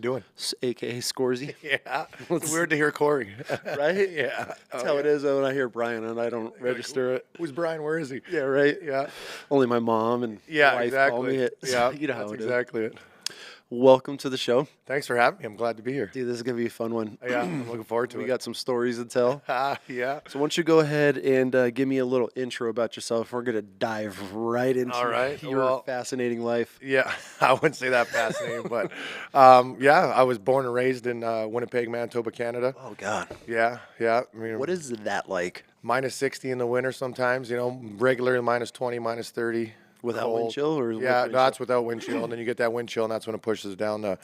doing? AKA Scorzy. Yeah. It's weird to hear Kory. Right? Yeah. That's how it is when I hear Brian and I don't register it. Who's Brian? Where is he? Yeah, right? Yeah. Only my mom and Yeah, wife exactly. call me it. Yeah, You know how that's it is. exactly it. Welcome to the show. Thanks for having me. I'm glad to be here. Dude, this is going to be a fun one. Yeah, I'm looking forward to We it. got some stories to tell. Yeah. So why don't you go ahead and give me a little intro about yourself. We're going to dive right into All right. your Well, fascinating life. Yeah, I wouldn't say that fascinating, but yeah, I was born and raised in Winnipeg, Manitoba, Canada. Oh, God. Yeah. I mean, What is that like? minus 60 in the winter sometimes, regular minus 20, minus 30. Without cold. wind chill? Or with Yeah, wind no, that's without wind chill. And then you get that wind chill, and that's when it pushes down to,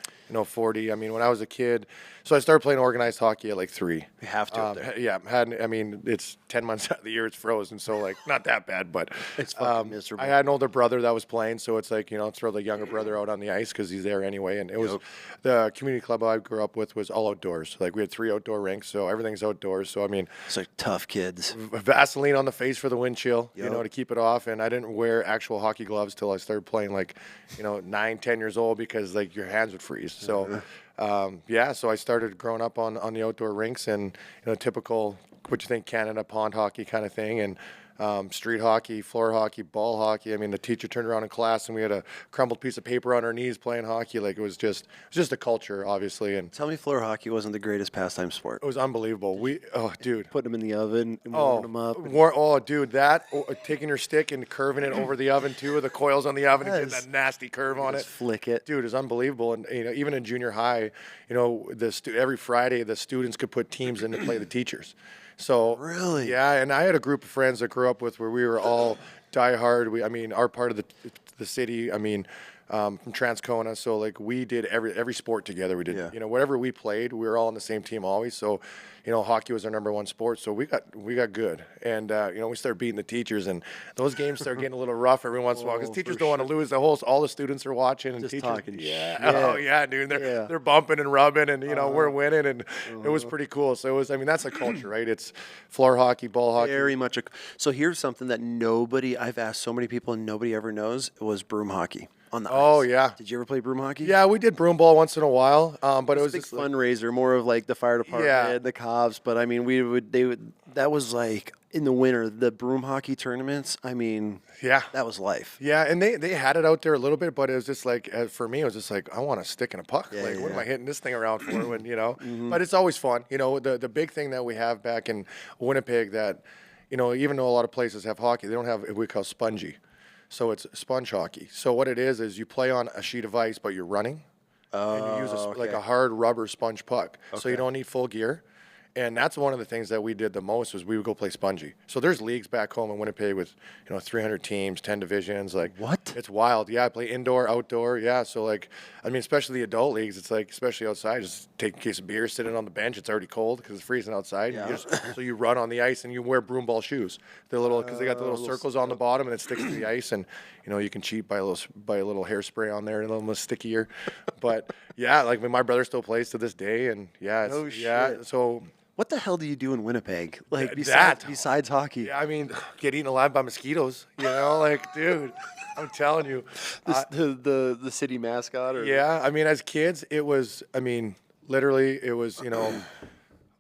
40. I mean, when I was a kid, so I started playing organized hockey at like 3. You have to up there. Yeah, it's 10 months out of the year, it's frozen, so like not that bad, but It's fucking miserable. I had an older brother that was playing, so it's like, throw the younger brother out on the ice because he's there anyway. And it was the community club I grew up with was all outdoors. Like we had 3 outdoor rinks, so everything's outdoors. So I mean, It's like tough kids. Vaseline on the face for the wind chill, Yep. to keep it off. And I didn't wear actual hockey gloves till I started playing like, 9, 10 years old because like your hands would freeze. So, so I started growing up on the outdoor rinks and, typical, what you think, Canada pond hockey kind of thing. And street hockey, floor hockey, ball hockey. I mean, the teacher turned around in class and we had a crumbled piece of paper on our knees playing hockey. Like it was just a culture, obviously. And Tell me floor hockey wasn't the greatest pastime sport. it was unbelievable. Dude. Putting them in the oven and warming them up. Dude, taking your stick and curving it over the oven too, with the coils on the oven and getting Yes. that nasty curve on Just it. flick it. Dude, it's unbelievable. And even in junior high, every Friday the students could put teams in to play the teachers. So Really? yeah. And I had a group of friends that grew up with where we were all diehard. Our part of the city. From Transcona, so like we did every sport together. We did, Yeah. Whatever we played, we were all on the same team always. So, hockey was our number one sport. So we got good, and we started beating the teachers, and those games started getting a little rough every once in a while because teachers for don't want to lose. All the students are watching, and Just teachers, talking yeah, shit. oh yeah, dude, they're bumping and rubbing, and we're winning, and it was pretty cool. So it was, that's a culture, right? It's floor hockey, ball hockey. Very much. So here's something that I've asked so many people and nobody ever knows. It was broom hockey on the ice. Oh yeah. Did you ever play broom hockey? Yeah, we did broom ball once in a while, but it was It's a big just like, fundraiser, more of like the fire department, Yeah. the cops. But I mean, that was like in the winter, the broom hockey tournaments. I mean, yeah. that was life. Yeah, and they had it out there a little bit, but it was just like, for me, it was just like, I want to stick in a puck. Yeah, Like, what am yeah. I hitting this thing around for? But it's always fun. The big thing that we have back in Winnipeg that, even though a lot of places have hockey, they don't have what we call spongy. So it's sponge hockey. So what it is you play on a sheet of ice, but you're running, and you use like a hard rubber sponge puck. So you don't need full gear. And that's one of the things that we did the most was we would go play spongy. So there's leagues back home in Winnipeg with 300 teams, 10 divisions. Like What? It's wild. Yeah, I play indoor, outdoor. Yeah, so especially the adult leagues. It's like especially outside. Just take a case of beer, sit it on the bench. It's already cold because it's freezing outside. Yeah. So you run on the ice and you wear broom ball shoes. They're little because they got the little circles on the bottom and it sticks to the ice. And you can cheat by a little hairspray on there, a little stickier. But yeah, like my brother still plays to this day, and yeah, No yeah. shit. So. What the hell do you do in Winnipeg? Like That. besides hockey? Yeah, get eaten alive by mosquitoes. Like, dude, I'm telling you. The city mascot? Or Yeah, as kids, it was. Literally, it was.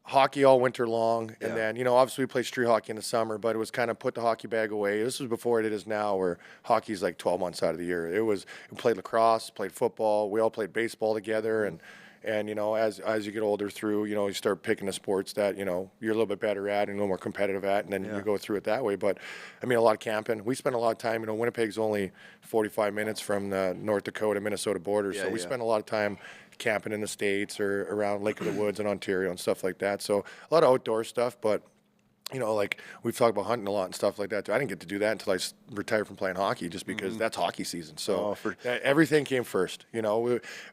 Hockey all winter long, and then obviously we played street hockey in the summer, but it was kind of put the hockey bag away. This was before it is now, where hockey's like 12 months out of the year. We played lacrosse, played football, we all played baseball together, and as you get older through, you start picking the sports that, you're a little bit better at and a little more competitive at, and then you go through it that way. But, a lot of camping. We spent a lot of time, Winnipeg's only 45 minutes from the North Dakota, Minnesota border, so we spent a lot of time camping in the States or around Lake of the Woods in Ontario and stuff like that. So a lot of outdoor stuff, but like we've talked about hunting a lot and stuff like that too. I didn't get to do that until I retired from playing hockey, just because that's hockey season. So everything came first. I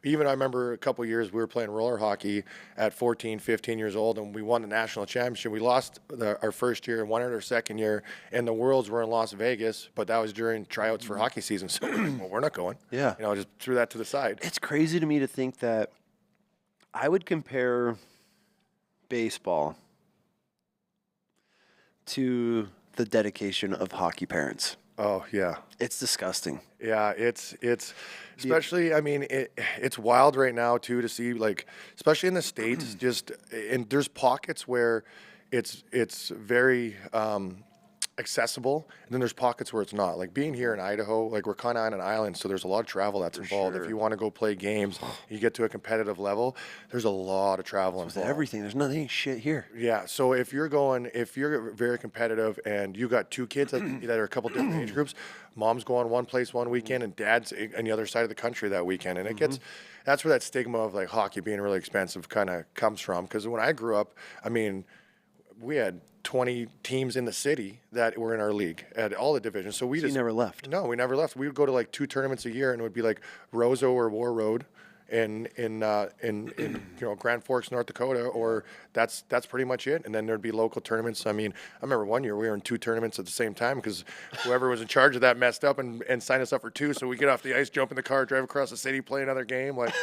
remember a couple of years we were playing roller hockey at 14, 15 years old, and we won the national championship. We lost our first year and won it our second year, and the Worlds were in Las Vegas, but that was during tryouts for hockey season. So we're not going. Yeah. Just threw that to the side. It's crazy to me to think that I would compare baseball to the dedication of hockey parents. Oh yeah. It's disgusting. Yeah, it's especially. I mean, it's wild right now too to see, like, especially in the States. Just and there's pockets where it's very accessible, and then there's pockets where it's not. Like being here in Idaho, like we're kind of on an island, so there's a lot of travel that's involved. sure. If you want to go play games, you get to a competitive level. There's a lot of travel With involved. everything, there's nothing shit here. Yeah, so if you're very competitive and you got two kids that are a couple different age groups, mom's going one place one weekend and dad's on the other side of the country that weekend, and that's where that stigma of like hockey being really expensive kind of comes from. Because when I grew up, I mean, we had 20 teams in the city that were in our league at all the divisions. So You never left. No, we never left. We would go to like 2 tournaments a year, and it would be like Roseau or War Road in Grand Forks, North Dakota, or that's pretty much it. And then there'd be local tournaments. I mean, I remember one year we were in 2 tournaments at the same time because whoever was in charge of that messed up and signed us up for 2. So we get off the ice, jump in the car, drive across the city, play another game. Like,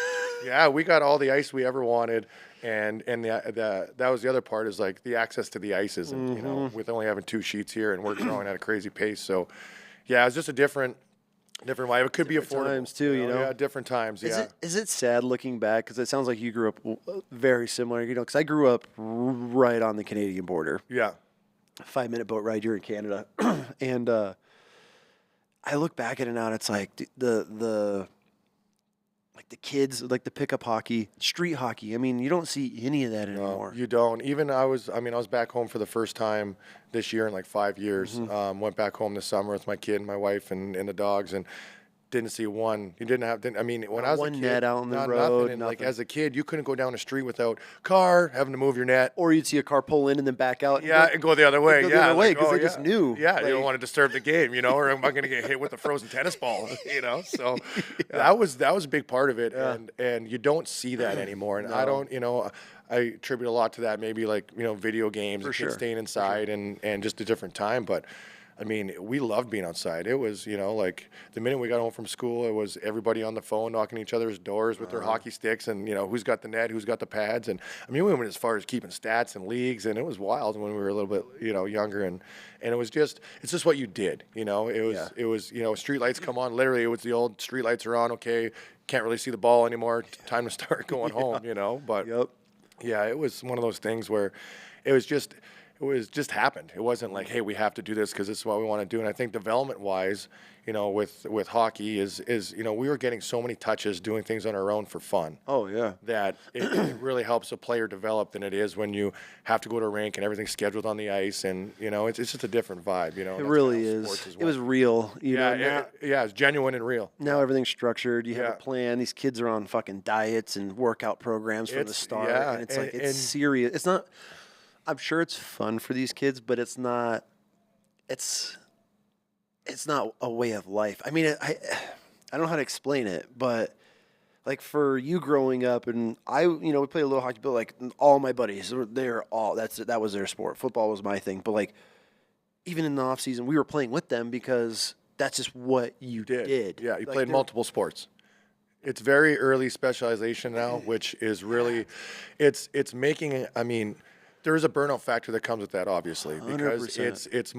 yeah, we got all the ice we ever wanted. And that was the other part, is like the access to the ice isn't, with only having 2 sheets here and we're growing at a crazy pace. So yeah, it's just a different vibe. It could be affordable. Times too, you know? Yeah, different times. Yeah. Is it sad looking back? Because it sounds like you grew up very similar, because I grew up right on the Canadian border. Yeah. 5-minute boat ride. You're in Canada. And I look back at it now, and it's like the kids, like the pickup hockey, street hockey. I mean, you don't see any of that anymore. You don't. Even I was back home for the first time this year in like 5 years. Went back home this summer with my kid and my wife and the dogs, and didn't see one. You didn't have. I mean, when I was one a kid, net out on the not road. nothing. And like as a kid, you couldn't go down the street without car having to move your net. Or you'd see a car pull in and then back out. Yeah, and go the other way. Go yeah, the other way, like, because they just knew. Yeah, like, you don't want to disturb the game, or am I going to get hit with a frozen tennis ball? So that was a big part of it, and you don't see that anymore. And I don't, I attribute a lot to that. Maybe like video games, and kids staying inside, and just a different time, but. I mean, we loved being outside. It was, like the minute we got home from school, it was everybody on the phone knocking each other's doors with their hockey sticks and, who's got the net, who's got the pads. And I mean, we went as far as keeping stats and leagues, and it was wild when we were a little bit, younger. And it was it's just what you did, it was, street lights come on. Literally, it was the old street lights are on. Okay. Can't really see the ball anymore. Time to start going home, but yeah, it was one of those things where it was just happened. It wasn't like, hey, we have to do this because this is what we want to do. And I think development-wise, with hockey is we were getting so many touches doing things on our own for fun. Oh yeah. That it really helps a player develop than it is when you have to go to a rink and everything's scheduled on the ice, and it's just a different vibe. It really is. It was real. It's genuine and real. Now everything's structured. You have a plan. These kids are on fucking diets and workout programs from the start. Yeah, and it's serious. It's not. I'm sure it's fun for these kids, but it's not. It's not a way of life. I mean, I don't know how to explain it, but like for you growing up, and we played a little hockey, but like all my buddies, that was their sport. Football was my thing, but like even in the off season, we were playing with them because that's just what you did. Yeah, you played multiple sports. It's very early specialization now, which is really, it's making. I mean. There is a burnout factor that comes with that, obviously, because 100%. it's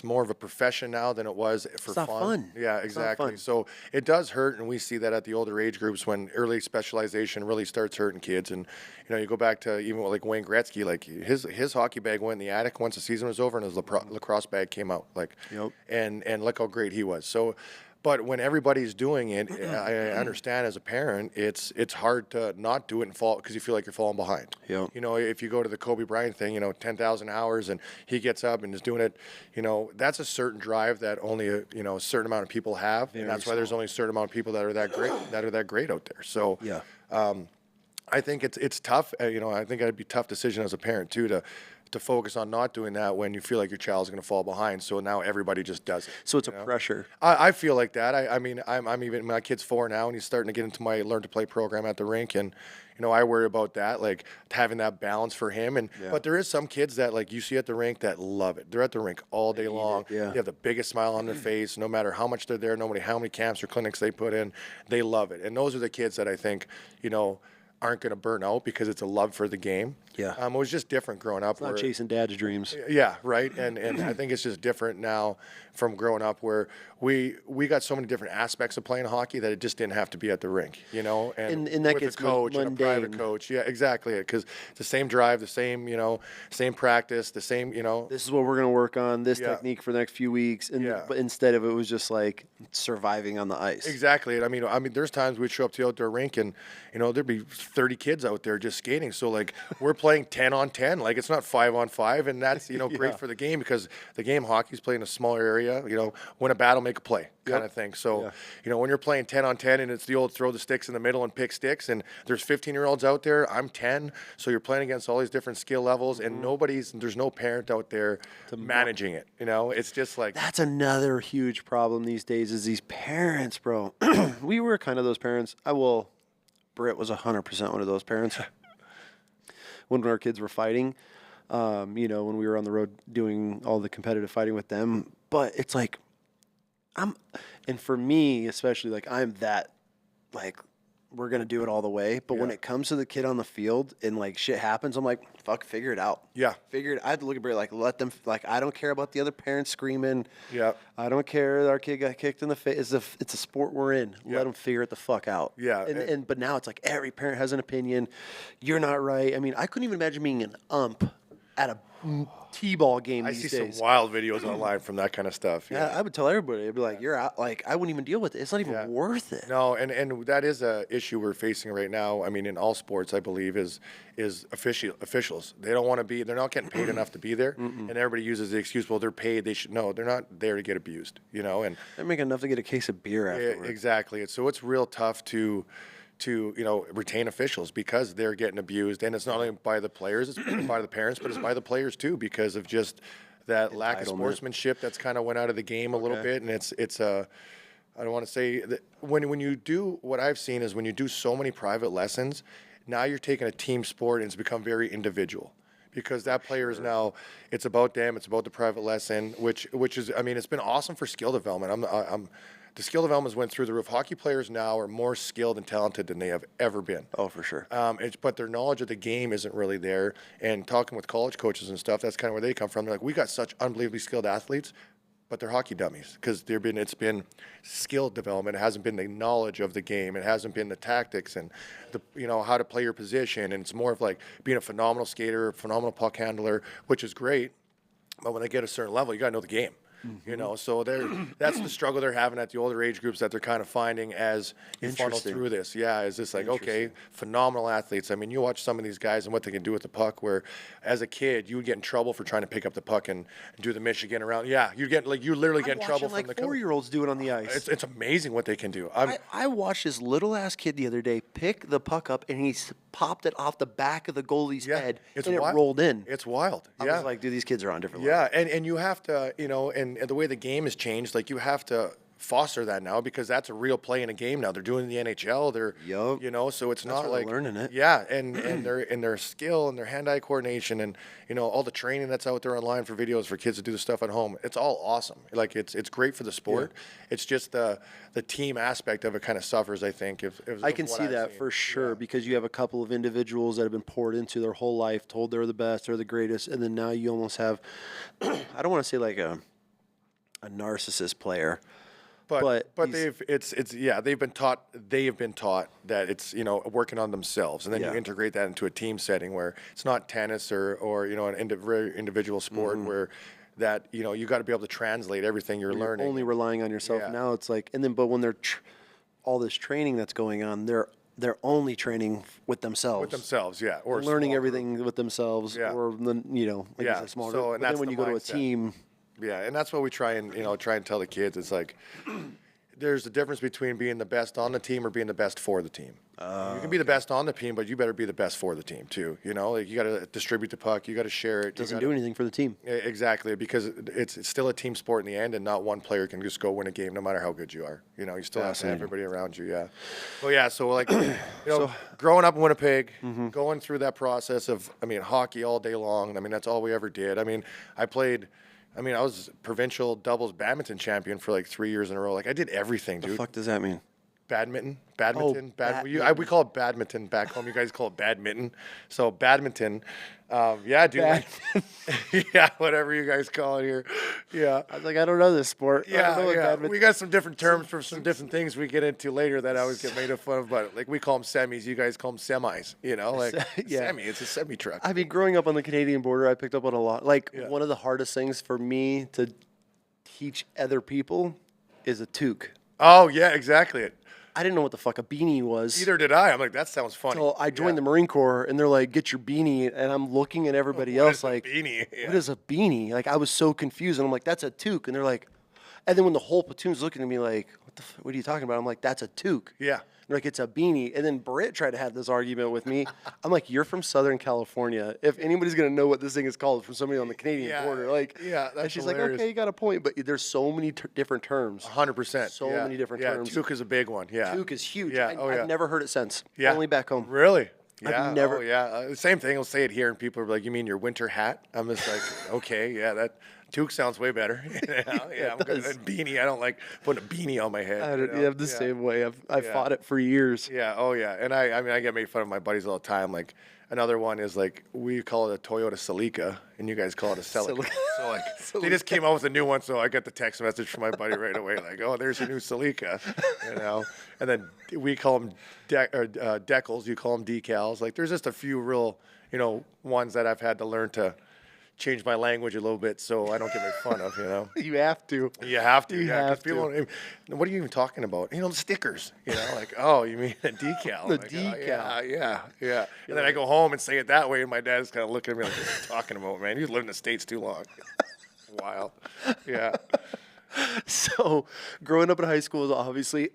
more of a profession now than it was for it's not fun. Yeah, exactly. So it does hurt, and we see that at the older age groups when early specialization really starts hurting kids. And you go back to even like Wayne Gretzky, like his hockey bag went in the attic once the season was over, and his lacrosse bag came out. Like, and look how great he was. So. But when everybody's doing it, I understand as a parent, it's hard to not do it and fall because you feel like you're falling behind. Yep. If you go to the Kobe Bryant thing, 10,000 hours and he gets up and is doing it, that's a certain drive that only a certain amount of people have, and that's why there's only a certain amount of people that are that great out there. So yeah. I think it's tough. I think it'd be a tough decision as a parent too to focus on not doing that when you feel like your child's going to fall behind. So now everybody just does it. So it's a pressure. I feel like that. I mean, I'm even, my kid's 4 now, and he's starting to get into my learn to play program at the rink. And, I worry about that, like having that balance for him. But there is some kids that like you see at the rink that love it. They're at the rink all day long. Yeah. They have the biggest smile on their face, no matter how much they're there, no matter how many camps or clinics they put in, they love it. And those are the kids that I think, aren't going to burn out because it's a love for the game. Yeah. It was just different growing up. Not chasing dad's dreams. Yeah, right. And I think it's just different now from growing up where we got so many different aspects of playing hockey that it just didn't have to be at the rink, you know. And that with gets a coach and a private mundane. coach. Yeah, exactly. Because the same drive, the same, you know, same practice, the same, you know. This is what we're going to work on, this Yeah. technique for the next few weeks. And Yeah. but instead of it was just like surviving on the ice. Exactly. I mean, there's times we'd show up to the outdoor rink and, you know, there'd be 30 kids out there just skating. So, like, we're playing 10 on 10. Like, it's not 5 on 5. And that's, you know, great for the game because the game hockey's played in a smaller area. You know, win a battle, make a play kind of thing. So, you know, when you're playing 10 on 10 and it's the old throw the sticks in the middle and pick sticks and there's 15-year-olds out there, I'm 10. So you're playing against all these different skill levels and there's no parent out there managing it. You know, it's just like. That's another huge problem these days is these parents, bro. We were kind of those parents. Britt was 100% one of those parents. When our kids were fighting, you know, when we were on the road doing all the competitive fighting with them. But it's like, and for me, especially, like, I'm that, like, we're going to do it all the way. But when it comes to the kid on the field and, like, shit happens, I'm like, fuck, figure it out. Yeah. I had to look at Barry, like, let them, like, I don't care about the other parents screaming. Yeah. I don't care that our kid got kicked in the face. It's a sport we're in. Let them figure it the fuck out. Yeah. But now it's like every parent has an opinion. You're not right. I mean, I couldn't even imagine being an ump at a T-ball game these days. I see some wild videos online from that kind of stuff. Yeah, I would tell everybody. I'd be like, you're out. Like, I wouldn't even deal with it. It's not even worth it. No, and that is a issue we're facing right now. I mean, in all sports, I believe is officials. They don't want to be. They're not getting paid enough to be there, and everybody uses the excuse, well, they're paid. They should. No, they're not there to get abused. You know, and they're making enough to get a case of beer afterwards. Exactly. So it's real tough to you know, retain officials because they're getting abused, and it's not only by the players, it's by the parents, but it's by the players too because of just that lack of sportsmanship that's kind of went out of the game a little bit, and it's I don't want to say that when you do what I've seen is when you do so many private lessons, now you're taking a team sport and it's become very individual. Because that player is now, it's about them, it's about the private lesson, which is, I mean, it's been awesome for skill development. The skill developments went through the roof. Hockey players now are more skilled and talented than they have ever been. Oh, for sure. But their knowledge of the game isn't really there. And talking with college coaches and stuff, that's kind of where they come from. They're like, we got such unbelievably skilled athletes, but they're hockey dummies because it's been skill development. It hasn't been the knowledge of the game. It hasn't been the tactics and how to play your position. And it's more of like being a phenomenal skater, a phenomenal puck handler, which is great. But when they get a certain level, you got to know the game. You know, so that's the struggle they're having at the older age groups that they're kind of finding as you funnel through this. Yeah, is this like, okay, phenomenal athletes. I mean, you watch some of these guys and what they can do with the puck where as a kid, you would get in trouble for trying to pick up the puck and do the Michigan around. Yeah, you literally get in trouble from the 4-year-olds do it on the ice. It's amazing what they can do. I watched this little ass kid the other day pick the puck up and he popped it off the back of the goalie's head and it rolled in. It's wild. I was like, dude, these kids are on different levels. Yeah, and you have to, and the way the game has changed, like you have to foster that now because that's a real play in a game now. They're doing the NHL. They're, so it's not like learning it. Yeah, and their skill and their hand-eye coordination and all the training that's out there online for videos for kids to do the stuff at home. It's all awesome. Like it's great for the sport. Yeah. It's just the team aspect of it kind of suffers. I think. If I can see that for sure because you have a couple of individuals that have been poured into their whole life, told they're the best, they're the greatest, and then now you almost have, I don't want to say like a narcissist player. But they've been taught that it's working on themselves, and then you integrate that into a team setting where it's not tennis or an very individual sport where that you got to be able to translate everything you're learning. Only relying on yourself now. It's like but when they're all this training that's going on, they're only training with themselves. With themselves, yeah, or learning everything with themselves, or a small group. So, but then when you go to a team. Yeah, and that's what we try and tell the kids. It's like there's a difference between being the best on the team or being the best for the team. You can be the best on the team, but you better be the best for the team too. Like you got to distribute the puck, you got to share it. Doesn't do anything for the team. Exactly, because it's still a team sport in the end, and not one player can just go win a game no matter how good you are. You still have to have everybody around you. Yeah. Well, yeah. So like, growing up in Winnipeg, going through that process of hockey all day long. That's all we ever did. I was provincial doubles badminton champion for like 3 years in a row. Like I did everything, dude. The fuck does that mean? Badminton. We badminton. call it badminton back home. You guys call it badminton. So badminton. Yeah, dude. Like, yeah, whatever you guys call it here. Yeah. I was like, I don't know this sport. I don't know what Yeah. badminton- We got some different terms for some different things we get into later that I always get made fun of. But like we call them semis, you guys call them semis. You know, like semi. It's a semi truck. I mean, growing up on the Canadian border, I picked up on a lot. Like one of the hardest things for me to teach other people is a toque. Oh yeah, exactly. I didn't know what the fuck a beanie was. Either did I. I'm like, that sounds funny. So I joined the Marine Corps, and they're like, "Get your beanie," and I'm looking at everybody else like, beanie? Yeah. "What is a beanie?" Like I was so confused, and I'm like, "That's a toque," and they're like, and then when the whole platoon's looking at me like, "What are you talking about?" I'm like, "That's a toque." Yeah. They're like, "It's a beanie," and then Britt tried to have this argument with me. I'm like, "You're from Southern California. If anybody's gonna know what this thing is called from somebody on the Canadian border, like, that's and she's hilarious. like, "Okay, you got a point," but there's so many different terms. 100%. So many different terms. Toque is a big one. Yeah. Toque is huge. Yeah. I've never heard it since. Yeah. Only back home. Really? Yeah. I've never. Oh, yeah. Same thing. I'll say it here, and people are like, "You mean your winter hat?" I'm just like, "Okay, yeah, that toque sounds way better." I'm good. does. A beanie. I don't like putting a beanie on my head. I'm the same way. I've fought it for years. Yeah. Oh, yeah. And I mean, I get made fun of my buddies all the time. Like another one is like we call it a Toyota Celica, and you guys call it a Celica. So like they just came out with a new one, so I got the text message from my buddy right away, like, "Oh, there's your new Celica," you know. And then we call them decals. You call them decals. Like there's just a few real, ones that I've had to learn to change my language a little bit so I don't get made fun of, You have to. You have to. You Yeah, 'cause have people don't what are you even talking about? The stickers. Like, oh, you mean a decal? The Like, decal. Yeah. And then I go home and say it that way, and my dad's kind of looking at me like, "What are you talking about, man? You've lived in the States too long." Wild. Yeah. So, growing up in high school is obviously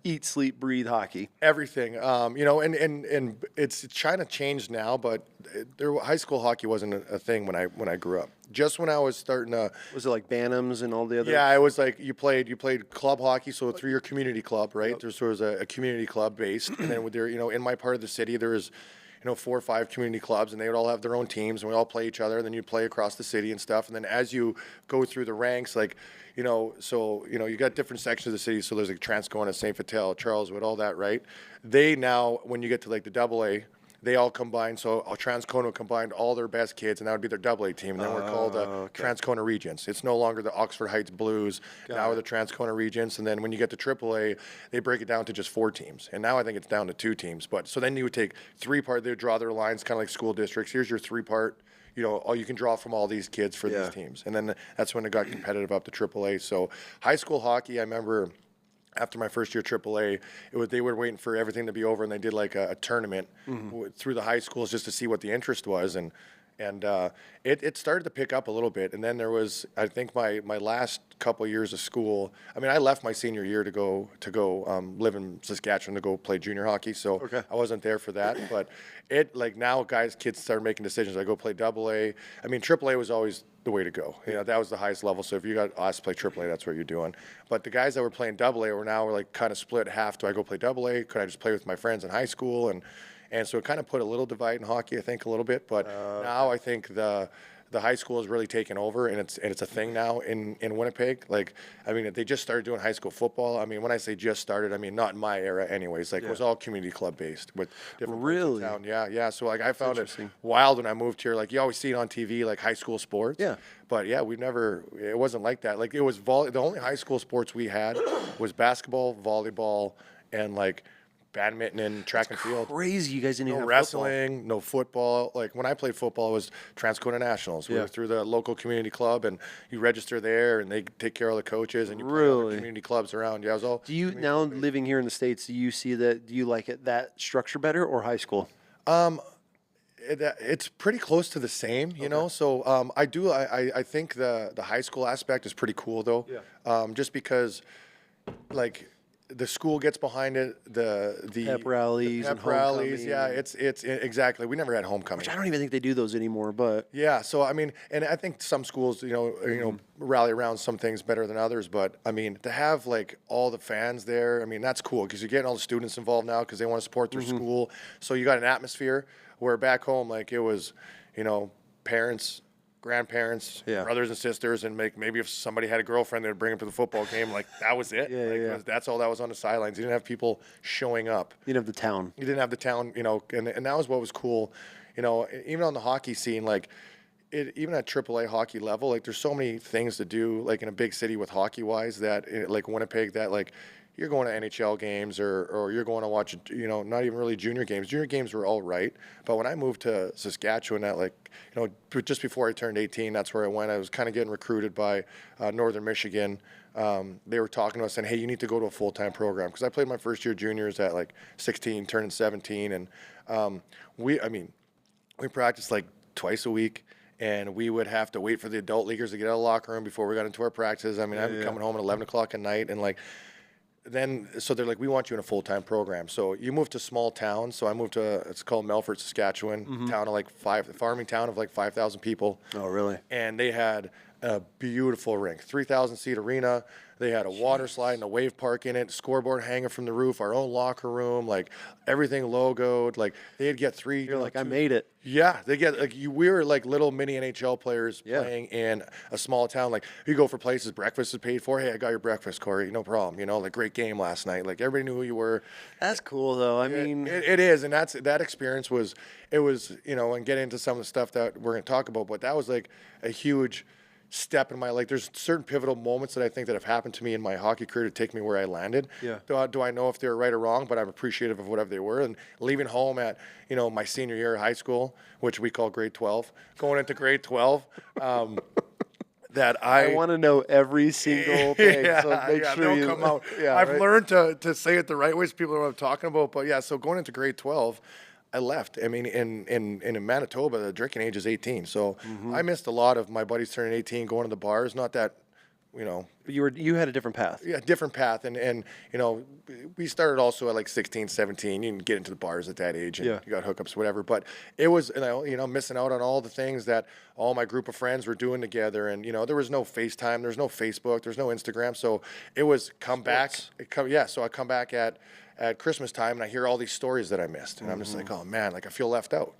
eat, sleep, breathe hockey. Everything. And it's kind of changed now, but high school hockey wasn't a thing when I grew up. Just when I was starting to. Was it like Bantams and all the other? Yeah, it was like you played club hockey, so through your community club, right? There was a community club based, and then there, in my part of the city, there was 4 or 5 community clubs, and they would all have their own teams, and we all play each other, and then you play across the city and stuff. And then as you go through the ranks, like, you got different sections of the city. So there's like Transcona, St. Vital, Charleswood, all that, right? They now, when you get to like the AA, they all combine. So Transcona combined all their best kids, and that would be their AA team. And then we're called the Transcona Regents. It's no longer the Oxford Heights Blues. Now we're the Transcona Regents. And then when you get to AAA, they break it down to just 4 teams. And now I think it's down to 2 teams. But so then you would take 3-part. They would draw their lines, kind of like school districts. Here's your 3-part. All you can draw from all these kids for these teams. And then that's when it got competitive up to AAA. So high school hockey, I remember after my first year AAA, they were waiting for everything to be over, and they did like a tournament through the high schools just to see what the interest was. And it started to pick up a little bit. And then there was, I think, my last couple of years of school. I mean, I left my senior year to go live in Saskatchewan to go play junior hockey. So I wasn't there for that. But now kids started making decisions. I go play AA. I mean, AAA was always the way to go. That was the highest level. So if you got asked to play AAA, that's what you're doing. But the guys that were playing AA were like kind of split half. Do I go play AA? Could I just play with my friends in high school? And so it kind of put a little divide in hockey, I think, a little bit. But now I think the high school has really taken over, and it's a thing now in Winnipeg. Like, I mean, they just started doing high school football. I mean, when I say just started, I mean not in my era, anyways. Like, it was all community club based with different parts of town. Yeah. So like, I found it wild when I moved here. Like, you always see it on TV, like high school sports. Yeah. But yeah, it wasn't like that. Like, it was the only high school sports we had was basketball, volleyball, and like badminton and track and field. Crazy, you guys didn't even No have wrestling, football. no football. Like when I played football, it was Transcona Nationals. We were through the local community club, and you register there, and they take care of the coaches, and you play all the community clubs around. Yeah, it was all. Do you now living here in the States? Do you see that? Do you like that structure better or high school? It's pretty close to the same, So I do. I think the high school aspect is pretty cool, though. Yeah. Just because, like, the school gets behind it. The pep rallies, pep rallies. Yeah, it's exactly. We never had homecoming. Which I don't even think they do those anymore. But yeah, so I mean, and I think some schools, rally around some things better than others. But I mean, to have like all the fans there, I mean, that's cool because you're getting all the students involved now because they want to support their school. So you got an atmosphere where back home, like it was, parents grandparents, Yeah. brothers and sisters, and maybe if somebody had a girlfriend, they'd bring them to the football game. Like that was it. That's all that was on the sidelines. You didn't have people showing up. You didn't have the town. You didn't have the town, and that was what was cool. Even on the hockey scene, like even at AAA hockey level, like there's so many things to do, like in a big city with hockey wise, that like Winnipeg, that like you're going to NHL games or you're going to watch, not even really junior games. Junior games were all right. But when I moved to Saskatchewan at just before I turned 18, that's where I went. I was kind of getting recruited by Northern Michigan. They were talking to us saying, hey, you need to go to a full-time program. Because I played my first year juniors at like 16, turning 17. And we practiced like twice a week. And we would have to wait for the adult leaguers to get out of the locker room before we got into our practices. I mean, I'd be coming home at 11 o'clock at night and so they're like, we want you in a full-time program. So you move to small towns. So I moved to, it's called Melfort, Saskatchewan, town of farming town of like 5,000 people. Oh, really? And they had a beautiful rink, 3,000 seat arena. They had a water slide and a wave park in it, scoreboard hanging from the roof, our own locker room, like everything logoed. Like they'd get three. You're like, I made it. Yeah, they get we were like little mini NHL players playing in a small town. Like you go for places, breakfast is paid for. Hey, I got your breakfast, Kory. No problem. Like great game last night. Like everybody knew who you were. That's cool though. I mean, it is, and that experience was and get into some of the stuff that we're gonna talk about. But that was like a huge step in my life. There's certain pivotal moments that I think that have happened to me in my hockey career to take me where I landed. Yeah. Do I know if they're right or wrong? But I'm appreciative of whatever they were. And leaving home at my senior year of high school, which we call grade 12, going into grade 12. That I want to know every single thing. So make sure they'll come out. I've learned to say it the right way so people know what I'm talking about. But yeah, so going into grade 12, I left. I mean, in Manitoba, the drinking age is 18. So I missed a lot of my buddies turning 18, going to the bars. Not that, you had a different path. Yeah, different path. And we started also at like 16, 17. You can get into the bars at that age and you got hookups, whatever. But it was, missing out on all the things that all my group of friends were doing together. And, there was no FaceTime. There's no Facebook. There's no Instagram. So it was back. So I come back at Christmas time and I hear all these stories that I missed. And I'm just like, oh man, like I feel left out,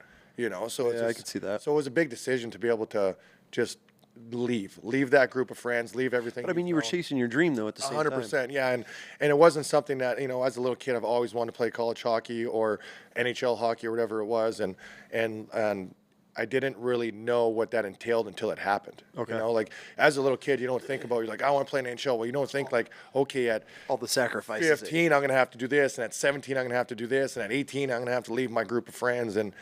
So it's I could see that. So it was a big decision to be able to just leave that group of friends, leave everything. But I mean, you were chasing your dream though at the same time. 100%, yeah. And it wasn't something that, as a little kid, I've always wanted to play college hockey or NHL hockey or whatever it was. And I didn't really know what that entailed until it happened. Okay. Like as a little kid, you don't think about, you're like, I want to play in NHL. Well, you don't think like, okay, at all the sacrifices. 15, I'm going to have to do this. And at 17, I'm going to have to do this. And at 18, I'm going to have to leave my group of friends and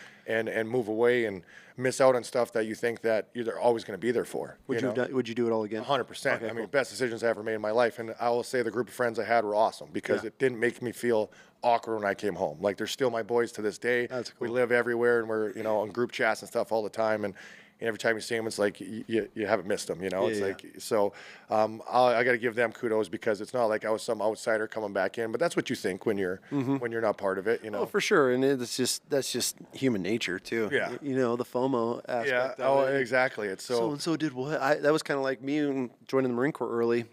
move away and miss out on stuff that you think that you're always going to be there for. Would you do it all again? 100%. Okay, I mean, best decisions I ever made in my life. And I will say the group of friends I had were awesome because it didn't make me feel awkward when I came home. Like they're still my boys to this day. That's cool. We live everywhere and we're, on group chats and stuff all the time. And every time you see them, it's like you haven't missed them, It's like, so I got to give them kudos because it's not like I was some outsider coming back in, but that's what you think when you're not part of it, Oh, for sure. And that's just human nature too. Yeah. The FOMO aspect. Yeah. Oh, exactly. It's so-and-so did what? That was kind of like me joining the Marine Corps early.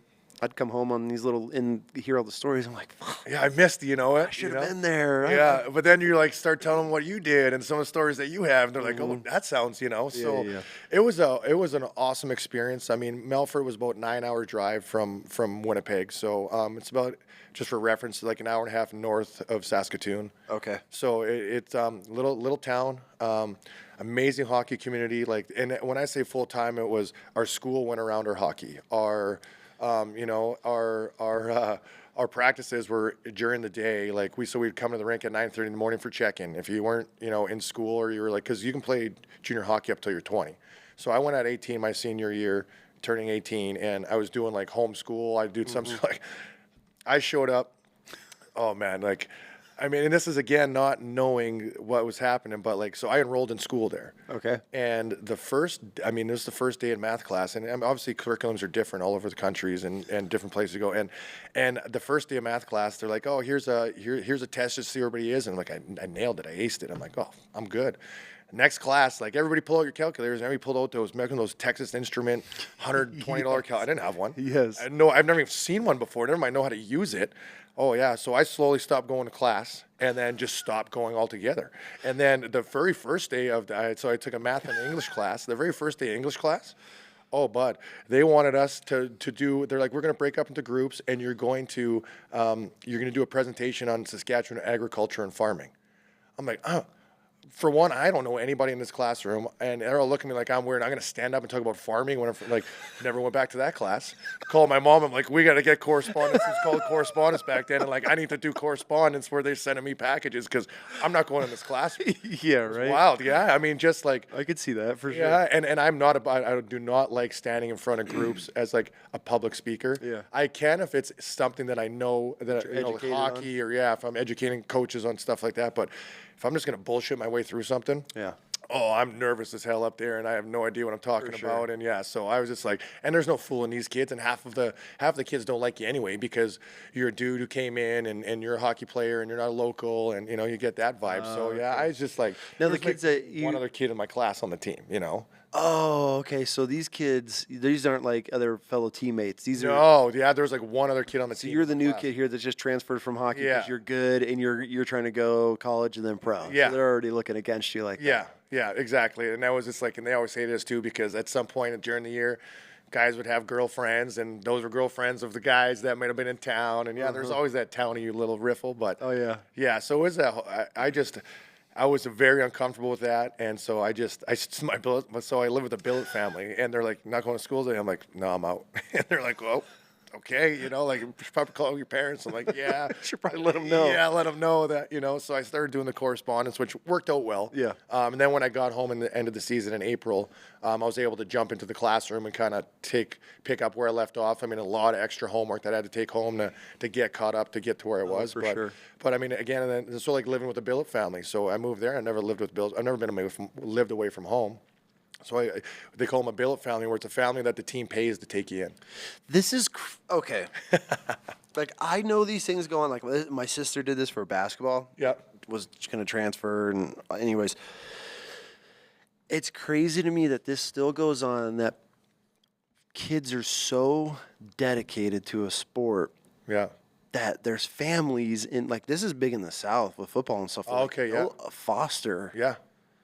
I'd come home on these and hear all the stories. I'm like, yeah, I missed, it. I should have been there. Yeah, but then you like start telling them what you did and some of the stories that you have, and they're like, oh, that sounds, So it was an awesome experience. I mean, Melfort was about 9-hour drive from Winnipeg, so it's about, just for reference, like an hour and a half north of Saskatoon. Okay. So it's little town. Amazing hockey community. And when I say full time, it was our school went around our hockey. Our practices were during the day. So we'd come to the rink at 9:30 in the morning for check-in. If you weren't, in school or you were because you can play junior hockey up till you're 20. So I went at 18 my senior year, turning 18, and I was doing homeschool. I did some I showed up. Oh man, and this is again not knowing what was happening, but so I enrolled in school there. Okay. And this was the first day in math class, and obviously curriculums are different all over the countries and different places to go. And the first day of math class, they're like, oh, here's a test just to see where everybody is, and I'm like, I nailed it, I aced it. I'm like, oh, I'm good. Next class, like everybody pull out your calculators. And everybody pulled out those Texas Instrument $120 cal. I didn't have one. Yes. I've never even seen one before. Never mind know how to use it. Oh yeah. So I slowly stopped going to class and then just stopped going altogether. And then the very first day so I took a math and English class. The very first day of English class. Oh, bud, they wanted us to do. They're like, we're going to break up into groups, and you're going to do a presentation on Saskatchewan agriculture and farming. I'm like, oh. For one, I don't know anybody in this classroom, and they're all looking at me like I'm weird. I'm going to stand up and talk about farming when I never went back to that class. Call my mom. I'm like, we got to get correspondence. It's called correspondence back then, and like I need to do correspondence where they're sending me packages because I'm not going in this class. Yeah, right. Wild, yeah. I mean, just like I could see that for sure. yeah, and I'm not about. I do not like standing in front of groups as like a public speaker. Yeah. I can if it's something that I know that you're like educated hockey or if I'm educating coaches on stuff like that, but. If I'm just going to bullshit my way through something, Yeah. oh, I'm nervous as hell up there, and I have no idea what I'm talking about. And yeah, so I was just like, and there's no fooling these kids, and half the kids don't like you anyway because you're a dude who came in and you're a hockey player and you're not a local, and you get that vibe. So yeah, I was just like, Now the there's, kids like, that one other kid in my class on the team, Oh, okay. So these kids, these aren't like other fellow teammates. These are. No, yeah, there's like one other kid on the So team. you're the in my new class. kid here that's just transferred from hockey because Yeah. you're good and you're trying to go college and then pro. Yeah. So they're already looking against you like that. Yeah, exactly. And that was just like, and they always say this too, because at some point during the year, guys would have girlfriends, and those were girlfriends of the guys that might have been in town. And yeah, there's always that towny little riffle, but Oh yeah. yeah. So it was that. I was very uncomfortable with that, and so I live with the Billet family, and they're like, not going to school today. I'm like, no, I'm out. And they're like, well, okay, like you should probably call your parents. I'm like, yeah, Should probably let them know. Yeah, let them know that So I started doing the correspondence, which worked out well. Yeah. And then when I got home in the end of the season in April, I was able to jump into the classroom and kind of pick up where I left off. I mean, a lot of extra homework that I had to take home to get caught up to get to where I was. for sure. But I mean, again, and then it's sort of like living with the Billet family. So I moved there. I never lived with Billet. I've never lived away from home. So they call them a Billet family, where it's a family that the team pays to take you in. This is okay. Like I know these things go on. Like my sister did this for basketball. Yeah. Was going to transfer, and anyways, it's crazy to me that this still goes on. That kids are so dedicated to a sport Yeah. that there's families in like this is big in the South with football and stuff. Oh, okay, yeah. they'll foster. Yeah.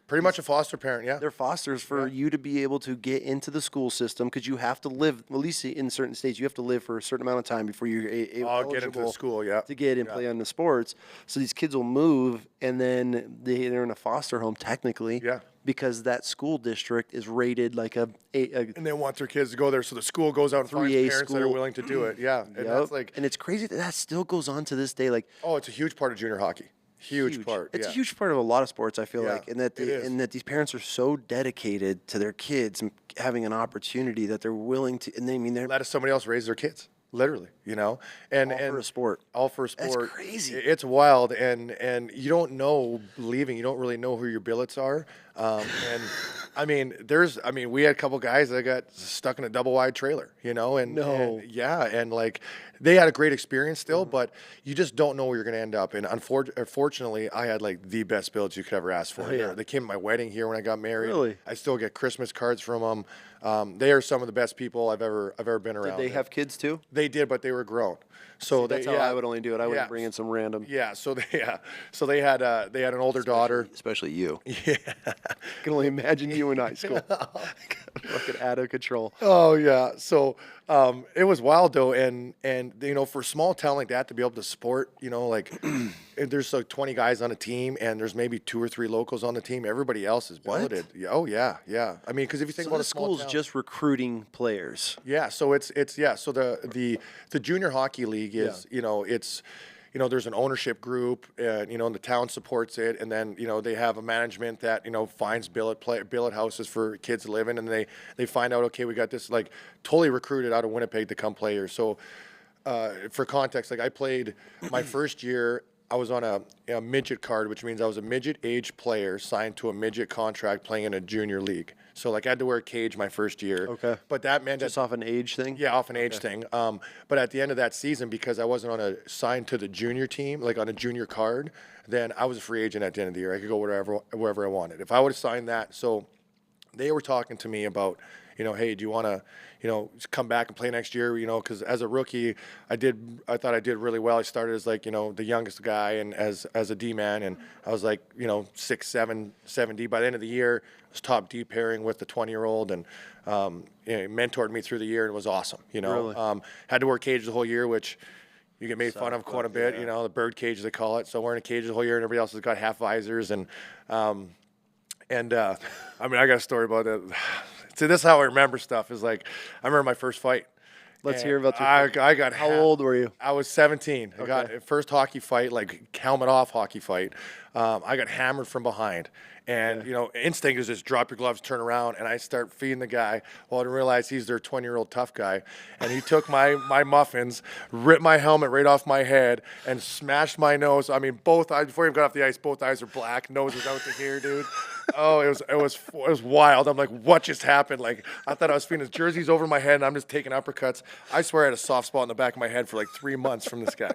Pretty much a foster parent, yeah. They're fosters for you to be able to get into the school system because you have to live, at least in certain states, you have to live for a certain amount of time before you're Get into the school, yeah. to get and play on the sports. So these kids will move and then they're in a foster home technically. Yeah. Because that school district is rated like a And they want their kids to go there, so the school goes out and finds 3A parents that are school. willing to do it. Yeah, and that's like, and it's crazy that still goes on to this day. Like oh, it's a huge part of junior hockey. Huge part. It's yeah. a huge part of a lot of sports. I feel Yeah, like, and that it is. and that these parents are so dedicated to their kids and having an opportunity that they're willing to. And they mean Let somebody else raise their kids, literally. And all for a sport. All for a sport. That's crazy. It's wild, and you don't know leaving. You don't really know who your billets are. And I mean, we had a couple guys that got stuck in a double wide trailer, and yeah, and like they had a great experience still, but you just don't know where you're going to end up. And unfortunately, I had like the best billets you could ever ask for. yeah. They came to my wedding here when I got married. Really? I still get Christmas cards from them. They are some of the best people I've ever been around. Did they have kids too? They did, but they were grown. So That's how I would only do it. I wouldn't bring in some random. Yeah, so they had an older daughter. Especially you. Yeah. I can only imagine you in high school. Fucking out of control. Oh yeah. So it was wild though, and for a small town like that to be able to support, like there's like 20 guys on a team, and there's maybe 2 or 3 locals on the team. Everybody else is billeted. Yeah, oh yeah. I mean, because if you think about The a small school's town, just recruiting players. yeah. So it's So the junior hockey league is it's. There's an ownership group, and the town supports it, and then they have a management that finds billet houses for kids to live in, and they find out, okay, we got this like totally recruited out of Winnipeg to come play here. So for context, like I played my first year, I was on a midget card, which means I was a midget age player signed to a midget contract playing in a junior league. So like I had to wear a cage my first year. Okay. But that meant Just off an age thing? yeah, off an age thing. But at the end of that season, because I wasn't on a signed to the junior team, like on a junior card, then I was a free agent at the end of the year. I could go wherever I wanted. If I would have signed that, so they were talking to me about, hey, do you want to, come back and play next year? Because as a rookie, I thought I did really well. I started as like, the youngest guy and as a D man, and I was like, 6'7", 7D. By the end of the year, I was top D pairing with the 20-year-old, and he mentored me through the year, and it was awesome. Really? Had to wear cage the whole year, which you get made fun of quite a bit. Yeah. The bird cage they call it. So wearing a cage the whole year, and everybody else has got half visors, and I got a story about that. See, this is how I remember stuff. Is like, I remember my first fight. Let's hear about I got How old were you? I was 17. I got Okay. first hockey fight, like helmet off hockey fight. I got hammered from behind. And, instinct is just drop your gloves, turn around, and I start feeding the guy. Well, I didn't realize he's their 20-year-old tough guy. And he took my muffins, ripped my helmet right off my head, and smashed my nose. I mean, both eyes, before he even got off the ice, both eyes are black. Nose was out to here, dude. Oh, it was wild. I'm like, what just happened? Like, I thought I was feeling his jersey's over my head, and I'm just taking uppercuts. I swear I had a soft spot in the back of my head for like 3 months from this guy.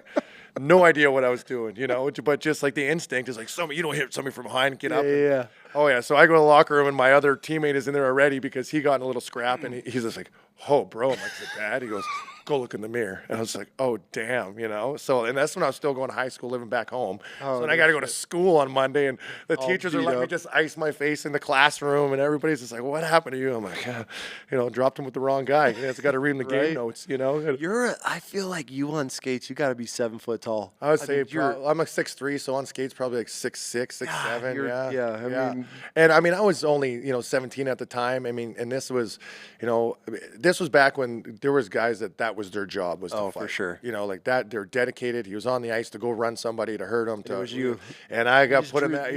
No idea what I was doing, but just like the instinct is like, you don't hit somebody from behind, get up. Yeah. Oh, yeah. So I go to the locker room, and my other teammate is in there already because he got in a little scrap, and he's just like, oh, bro. I'm like, is it bad? He goes, go look in the mirror. And I was like, oh, damn, So, and that's when I was still going to high school, living back home. So then I got to go to school on Monday, and the teachers are letting me just ice my face in the classroom, and everybody's just like, what happened to you? I'm like, dropped him with the wrong guy. I got to read him the game notes, I feel like you on skates, you got to be 7 foot tall. I would say mean, I'm like 6'3", so on skates probably like 6'6", 6'7". Yeah. I mean, I was only 17 at the time. I mean, and this was back when there was guys that was their job was to fight. For sure. Like that. They're dedicated. He was on the ice to go run somebody to hurt him. It was you. And I got put in that.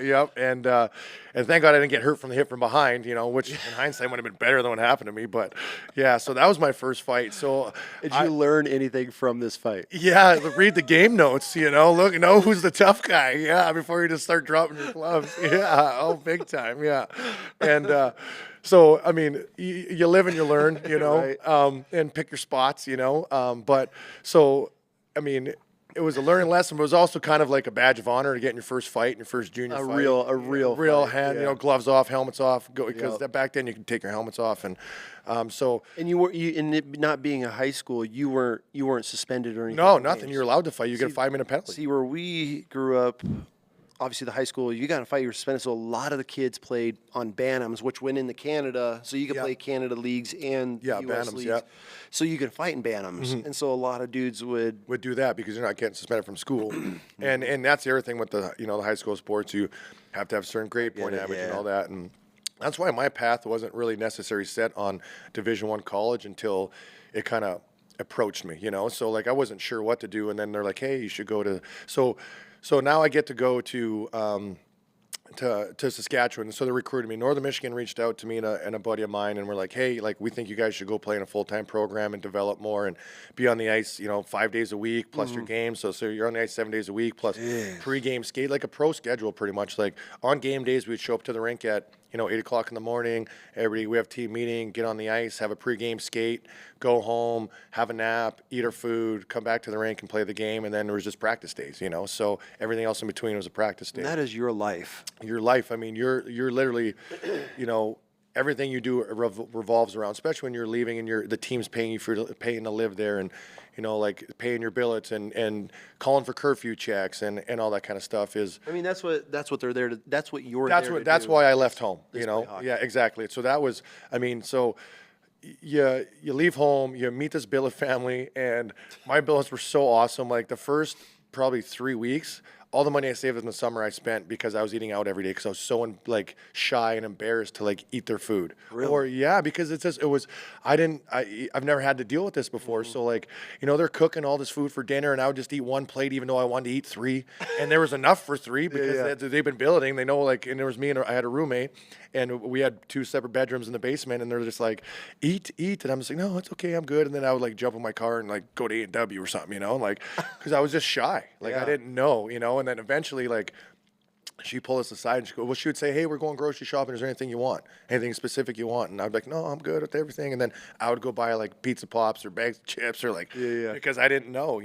Yep. And thank God I didn't get hurt from the hit from behind. Which in hindsight would have been better than what happened to me. But yeah, so that was my first fight. So did you learn anything from this fight? Yeah, read the game notes. Look, know who's the tough guy. Yeah, before you just start dropping your gloves. Yeah, big time. Yeah, and. So, I mean, you live and you learn, Right. And pick your spots, But so, I mean, it was a learning lesson, but it was also kind of like a badge of honor to get in your first fight, in your first junior fight. A real fight, hand, yeah. Gloves off, helmets off, because back then you could take your helmets off, and so. And in it not being a high school, you weren't suspended or anything. No, nothing. You're allowed to fight. You get a 5-minute penalty. See, where we grew up. Obviously, the high school, you got to fight, you were suspended. So a lot of the kids played on Bantams, which went into Canada. So you could play Canada leagues and US Bantams, leagues. yeah. So you could fight in Bantams. And so a lot of dudes would do that because you're not getting suspended from school. and that's the other thing with the the high school sports. You have to have a certain grade point average and all that. And that's why my path wasn't really necessarily set on Division I college until it kind of approached me, So like I wasn't sure what to do, and then they're like, hey, you should go to So now I get to go to Saskatchewan. So they recruited me. Northern Michigan reached out to me and a buddy of mine, and we're like, hey, like we think you guys should go play in a full-time program and develop more and be on the ice, 5 days a week plus your games. So you're on the ice 7 days a week plus pre-game skate, like a pro schedule pretty much. Like on game days, we'd show up to the rink at 8 o'clock in the morning. We have team meeting, get on the ice, have a pregame skate, go home, have a nap, eat our food, come back to the rink and play the game, and then there was just practice days, So everything else in between was a practice day. And that is your life. Your life. I mean, you're literally, everything you do revolves around, especially when you're leaving and the team's paying you paying to live there, and like paying your billets and calling for curfew checks and all that kind of stuff is. I mean, that's what they're there to. That's what you're. That's why I left home. Play hockey. Yeah, exactly. So that was. I mean, so. You leave home, you meet this billet family, and my billets were so awesome. Like the first probably 3 weeks, all the money I saved in the summer I spent because I was eating out every day because I was so like shy and embarrassed to like eat their food. Really? Or yeah, because I've never had to deal with this before. So like, they're cooking all this food for dinner and I would just eat one plate even though I wanted to eat three. And there was enough for three because they've been building. They know, like, and there was me and I had a roommate and we had 2 separate bedrooms in the basement and they're just like, eat. And I'm just like, no, it's okay. I'm good. And then I would like jump in my car and like go to A&W or something, like, because I was just shy. Like I didn't know, and then eventually like she pulled us aside and she would say, hey, we're going grocery shopping. Is there anything you want? Anything specific you want? And I'd be like, no, I'm good with everything. And then I would go buy like pizza pops or bags of chips or like, because I didn't know,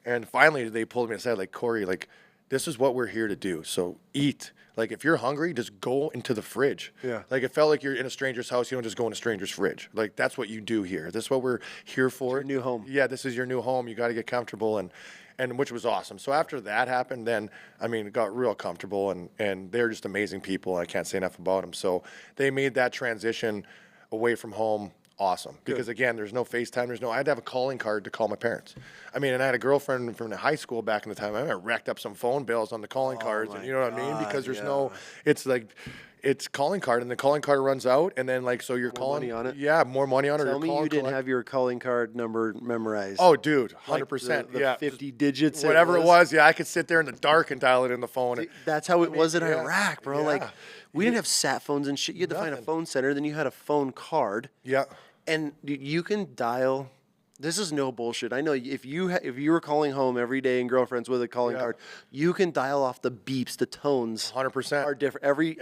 and finally they pulled me aside like, Kory, like, this is what we're here to do. So eat. Like, if you're hungry, just go into the fridge. Yeah. Like, it felt like you're in a stranger's house. You don't just go in a stranger's fridge. Like, that's what you do here. This is what we're here for. It's your new home. Yeah, this is your new home. You got to get comfortable, and which was awesome. So after that happened, then, it got real comfortable, and they're just amazing people. I can't say enough about them. So they made that transition away from home awesome. Because again, there's no FaceTime. I had to have a calling card to call my parents. And I had a girlfriend from the high school back in the time. I racked up some phone bills on the calling cards, and you know what I mean? Because there's it's like, it's calling card, and the calling card runs out, and then like, so you're calling money on it. Yeah, more money on it. Tell me you didn't have your calling card number memorized. Oh, dude, 100%. The 50 digits, whatever it was. Yeah, I could sit there in the dark and dial it in the phone. See, that's how it was in Iraq, bro. Like, we didn't have sat phones and shit. You had to find a phone center. Then you had a phone card. Yeah. And you can dial. This is no bullshit. I know if you were calling home every day and girlfriends with a calling card, you can dial off the beeps, the tones. 100% are different. Every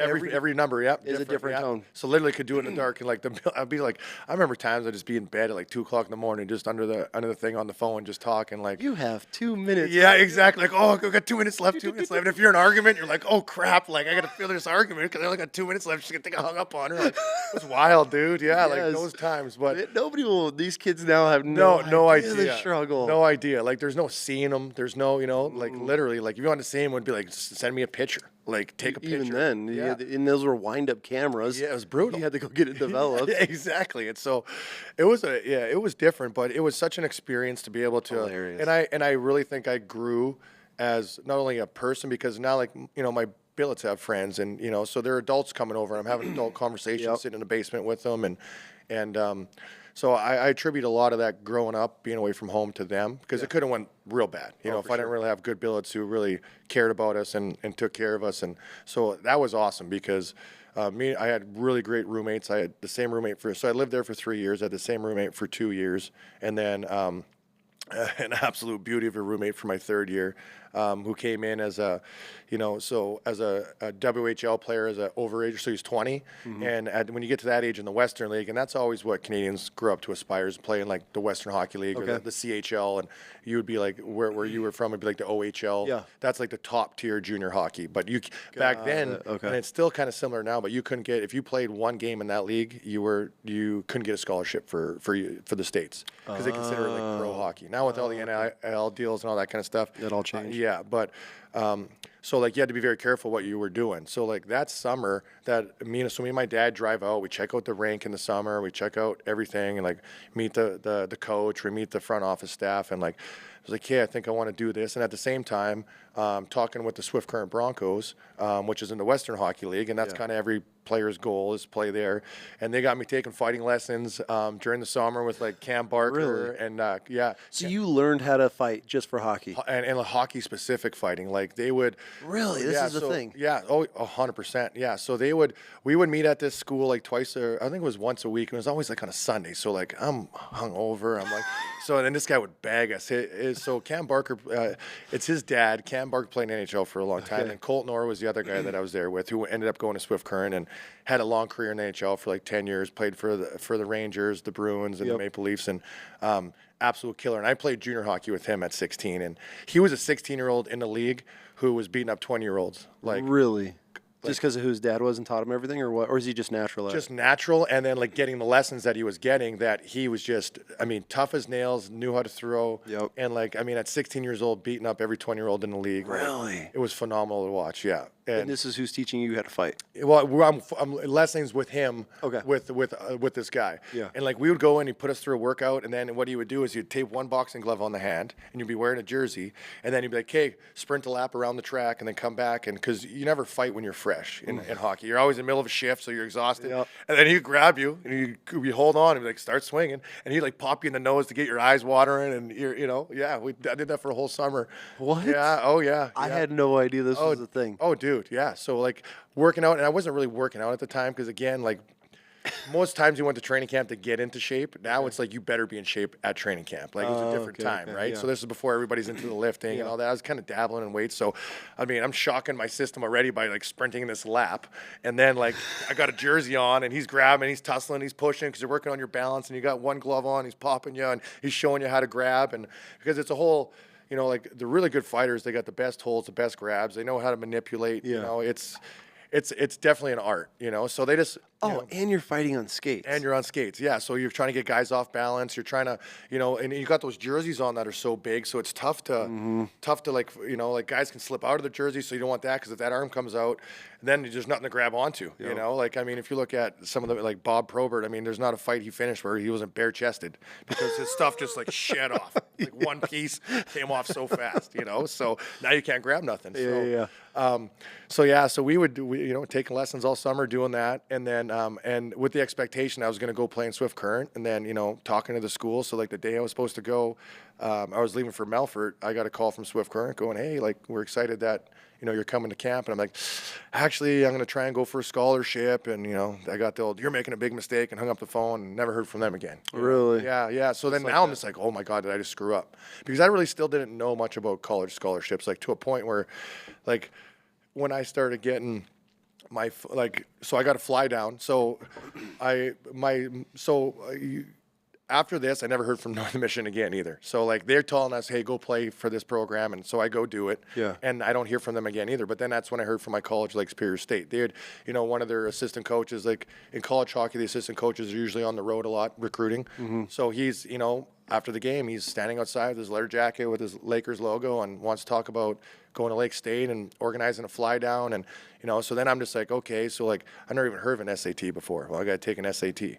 number, is a different tone. So literally could do it in the dark, and like I'd be like, I remember times I'd just be in bed at like 2:00 in the morning, just under the thing on the phone, just talking like. You have 2 minutes. Yeah, exactly. Like, oh, I got 2 minutes left. 2 minutes left. And if you're in an argument, you're like, oh crap! Like I got to feel this argument because I only got 2 minutes left. She's gonna think I hung up on her. Like, it was wild, dude. Yeah, like those times. But nobody will. These kids now have no idea. Struggle. No idea. Like, there's no seeing them. There's no, like, literally, like, if you want to see them, would be like, send me a picture. Like, take a picture. Even then, and those were wind-up cameras. Yeah, it was brutal. You had to go get it developed. Yeah, exactly. And so, it was different, but it was such an experience to be able to. Hilarious. And I really think I grew as not only a person, because now, like, my billets have friends, and so they're adults coming over. And I'm having adult conversations, sitting in the basement with them, and so I attribute a lot of that growing up, being away from home, to them, because it could have went real bad. If I didn't really have good billets who really cared about us and took care of us, and so that was awesome because I had really great roommates. I had the same roommate so I lived there for 3 years. I had the same roommate for 2 years, and then an absolute beauty of a roommate for my 3rd year, who came in as a WHL player, as an overager, so he's 20, and when you get to that age in the Western League, and that's always what Canadians grew up to aspire, is playing like the Western Hockey League or the CHL, and you would be like where you were from, it'd be like the OHL. Yeah, that's like the top tier junior hockey. But back then, and it's still kind of similar now, but you couldn't get, if you played one game in that league, you couldn't get a scholarship for the States, because they consider it like pro hockey. Now with all the NIL deals and all that kind of stuff, that all changed. Yeah, but so like you had to be very careful what you were doing. So like that summer, me and my dad drive out. We check out the rink in the summer. We check out everything and like meet the coach. We meet the front office staff, and like I was like, yeah, I think I want to do this. And at the same time, talking with the Swift Current Broncos, which is in the Western Hockey League, and that's kind of every player's goal is play there. And they got me taking fighting lessons during the summer with like Cam Barker. Really? And So you learned how to fight just for hockey? And hockey specific fighting. Like they would. Really? This is a thing? Yeah. Oh, 100%. Yeah. So we would meet at this school like I think it was once a week. And it was always like on a Sunday. So like I'm hungover. I'm like, so then this guy would bag us. So Cam Barker, it's his dad. Cam Barker played in NHL for a long time. And Colton Orr was the other guy that I was there with, who ended up going to Swift Current and had a long career in NHL for like 10 years, played for the Rangers, the Bruins, and the Maple Leafs, and absolute killer. And I played junior hockey with him at 16, and he was a 16-year-old in the league who was beating up 20-year-olds. Like, really? Just because of who his dad was and taught him everything, or what? Or is he just natural at it? Just natural, and then like getting the lessons that he was getting, that he was just, tough as nails, knew how to throw. Yep. And like, at 16 years old, beating up every 20-year-old in the league. Really? Like, it was phenomenal to watch, yeah. And this is who's teaching you how to fight. Well, I'm lessons with him. Okay. With this guy. Yeah. And like we would go and he'd put us through a workout, and then what he would do is he'd tape one boxing glove on the hand, and you'd be wearing a jersey, and then he'd be like, "Okay, sprint a lap around the track, and then come back," and because you never fight when you're fresh in hockey, you're always in the middle of a shift, so you're exhausted. Yep. And then he'd grab you and you hold on and be like, start swinging, and he'd like pop you in the nose to get your eyes watering, and I did that for a whole summer. What? Yeah. Oh yeah. I yeah. had no idea this was a thing. Oh, dude, yeah. So like working out, and I wasn't really working out at the time because again, like most times you went to training camp to get into shape. Now it's like you better be in shape at training camp. Like it was a different time, right? yeah. So this is before everybody's into the lifting and all that. I was kind of dabbling in weights. So I mean, I'm shocking my system already by like sprinting this lap, and then like I got a jersey on, and he's grabbing, he's tussling, he's pushing because you're working on your balance, and you got one glove on, he's popping you, and he's showing you how to grab, and because it's a whole. Like the really good fighters, they got the best holds, the best grabs. They know how to manipulate. Yeah. It's definitely an art. So they just. And you're fighting on skates. And you're on skates, yeah. So you're trying to get guys off balance. You're trying to, and you got those jerseys on that are so big, so it's tough to like, like guys can slip out of the jersey, so you don't want that because if that arm comes out, then there's nothing to grab onto. Like I mean, if you look at some of the like Bob Probert, I mean, there's not a fight he finished where he wasn't bare chested because his stuff just like shed off, like one piece came off so fast. So now you can't grab nothing. So we would taking lessons all summer doing that, and then. And with the expectation I was going to go play in Swift Current, and then, talking to the school. So like the day I was supposed to go, I was leaving for Melfort. I got a call from Swift Current going, "Hey, like we're excited that, you're coming to camp." And I'm like, "Actually, I'm going to try and go for a scholarship." And, I got the old, "You're making a big mistake," and hung up the phone and never heard from them again. Really? Yeah. So then now I'm just like, oh my God, did I just screw up? Because I really still didn't know much about college scholarships, like to a point where like when I started getting so I got to fly down. So after this, I never heard from Northern Mission again either. So like they're telling us, "Hey, go play for this program," and so I go do it. Yeah. And I don't hear from them again either. But then that's when I heard from my college, like Superior State. They had, one of their assistant coaches, like in college hockey, the assistant coaches are usually on the road a lot recruiting. So he's, after the game, he's standing outside with his leather jacket with his Lakers logo and wants to talk about going to Lake State and organizing a fly down. And, so then I'm just like, okay, so like I never even heard of an SAT before. Well, I got to take an SAT.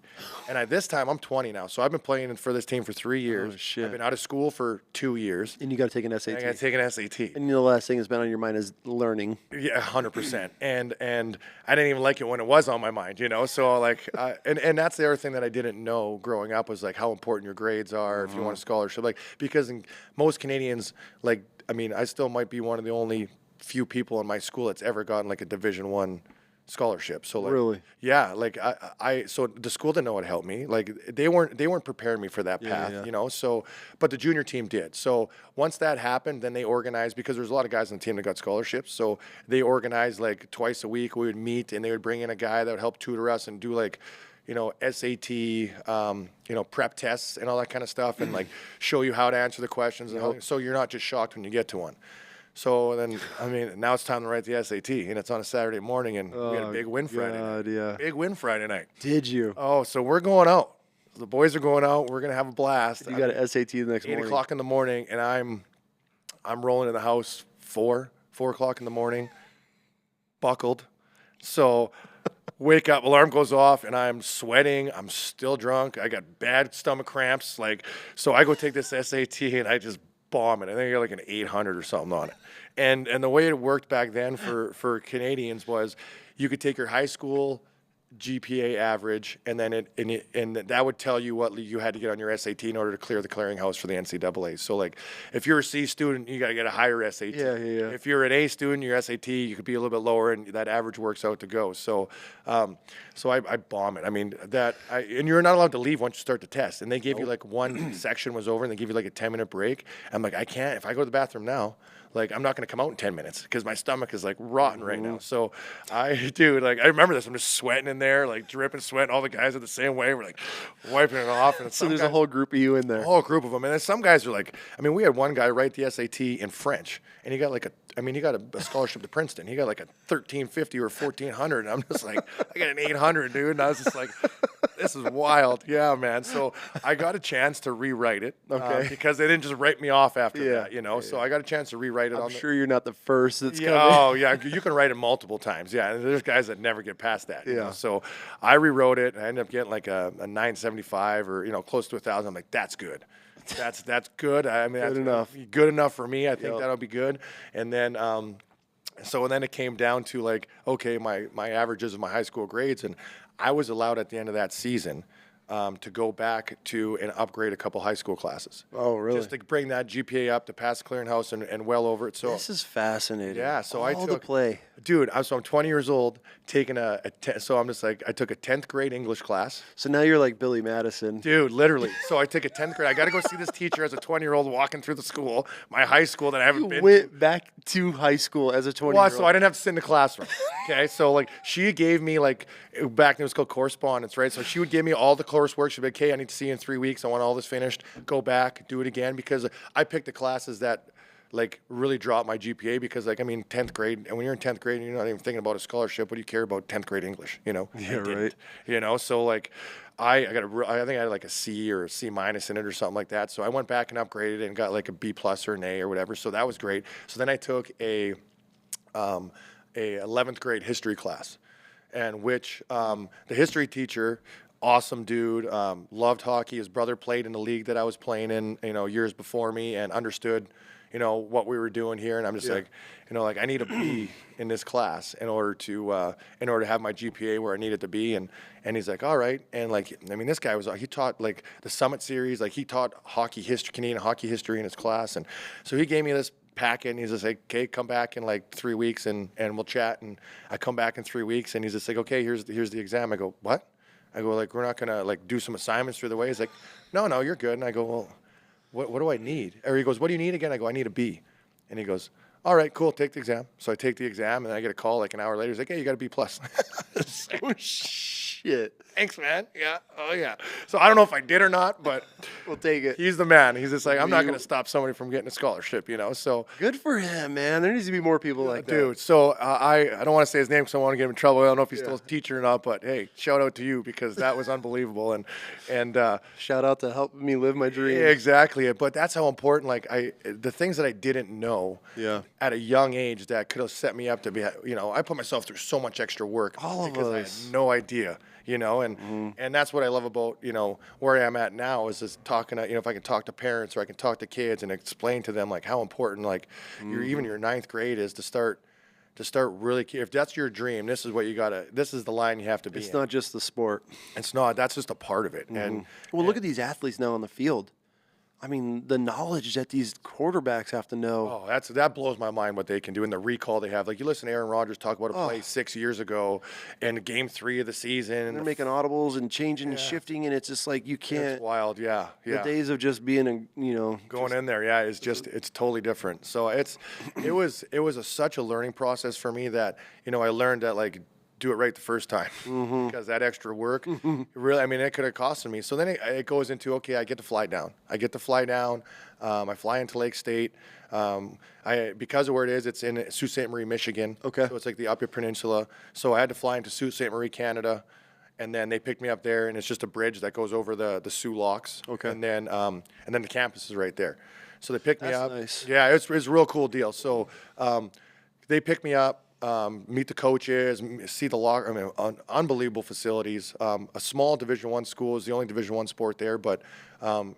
And at this time, I'm 20 now. So I've been playing for this team for 3 years. Oh, shit. I've been out of school for 2 years. And you got to take an SAT. I got to take an SAT. And the last thing that's been on your mind is learning. Yeah, 100%. And I didn't even like it when it was on my mind, So like, and that's the other thing that I didn't know growing up was like how important your grades are if you want a scholarship. Like because most Canadians, like, I mean, I still might be one of the only few people in my school that's ever gotten like a Division I scholarship. So like, really, yeah, like so the school didn't know how to help me. Like they weren't preparing me for that path, So, but the junior team did. So once that happened, then they organized because there's a lot of guys on the team that got scholarships. So they organized like twice a week. We would meet and they would bring in a guy that would help tutor us and do like. SAT, prep tests and all that kind of stuff, and like show you how to answer the questions, and so you're not just shocked when you get to one. So then, I mean, now it's time to write the SAT, and it's on a Saturday morning, and we had a big win Friday night. Yeah. Big win Friday night. Did you? Oh, so we're going out. The boys are going out. We're gonna have a blast. You got an SAT the next morning. 8 o'clock in the morning, and I'm rolling in the house 4 o'clock in the morning, buckled. So. Wake up, alarm goes off, and I'm sweating. I'm still drunk. I got bad stomach cramps. So I go take this SAT, and I just bomb it. I think I got like an 800 or something on it. And the way it worked back then for Canadians was you could take your high school GPA average, and then and that would tell you what you had to get on your SAT in order to clear the clearinghouse for the NCAA. So like, if you're a C student, you got to get a higher SAT. Yeah. If you're an A student, your SAT you could be a little bit lower, and that average works out to go. So, I bomb it. I mean and you're not allowed to leave once you start the test. And they gave you like one section was over, and they give you like a 10-minute break. I'm like, I can't. If I go to the bathroom now. Like, I'm not going to come out in 10 minutes because my stomach is, like, rotten right now. So, I remember this. I'm just sweating in in there, like dripping sweat. All the guys are the same way. We're like wiping it off. And So there's a whole group of you in there. a whole group of them. And then some guys are like, I mean, we had one guy write the SAT in French, and he got like he got a scholarship to Princeton. He got like a 1350 or 1400. And I'm just like, I got an 800, dude. And I was just like, this is wild. Yeah, man. So I got a chance to rewrite it. Because they didn't just write me off after that, you know. So I got a chance to rewrite it. I'm sure you're not the first that's coming. Oh, yeah. You can write it multiple times. Yeah. And there's guys that never get past that. You know? So I rewrote it. And I ended up getting like a 975 or, you know, close to 1,000. I'm like, that's good. That's good. I mean, that's good enough for me. I think that'll be good. And then, so then it came down to like, okay, my averages of my high school grades, and I was allowed at the end of that season to go back to and upgrade a couple high school classes. Oh, really? Just to bring that GPA up to pass the clearinghouse and well over it. So this is fascinating. Yeah. So I took the play. Dude, I'm 20 years old, taking so I'm just like, I took a 10th grade English class. So now you're like Billy Madison. Dude, literally. So I took a 10th grade. I got to go see this teacher as a 20-year-old walking through the school, my high school that I haven't been to. Went back to high school as a 20-year-old. Well, so I didn't have to sit in the classroom. Okay, so like she gave me like, back then it was called correspondence, right? So she would give me all the coursework. She'd be like, okay, I need to see you in 3 weeks. I want all this finished. Go back, do it again. Because I picked the classes that like really dropped my GPA, because like, I mean, 10th grade, and when you're in 10th grade and you're not even thinking about a scholarship, what do you care about 10th grade English, you know? Yeah, right. You know, so like I think I had like a C or a C minus in it or something like that. So I went back and upgraded and got like a B plus or an A or whatever. So that was great. So then I took a 11th grade history class, and which the history teacher, awesome dude, loved hockey. His brother played in the league that I was playing in, you know, years before me, and understood, you know, what we were doing here. And I'm just like, you know, like I need to be in this class in order to have my GPA where I need it to be. And he's like, all right. And like, I mean, this guy he taught like the Summit series, like he taught hockey history, Canadian hockey history in his class. And so he gave me this packet, and he's just like, okay, come back in like 3 weeks and we'll chat. And I come back in 3 weeks, and he's just like, okay, here's the exam. I go, what? I go, like, we're not gonna like do some assignments through the way. He's like, no, you're good. And I go, well, what do I need? Or he goes, what do you need again? I go, I need a B. And he goes, all right, cool, take the exam. So I take the exam, and then I get a call like an hour later. He's like, hey, you got a B plus. Oh, shit. Thanks, man. Yeah. Oh, yeah. So I don't know if I did or not, but we'll take it. He's the man. He's just like, I'm not going to stop somebody from getting a scholarship, you know. So good for him, man. There needs to be more people like that. Dude, so I don't want to say his name because I want to get him in trouble. I don't know if he's still a teacher or not, but hey, shout out to you, because that was unbelievable. And shout out to helping me live my dream. Yeah, exactly. But that's how important, like, the things that I didn't know at a young age that could have set me up to be, you know, I put myself through so much extra work. All of because us. I had no idea. You know, and that's what I love about, you know, where I am at now, is just talking to, you know, if I can talk to parents or I can talk to kids and explain to them like how important like even your 9th grade is to start really, if that's your dream, this is what you gotta, this is the line you have to be. It's not just the sport. It's not. That's just a part of it. And look at these athletes now on the field. I mean, the knowledge that these quarterbacks have to know. Oh, that blows my mind what they can do, and the recall they have. Like, you listen to Aaron Rodgers talk about a play 6 years ago in Game 3 of the season. And they're making audibles and changing and shifting, and it's just like you can't. It's wild, yeah. The days of just being going in there, it's totally different. So it was such a learning process for me that, you know, I learned that like, do it right the first time, because that extra work, really, I mean, it could have costed me. So then it goes into, okay, I get to fly down. I fly into Lake State. Because of where it is, it's in Sault Ste. Marie, Michigan. Okay. So it's like the Upper Peninsula. So I had to fly into Sault Ste. Marie, Canada, and then they picked me up there, and it's just a bridge that goes over the Soo Locks. Okay. And then the campus is right there. So they picked me up. That's nice. Yeah, it's a real cool deal. So they picked me up. Meet the coaches, see the locker. I mean, unbelievable facilities. A small Division I school is the only Division I sport there, but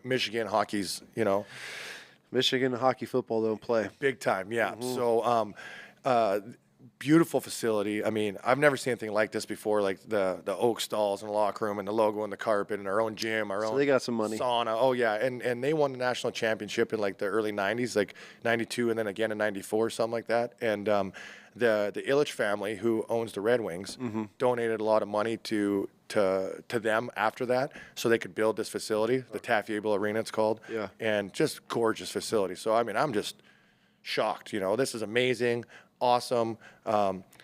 Michigan hockey's, you know, Michigan hockey football don't play big time. Yeah. So beautiful facility. I mean, I've never seen anything like this before. Like the oak stalls in the locker room and the logo and the carpet and our own gym, our own. So they got some money. Sauna. Oh yeah, and they won the national championship in like the early '90s, like '92, and then again in '94, something like that. And the Illich family, who owns the Red Wings, donated a lot of money to them after that, so they could build this facility, the Taffy-Able Arena, it's called. Yeah. And just gorgeous facility. So I mean, I'm just shocked. You know, this is amazing. awesome.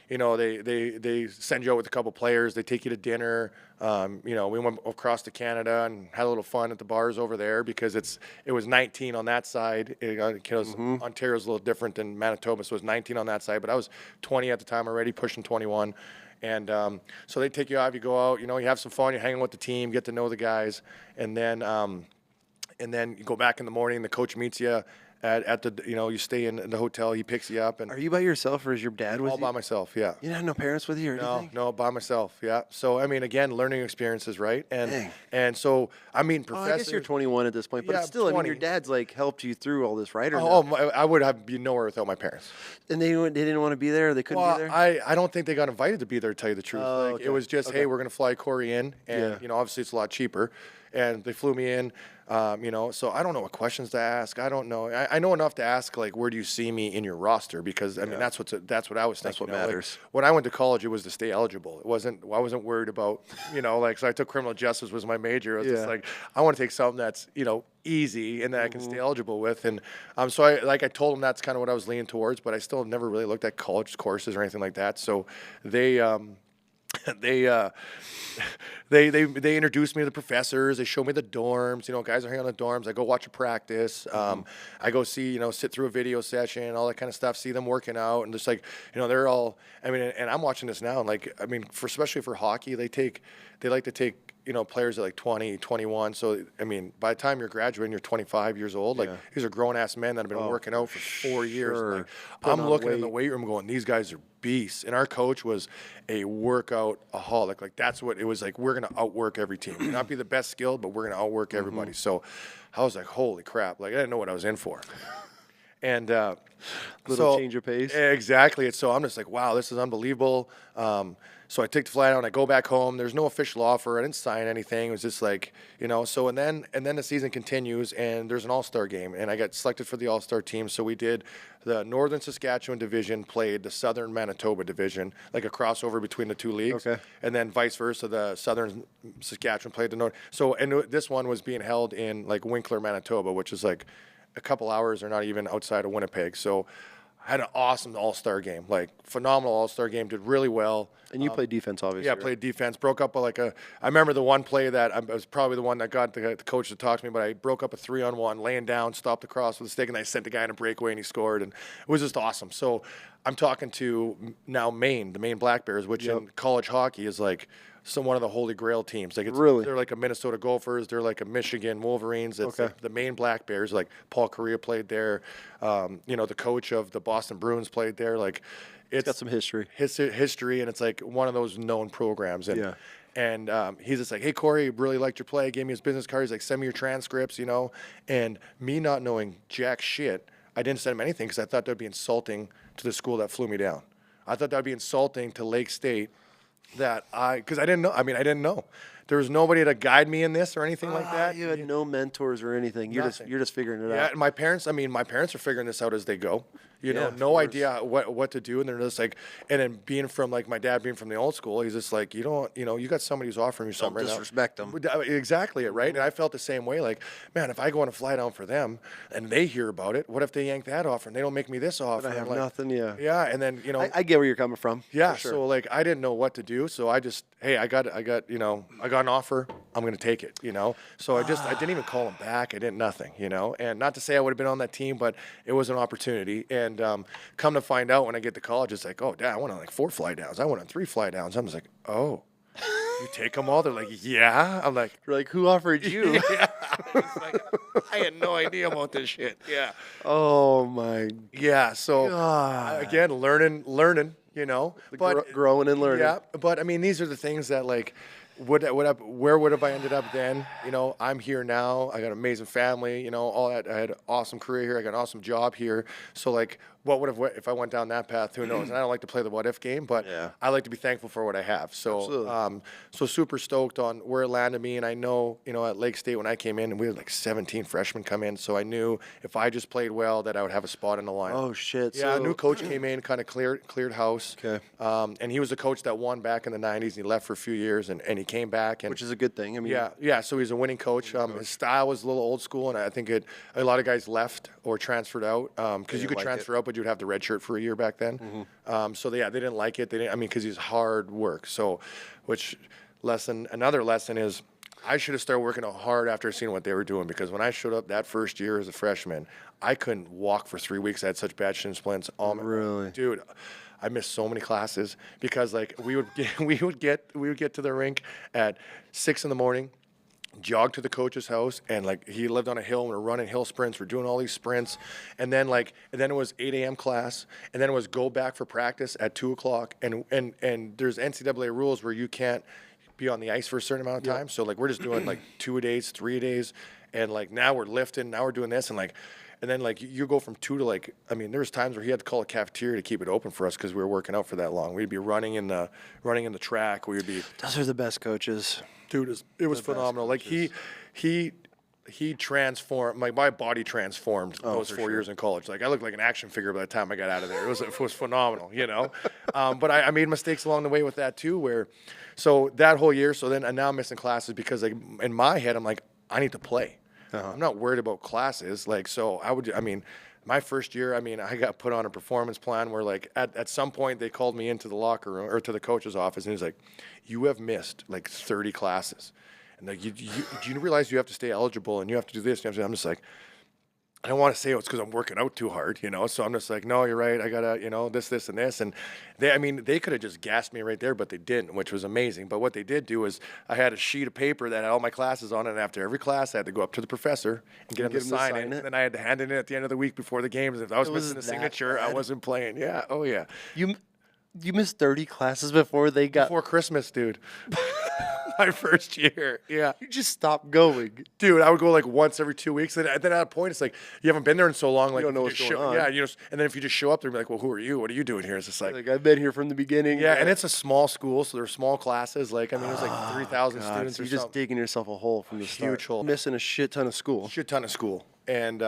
You know, they send you out with a couple players. They take you to dinner. You know, we went across to Canada and had a little fun at the bars over there because it was 19 on that side. Ontario's a little different than Manitoba, so it was 19 on that side. But I was 20 at the time already, pushing 21. And so they take you out, you go out, you know, you have some fun, you're hanging with the team, get to know the guys, and then you go back in the morning. The coach meets you at the, you know, you stay in the hotel. He picks you up. And Are you by yourself, or is your dad with all you? by myself, yeah. You don't have no parents with you or anything? No, by myself, yeah. So I mean, again, learning experiences, right? Dang. And so I mean, Oh, professors. I guess you're 21 at this point, but Yeah, it's still, I mean, 20. your dad's like helped you through all this, right? Or Oh, no? I would have been nowhere without my parents. And they didn't want to be there, or they couldn't Well, be there? I don't think they got invited to be there, to tell you the truth. Oh, Like, okay. it was just, Okay. hey, we're going to fly Kory in. And, Yeah. you know, obviously it's a lot cheaper. And they flew me in, you know, so I don't know what questions to ask. I don't know. I know enough to ask, like, where do you see me in your roster? Because, I mean, that's what I was thinking. That's what you know, like, matters. when I went to college, it was to stay eligible. I wasn't worried about, you know, like, so I took criminal justice was my major. I was just Yeah. like, I want to take something that's, you know, easy and that I can Mm-hmm. stay eligible with. And so I told them that's kind of what I was leaning towards, but I still never really looked at college courses or anything like that. So they they introduced me to the professors. They showed me the dorms. You know, guys are hanging on the dorms. I go watch a practice. I go see, you know, sit through a video session, all that kind of stuff. See them working out, and just like, you know, they're all. I mean, and I'm watching this now, and like, I mean, especially for hockey, they like to take, you know, players at like 20, 21. So, I mean, by the time you're graduating, you're 25 years old. Like, Yeah. these are grown-ass men that have been working out for 4 years. sure. Like, Putting I'm on looking in the weight. weight room going, these guys are beasts. And our coach was a workout-aholic. Like, that's what it was like. We're going to outwork every team. We're not be the best skilled, but we're going to outwork everybody. So I was like, holy crap. Like, I didn't know what I was in for. And Little change of pace. Exactly. And so I'm just like, wow, this is unbelievable. So I take the flight out and I go back home. There's no official offer. I didn't sign anything. It was just like, you know, so and then the season continues and there's an all-star game and I got selected for the all-star team. So we did the Northern Saskatchewan division played the Southern Manitoba division, like a crossover between the two leagues. Okay. And then vice versa, the Southern Saskatchewan played the North. So, and this one was being held in like Winkler, Manitoba, which is like a couple hours or not even outside of Winnipeg. So I had an awesome all-star game, like phenomenal all-star game, did really well. And you played defense, obviously. Yeah, I right? played defense, broke up I remember the one play that I was probably the one that got the coach to talk to me, but I broke up a 3-on-1, laying down, stopped the cross with a stick, and I sent the guy in a breakaway and he scored, and it was just awesome. So I'm talking to now Maine, the Maine Black Bears, which in college hockey is like one of the holy grail teams. Like Really? They're like a Minnesota Gophers. They're like a Michigan Wolverines. It's Okay. the Maine Black Bears. Like Paul Correa played there. You know, the coach of the Boston Bruins played there. Like It's got some history. history, and it's like one of those known programs. And Yeah. and he's just like, hey, Kory, really liked your play. Gave me his business card. He's like, send me your transcripts, you know. And me not knowing jack shit, I didn't send him anything because I thought that would be insulting to the school that flew me down. I thought that would be insulting to Lake State because I didn't know. I mean, I didn't know. There was nobody to guide me in this or anything like that. You had no mentors or anything. You're Nothing. just figuring it Yeah, out. and my parents are figuring this out as they go. You know, Yeah, of no course. idea what to do, and they're just like, and then being from like my dad being from the old school, he's just like, you got somebody who's offering you something right now. disrespect 'em. Exactly it, right? And I felt the same way. Like, man, if I go on a fly down for them and they hear about it, what if they yank that offer and they don't make me this offer? I have And, like, nothing. Yeah. Yeah, and then I get where you're coming from. yeah, for sure. so like I didn't know what to do, so I just I got an offer, I'm gonna take it, you know. So I didn't even call him back, I didn't nothing, you know. And not to say I would have been on that team, but it was an opportunity. And come to find out when I get to college, it's like, oh, Dad, I went on like 4 fly downs, I went on 3 fly downs. I'm just like, oh, you take them all? They're like, yeah. I'm like, You're like, who offered you? yeah. It's like, I had no idea about this shit. Yeah. Oh my Yeah. So God. again, learning, you know. But growing and learning. yeah, but I mean, these are the things that like, where would have I ended up then? You know, I'm here now. I got an amazing family. You know, all that. I had an awesome career here. I got an awesome job here. So like, what would have if I went down that path? Who knows? And I don't like to play the what if game, but Yeah. I like to be thankful for what I have. So Absolutely. so super stoked on where it landed me. And I know, you know, at Lake State when I came in, and we had like 17 freshmen come in. So I knew if I just played well, that I would have a spot in the lineup. Oh shit. Yeah, a So, new coach came in, kind of cleared house. Okay. And he was a coach that won back in the 90s, and he left for a few years, and he he came back, and which is a good thing. I mean, yeah. So he's a winning coach. His style was a little old school, and I think a lot of guys left or transferred out because you could transfer out, but you'd have the red shirt for a year back then. So they didn't like it. They didn't. I mean, because he's hard work. So, another lesson is, I should have started working out hard after seeing what they were doing, because when I showed up that first year as a freshman, I couldn't walk for 3 weeks. I had such bad shin splints. Really? Dude, I missed so many classes because like we would get to the rink at 6 a.m, jog to the coach's house, and like he lived on a hill, and we're running hill sprints. We're doing all these sprints, and then it was 8 a.m. class, and then it was go back for practice at 2 o'clock, and there's NCAA rules where you can't be on the ice for a certain amount of time. So like we're just doing like 2 a days, 3 a days, and like now we're lifting, now we're doing this, and then like you go from 2 to like, I mean, there was times where he had to call a cafeteria to keep it open for us because we were working out for that long. We'd be running in the track. We would be. Those are the best coaches. Dude, it was phenomenal. Like he transformed, like my body transformed those 4 years in college. Like I looked like an action figure by the time I got out of there. It was phenomenal, you know. But I made mistakes along the way with that too, so that whole year, and now I'm missing classes because like in my head I'm like, I need to play. I'm not worried about classes. Like, so my first year, I got put on a performance plan where like at some point they called me into the locker room or to the coach's office, and he's like, you have missed like 30 classes. And like, do you realize you have to stay eligible and you have to do this? And I'm just like, I don't want to say it's because I'm working out too hard, you know? So I'm just like, no, you're right. I got to, this, and this. And they could have just gassed me right there, but they didn't, which was amazing. But what they did do is I had a sheet of paper that had all my classes on it. And after every class, I had to go up to the professor and get him to sign it. And then I had to hand it in at the end of the week before the games. If I was missing a signature, I wasn't playing. Yeah. Oh, yeah. You missed 30 classes before they got... Before Christmas, dude. My first year, yeah. You just stopped going. Dude, I would go like once every 2 weeks. And then at a point, it's like, you haven't been there in so long. Like, you don't know what's going on. Yeah, and then if you just show up, they'll be like, well, who are you? What are you doing here? It's just like I've been here from the beginning. Yeah, and it's a small school, so they're small classes. Like, it was like 3,000 students so or you're something. just digging yourself a hole from the start. Huge hole. Missing a shit ton of school. And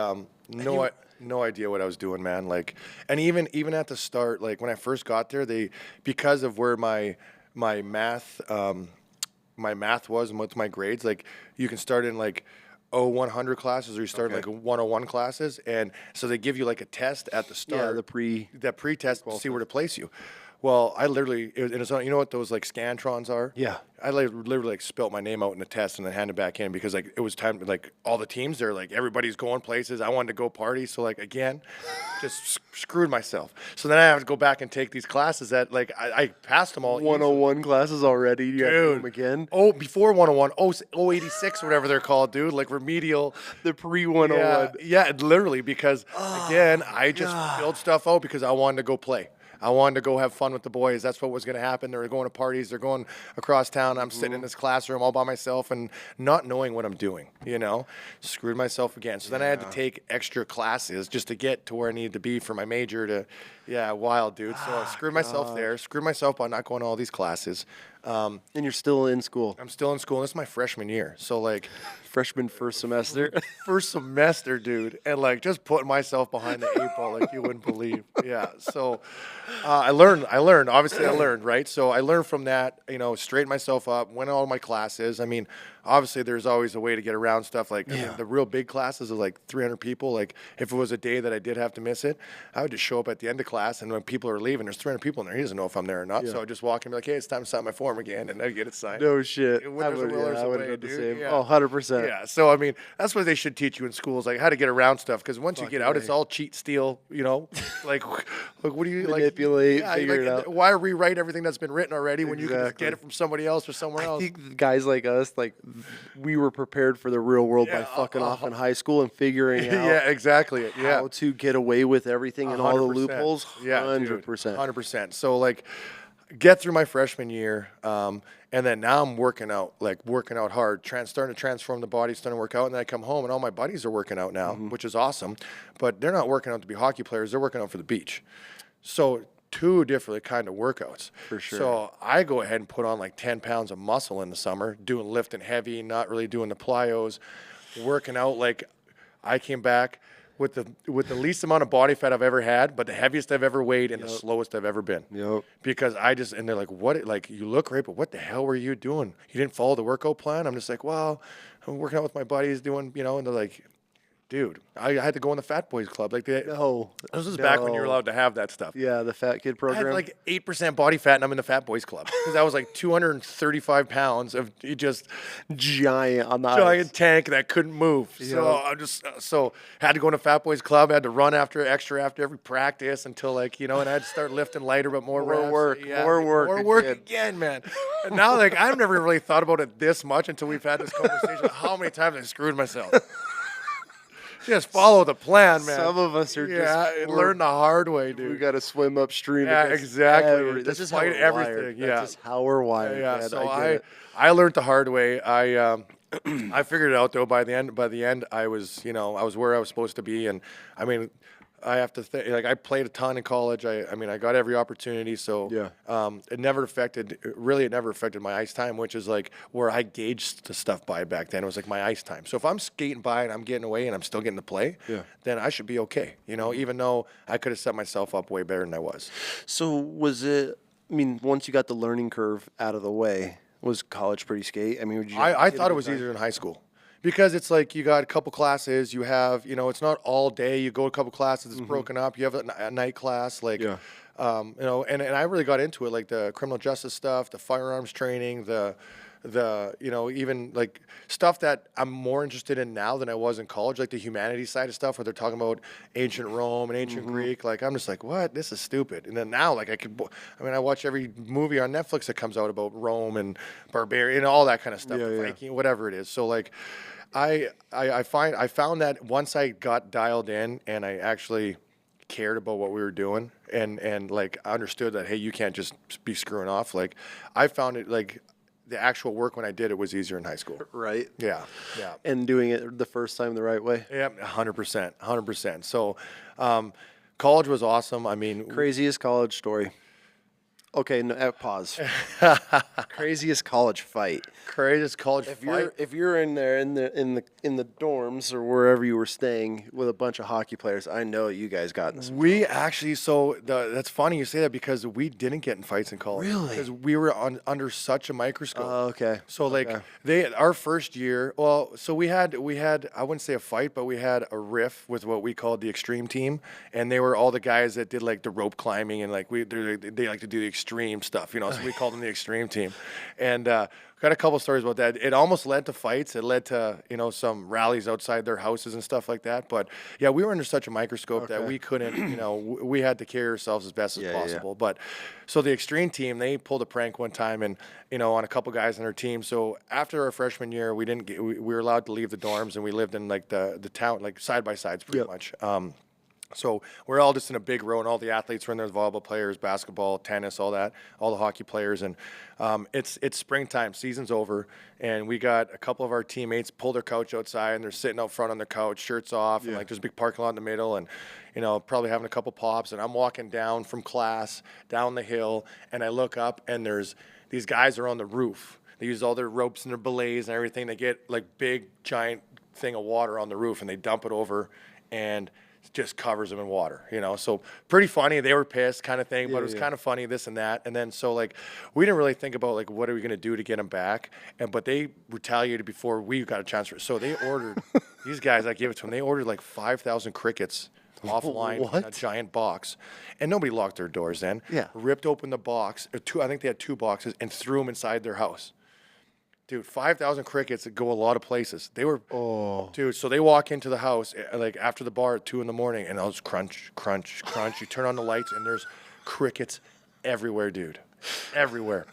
no idea what I was doing, man. Like, and even at the start, like when I first got there, because of where my math was and what's my grades, like you can start in like 100 classes or you start in like 101 classes, and so they give you like a test at the start, that pre-test to see where to place you. Well, I literally, you know what those like Scantrons are? Yeah. I literally like spelt my name out in the test and then handed it back in because like it was time, like all the teams there, like everybody's going places. I wanted to go party. So like, again, just screwed myself. So then I have to go back and take these classes that like I passed them all. 101 classes already. You have to do them again? Oh, before 101, 086, whatever they're called, dude, like remedial. The pre-101. Yeah, literally, because again, I just filled stuff out because I wanted to go play. I wanted to go have fun with the boys. That's what was going to happen. They were going to parties. They're going across town. I'm sitting in this classroom all by myself and not knowing what I'm doing, Screwed myself again. So then I had to take extra classes just to get to where I needed to be for my major wild, dude. So I screwed myself there. Screwed myself by not going to all these classes. And you're still in school. I'm still in school, and this is my freshman year. So, like... Freshman first semester. First semester, dude. And, like, just putting myself behind the 8 ball like you wouldn't believe. Yeah. So, I learned. Obviously, I learned, right? So, I learned from that, straightened myself up, went to all my classes. I mean, obviously, there's always a way to get around stuff. Like, I mean, the real big classes is, like, 300 people. Like, if it was a day that I did have to miss it, I would just show up at the end of class, and when people are leaving, there's 300 people in there. He doesn't know if I'm there or not. Yeah. So I just walk in and be like, hey, it's time to sign my form again, and I get it signed. No shit. I would have done the same. Yeah. Oh, 100%. Yeah. So, I mean, that's what they should teach you in schools, like how to get around stuff. Because once you get out, it's all cheat, steal, like what do you manipulate, figure it out. Why rewrite everything that's been written already when you can just get it from somebody else or somewhere else? I think guys like us, like we were prepared for the real world by fucking off in high school and figuring out exactly. How to get away with everything and all the loopholes. 100%. 100%. So like get through my freshman year. And then now I'm working out hard, starting to transform the body, starting to work out. And then I come home and all my buddies are working out now, which is awesome. But they're not working out to be hockey players. They're working out for the beach. So 2 different kind of workouts. For sure. So I go ahead and put on like 10 pounds of muscle in the summer, lifting heavy, not really doing the plyos, working out. Like I came back with the least amount of body fat I've ever had, but the heaviest I've ever weighed and the slowest I've ever been. Yep. Because and they're like, what? Like, you look great, but what the hell were you doing? You didn't follow the workout plan? I'm just like, well, I'm working out with my buddies doing, and they're like, dude, I had to go in the Fat Boys Club. Like, this was back when you were allowed to have that stuff. Yeah, the Fat Kid I program. had like 8% body fat, and I'm in the Fat Boys Club because I was like 235 pounds of just giant on the giant tank that couldn't move. So I just had to go in the Fat Boys Club. Had to run after every practice until like and I had to start lifting lighter but more reps. More work again, man. And now like I've never really thought about it this much until we've had this conversation. How many times I screwed myself. Just follow the plan, man. Some of us are learn the hard way, dude. We got to swim upstream. Yeah, exactly. That's just fight everything. Wired. Yeah, that's just how we're wired. Yeah. Man. So I learned the hard way. I figured it out though. By the end, I was where I was supposed to be, and I mean, I have to think like I played a ton in college. I got every opportunity. So it never affected my ice time, which is like where I gauged the stuff by back then. It was like my ice time. So if I'm skating by and I'm getting away and I'm still getting to play, then I should be okay. Even though I could have set myself up way better than I was. So was it? I mean, once you got the learning curve out of the way, was college pretty skate? I mean, I thought it was easier than high school. Because it's like you got a couple classes, you have, it's not all day. You go to a couple classes, it's broken up. You have a night class, like, and I really got into it, like the criminal justice stuff, the firearms training, the even like stuff that I'm more interested in now than I was in college, like the humanities side of stuff where they're talking about ancient Rome and ancient Greek. Like, I'm just like, what? This is stupid. And then now, like, I watch every movie on Netflix that comes out about Rome and barbarian, all that kind of stuff, Viking, whatever it is. So, like, I found that once I got dialed in and I actually cared about what we were doing and like I understood that, hey, you can't just be screwing off. Like, I found it like the actual work when I did it was easier in high school. Right. Yeah. And doing it the first time the right way. Yeah, 100%. So, college was awesome. I mean, craziest college story. Okay, no, pause. Craziest college fight. Craziest college fight. If you're in there in the dorms or wherever you were staying with a bunch of hockey players, I know you guys got in some. We actually that's funny you say that because we didn't get in fights in college. Really? Because we were under such a microscope. Oh, okay. So like our first year, so we had I wouldn't say a fight, but we had a riff with what we called the extreme team, and they were all the guys that did like the rope climbing and like they like to do the extreme stuff, so we called them the extreme team, and got a couple stories about that. It almost led to fights. It led to some rallies outside their houses and stuff like that. But yeah, we were under such a microscope that we couldn't, we had to carry ourselves as best as possible. But so the extreme team, they pulled a prank one time and on a couple guys on our team. So after our freshman year, we were allowed to leave the dorms and we lived in like the town, like side by sides pretty much. So we're all just in a big row, and all the athletes were in there, the volleyball players, basketball, tennis, all that, all the hockey players. And it's springtime, season's over, and we got a couple of our teammates pull their couch outside, and they're sitting out front on their couch, shirts off, and like there's a big parking lot in the middle, and probably having a couple pops. And I'm walking down from class, down the hill, and I look up, and there's these guys are on the roof. They use all their ropes and their belays and everything. They get like big, giant thing of water on the roof, and they dump it over, and just covers them in water, so pretty funny. They were pissed kind of thing, but it was kind of funny, this and that. And then so like we didn't really think about like what are we going to do to get them back, but they retaliated before we got a chance so they ordered these guys, I gave it to them, they ordered like 5,000 crickets offline in a giant box, and nobody locked their doors then. Ripped open the box, I think they had 2 boxes, and threw them inside their house. Dude, 5,000 crickets that go a lot of places. They were, dude, so they walk into the house, like, after the bar at 2 a.m, and it was crunch, crunch, crunch. You turn on the lights, and there's crickets everywhere, dude. Everywhere.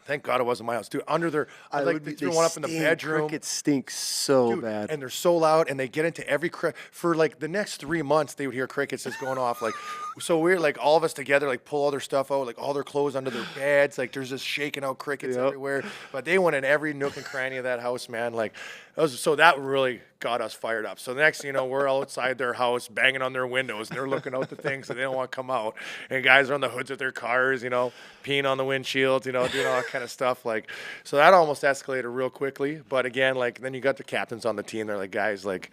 Thank God it wasn't my house, dude. Under their, they threw one up in the bedroom. Crickets stink so bad, and they're so loud, and they get into every for like the next 3 months. They would hear crickets just going off, like. So we're like all of us together, like pull all their stuff out, like all their clothes under their beds, like there's just shaking out crickets everywhere. But they went in every nook and cranny of that house, man. Like, so that really got us fired up. So the next thing you know, we're outside their house, banging on their windows, and they're looking out the things, so they don't want to come out. And guys are on the hoods of their cars, peeing on the windshields, doing all that kind of stuff. Like, so that almost escalated real quickly. But again, like then you got the captains on the team. They're like, guys, like,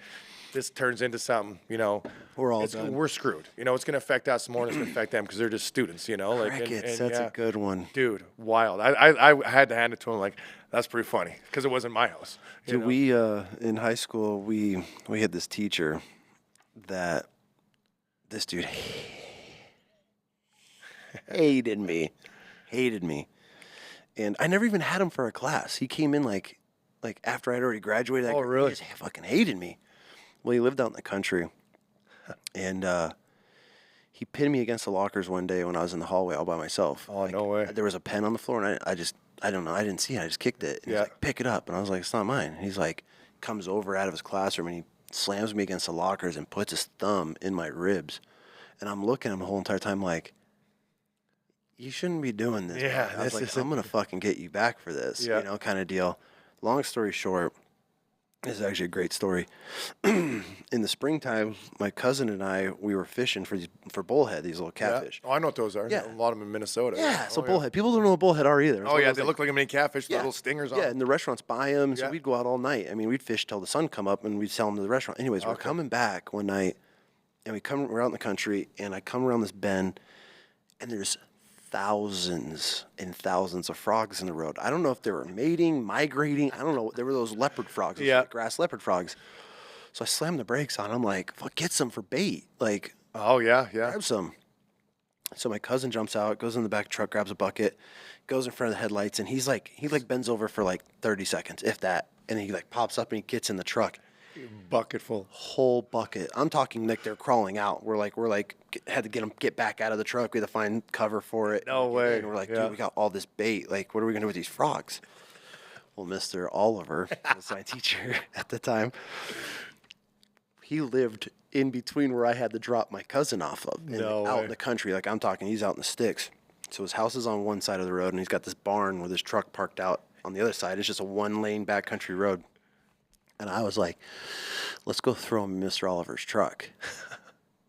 this turns into something, you know, We're all done. we're screwed. You know, it's going to affect us more than it's going to affect them because they're just students, you know. Like, Crickets, that's a good one. Dude, wild. I had to hand it to him like, that's pretty funny because it wasn't my house. Dude, we in high school we had this teacher that this dude hated me, and I never even had him for a class. He came in like after I'd already graduated. Oh, really? He just fucking hated me. Well, he lived out in the country, and he pinned me against the lockers one day when I was in the hallway all by myself. Oh, no way. There was a pen on the floor, and I don't know. I didn't see it. I just kicked it. And he's like, pick it up. And I was like, it's not mine. And he's like, comes over out of his classroom, and he slams me against the lockers and puts his thumb in my ribs. And I'm looking at him the whole entire time like, you shouldn't be doing this. Yeah. Man. I was like, I'm going to fucking get you back for this, you know, kind of deal. Long story short, this is actually a great story. In the springtime, my cousin and I, we were fishing for bullhead, these little catfish. Yeah. Oh, I know what those are. Yeah. A lot of them in Minnesota. Yeah, so bullhead. People don't know what bullhead are either. Oh, yeah, they look like a mini catfish with little stingers on Yeah, them. and the restaurants buy them, so we'd go out all night. I mean, we'd fish till the sun come up, and we'd sell them to the restaurant. Anyways, we're coming back one night, and we're out in the country, and I come around this bend, and there's thousands and thousands of frogs in the road. I don't know if they were mating, migrating. I don't know. There were those leopard frogs, those grass leopard frogs. So I slammed the brakes on. I'm like, fuck, get some for bait. Like, oh, yeah. grab some. So my cousin jumps out, goes in the back truck, grabs a bucket, goes in front of the headlights, and he bends over for like 30 seconds, if that. And then he like pops up and he gets in the truck. Bucket full. Whole bucket. I'm talking like they're crawling out. We're like had to get back out of the truck. We had to find cover for it. No way. And we're like, dude, we got all this bait. Like, what are we gonna do with these frogs? Well, Mr. Oliver was my teacher at the time. He lived in between where I had to drop my cousin off of. Out in the country. Like, I'm talking, he's out in the sticks. So his house is on one side of the road, and he's got this barn with his truck parked out on the other side. It's just a one-lane backcountry road. And I was like, let's go throw him in Mr. Oliver's truck.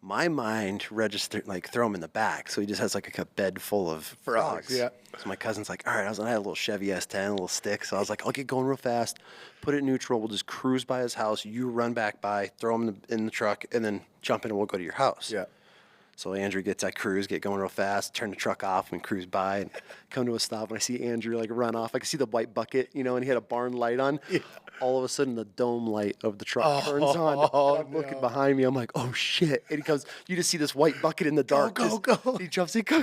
My mind registered, like, throw him in the back. So he just has, like, a bed full of frogs. Yeah. So my cousin's like, all right, I had a little Chevy S10, a little stick. So I was like, I'll get going real fast, put it in neutral. We'll just cruise by his house. You run back by, throw him in the truck, and then jump in and we'll go to your house. Yeah. So Andrew gets that cruise, get going real fast, turn the truck off and cruise by and come to a stop. And I see Andrew like run off. I can see the white bucket, you know, and he had a barn light on. Yeah. All of a sudden, the dome light of the truck turns on. And I'm looking behind me. I'm like, oh, shit. And he comes, you just see this white bucket in the dark. Go. He jumps in, go.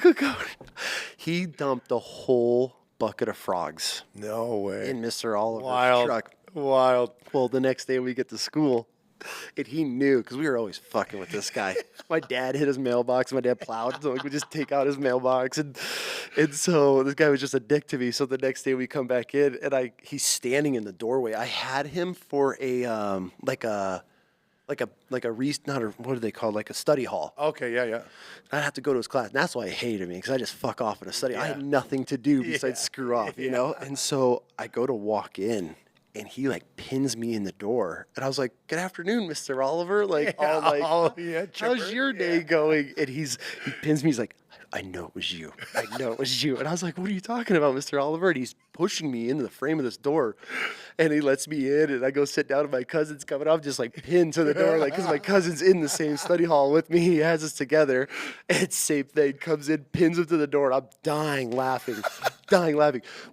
He dumped a whole bucket of frogs. No way. In Mr. Oliver's truck. Wild. Well, the next day we get to school. And he knew, because we were always fucking with this guy. My dad hit his mailbox. My dad plowed, so we would just take out his mailbox. And so this guy was just a dick to me. So the next day we come back in, and he's standing in the doorway. I had him for a what are they called? Like a study hall. Okay, yeah. I'd have to go to his class. And that's why I hated me, because I just fuck off in a study. I had nothing to do besides screw off, you know? And so I go to walk in. And he like pins me in the door, and I was like, "Good afternoon, Mr. Oliver." Like, how's your day going? And he pins me. He's like, "I know it was you. And I was like, "What are you talking about, Mr. Oliver?" And he's pushing me into the frame of this door, and he lets me in, and I go sit down, and my cousin's coming up, just like pinned to the door, like because my cousin's in the same study hall with me. He has us together, and same thing, comes in, pins him to the door, and I'm dying laughing.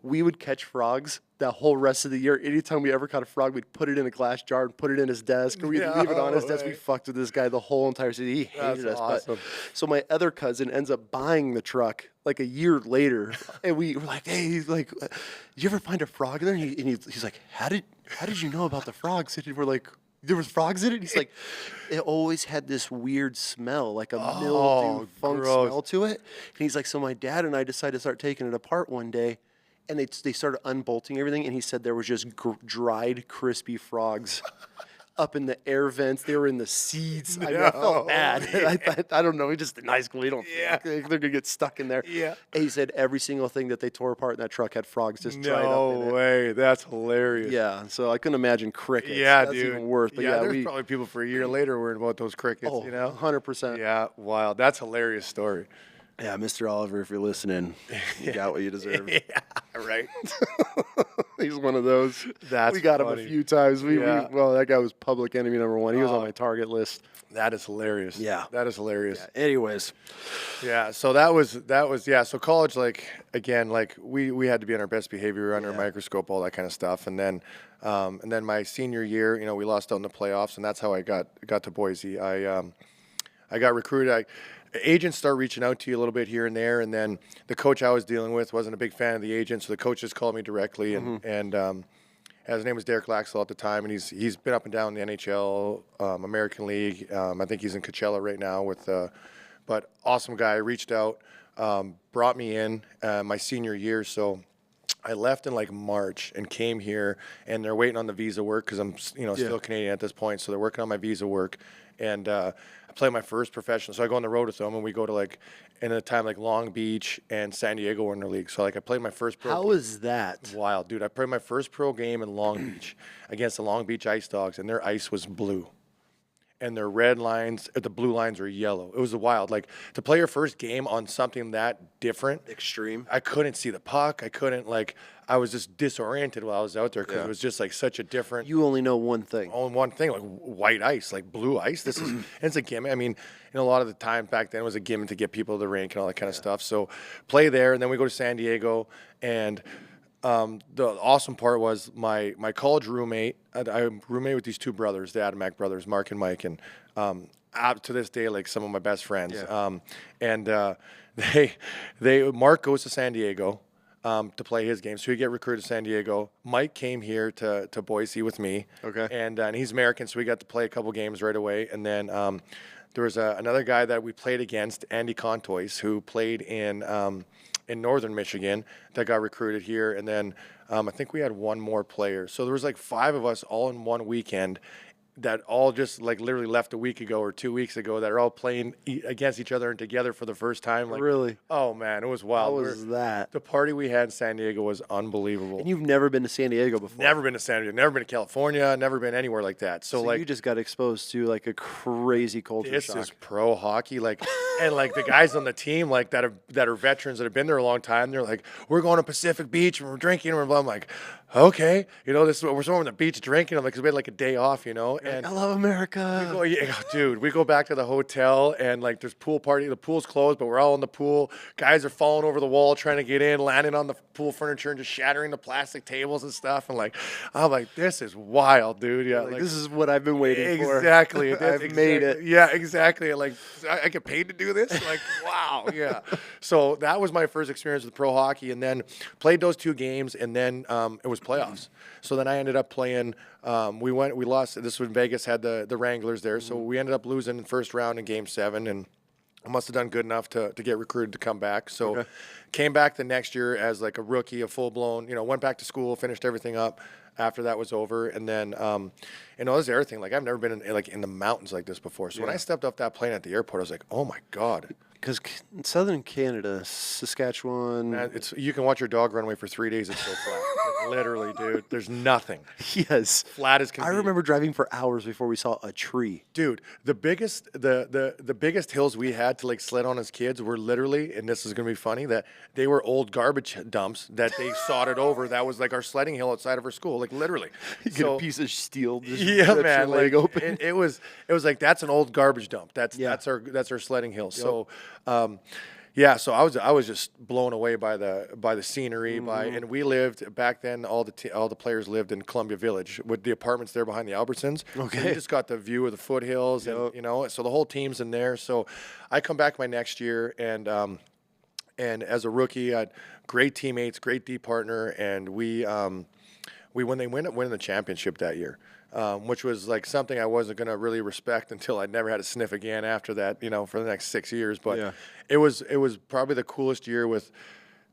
We would catch frogs that whole rest of the year. Anytime we ever caught a frog, we'd put it in a glass jar and put it in his desk, or we'd leave it on his desk. We fucked with this guy the whole entire season. He hated us. Awesome. But, so my other cousin ends up buying the truck like a year later, and we were like, "Hey," he's like, "Did you ever find a frog in there?" He's like, "How did you know about the frogs?" And we're like, "There was frogs in it?" And he's like, "It always had this weird smell, like a mildew funk smell to it." And he's like, "So my dad and I decided to start taking it apart one day." And they started unbolting everything, and he said there was just dried, crispy frogs up in the air vents. They were in the seats. I felt bad. Yeah. I don't know. It's just in high school. You don't they're going to get stuck in there. Yeah. And he said every single thing that they tore apart in that truck had frogs just dried up in it. No way. That's hilarious. Yeah. So I couldn't imagine crickets. Yeah, That's dude. even worse. But there's probably people for a year later worrying about those crickets, you know? 100%. Yeah, wow. That's a hilarious story. Yeah, Mr. Oliver, if you're listening, you got what you deserve. Yeah, right. He's one of those. That's we got him funny. a few times. Yeah. Well, that guy was public enemy number one. He was on my target list. That is hilarious. Yeah. That is hilarious. Yeah. Anyways. Yeah. So that was yeah. So college, like again, like we had to be on our best behavior under a microscope, all that kind of stuff, and then my senior year, we lost out in the playoffs, and that's how I got to Boise. I got recruited. Agents start reaching out to you a little bit here and there, and then the coach I was dealing with wasn't a big fan of the agent, so the coach just called me directly, and his name was Derek Laxell at the time, and he's been up and down the NHL, American League. I think he's in Coachella right now but awesome guy. Reached out, brought me in my senior year, so I left in like March and came here, and they're waiting on the visa work because I'm still Canadian at this point, so they're working on my visa work, and I play my first professional. So I go on the road with them, and we go to like in a time like Long Beach and San Diego were in the league. So like I played my first pro. How is that? Wild, dude. I played my first pro game in Long Beach against the Long Beach Ice Dogs, and their ice was blue. And their red lines, the blue lines are yellow. It was wild. Like to play your first game on something that different. Extreme. I couldn't see the puck. I was just disoriented while I was out there because it was just like such a different. You only know one thing. Only one thing, like white ice, like blue ice. This is, and it's a gimmick. I mean, a lot of the time back then it was a gimmick to get people to the rink and all that kind of stuff. So play there, and then we go to San Diego, and the awesome part was my college roommate. I'm roommate with these two brothers, the Adamak brothers, Mark and Mike, and up to this day, like some of my best friends. Yeah. Mark goes to San Diego to play his game, so he get recruited to San Diego. Mike came here to Boise with me. Okay. And he's American, so we got to play a couple games right away. And then there was another guy that we played against, Andy Contois, who played in northern Michigan that got recruited here. And then I think we had one more player. So there was like 5 of us all in one weekend that all just like literally left a week ago or 2 weeks ago that are all playing against each other and together for the first time. Like, really? Oh, man, it was wild. How was that? The party we had in San Diego was unbelievable. And you've never been to San Diego before? Never been to San Diego. Never been to California. Never been anywhere like that. So like, you just got exposed to like a crazy culture shock. This is pro hockey. Like, and like the guys on the team like that are veterans that have been there a long time. They're like, we're going to Pacific Beach and we're drinking. And I'm like, okay, this is what we're going to the beach drinking. I'm like, 'cause we had like a day off, and I love America. Dude, we go back to the hotel and like there's pool party. The pool's closed, but we're all in the pool. Guys are falling over the wall trying to get in, landing on the pool furniture and just shattering the plastic tables and stuff. And like, I'm like, this is wild, dude. Yeah, like this is what I've been waiting for. Exactly. I've made it. Yeah, exactly. Like, I get paid to do this. Like, wow. Yeah. So that was my first experience with pro hockey, and then played those 2 games, and then it was playoffs. So then I ended up playing. We lost. This was when Vegas had the Wranglers there, so we ended up losing the first round in Game 7, and I must have done good enough to get recruited to come back. So came back the next year as like a rookie, a full blown. Went back to school, finished everything up after that was over, and then this is the other thing. Like I've never been in the mountains like this before. So when I stepped off that plane at the airport, I was like, oh my god. Because in southern Canada, Saskatchewan, Man, you can watch your dog run away for 3 days. It's so flat, like, literally, dude. There's nothing. Yes, flat as can be. I remember driving for hours before we saw a tree. Dude, the biggest hills we had to like sled on as kids were literally, and this is gonna be funny, that they were old garbage dumps that they sodded over. That was like our sledding hill outside of our school, like literally. You get a piece of steel. Just Man, leg like, open. It was like that's an old garbage dump. That's our sledding hill. Yep. So. So I was just blown away by the scenery, and we lived back then. All the players lived in Columbia Village with the apartments there behind the Albertsons. Okay, so you just got the view of the foothills, and so the whole team's in there. So I come back my next year, and as a rookie, I had great teammates, great D partner, and we win the championship that year. Which was like something I wasn't going to really respect until I'd never had a sniff again after that, for the next 6 years. But it was probably the coolest year with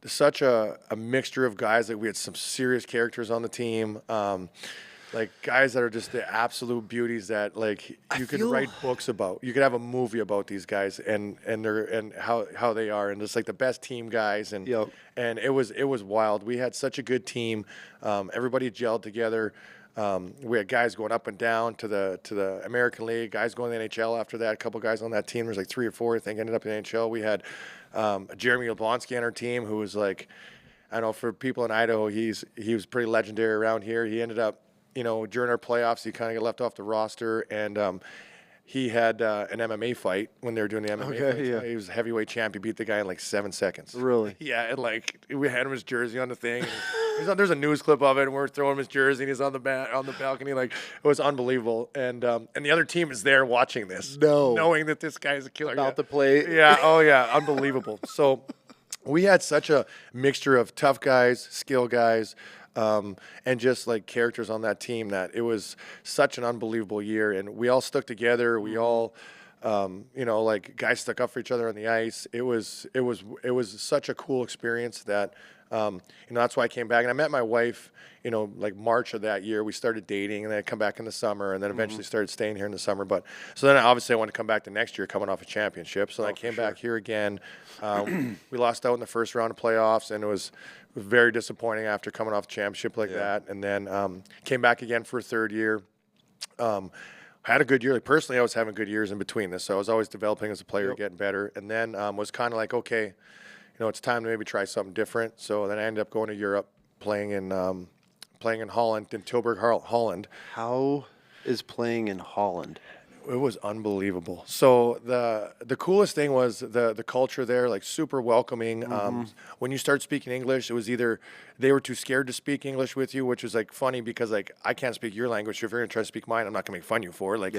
such a mixture of guys. Like we had some serious characters on the team, like guys that are just the absolute beauties that like you could write books about. You could have a movie about these guys and how they are, and just like the best team guys. And it was wild. We had such a good team. Everybody gelled together. We had guys going up and down to the American League, guys going to the NHL after that. A couple guys on that team. There's like 3 or 4, I think, ended up in the NHL. We had Jeremy Yablonski on our team, who was like, I don't know, for people in Idaho, he was pretty legendary around here. He ended up, during our playoffs, he kind of got left off the roster, and he had an MMA fight when they were doing the MMA fight. Yeah. He was a heavyweight champ. He beat the guy in like 7 seconds. Really? Yeah, and like we had him his jersey on the thing. There's a news clip of it, and we're throwing him his jersey, and he's on the balcony. Like, it was unbelievable. And the other team is there watching this, knowing that this guy's a killer. About to play. Yeah. Oh yeah, unbelievable. So we had such a mixture of tough guys, skill guys, and just like characters on that team that it was such an unbelievable year. And we all stuck together. We all, like guys stuck up for each other on the ice. It was such a cool experience that, that's why I came back. And I met my wife, like March of that year. We started dating, and then I come back in the summer, and then eventually started staying here in the summer. But so then obviously I wanted to come back the next year, coming off a championship. So then I came back here again. We lost out in the first round of playoffs, and it was very disappointing after coming off a championship like that. And then came back again for a third year. Had a good year. Like, personally, I was having good years in between this, so I was always developing as a player, getting better. And then was kind of like, okay, it's time to maybe try something different. So then I ended up going to Europe, playing in Holland, in Tilburg, Holland. How is playing in Holland? It was unbelievable. So the coolest thing was the culture there, like super welcoming. When you start speaking English, it was either they were too scared to speak English with you, which was like funny because like I can't speak your language. So if you're gonna try to speak mine, I'm not gonna make fun of you for it. Like,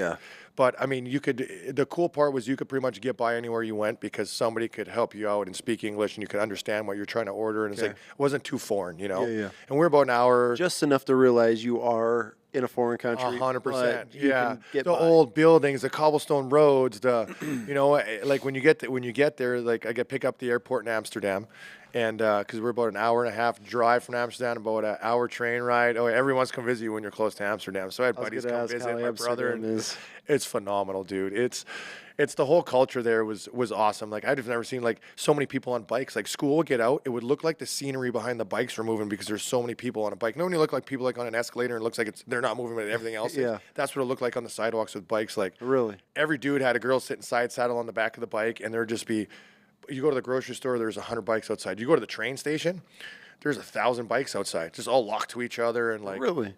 but I mean, the cool part was you could pretty much get by anywhere you went because somebody could help you out and speak English, and you could understand what you're trying to order, and it's like it wasn't too foreign, And we're about an hour, just enough to realize you are in a foreign country. 100%. Yeah. Old buildings, the cobblestone roads, like when you get there, like I get pick up the airport in Amsterdam, and because we're about an hour and a half drive from Amsterdam, about an hour train ride. Oh, everyone's come visit you when you're close to Amsterdam. So I had buddies come visit my brother. And it's phenomenal, dude. It's the whole culture there was awesome. Like I've never seen like so many people on bikes. Like school would get out, it would look like the scenery behind the bikes were moving because there's so many people on a bike. Nobody look like people like on an escalator and it looks like they're not moving, but everything else is. That's what it looked like on the sidewalks with bikes. Like really, every dude had a girl sitting side saddle on the back of the bike, and there'd just be. You go to the grocery store, there's 100 bikes outside. You go to the train station, there's 1,000 bikes outside, just all locked to each other and like really.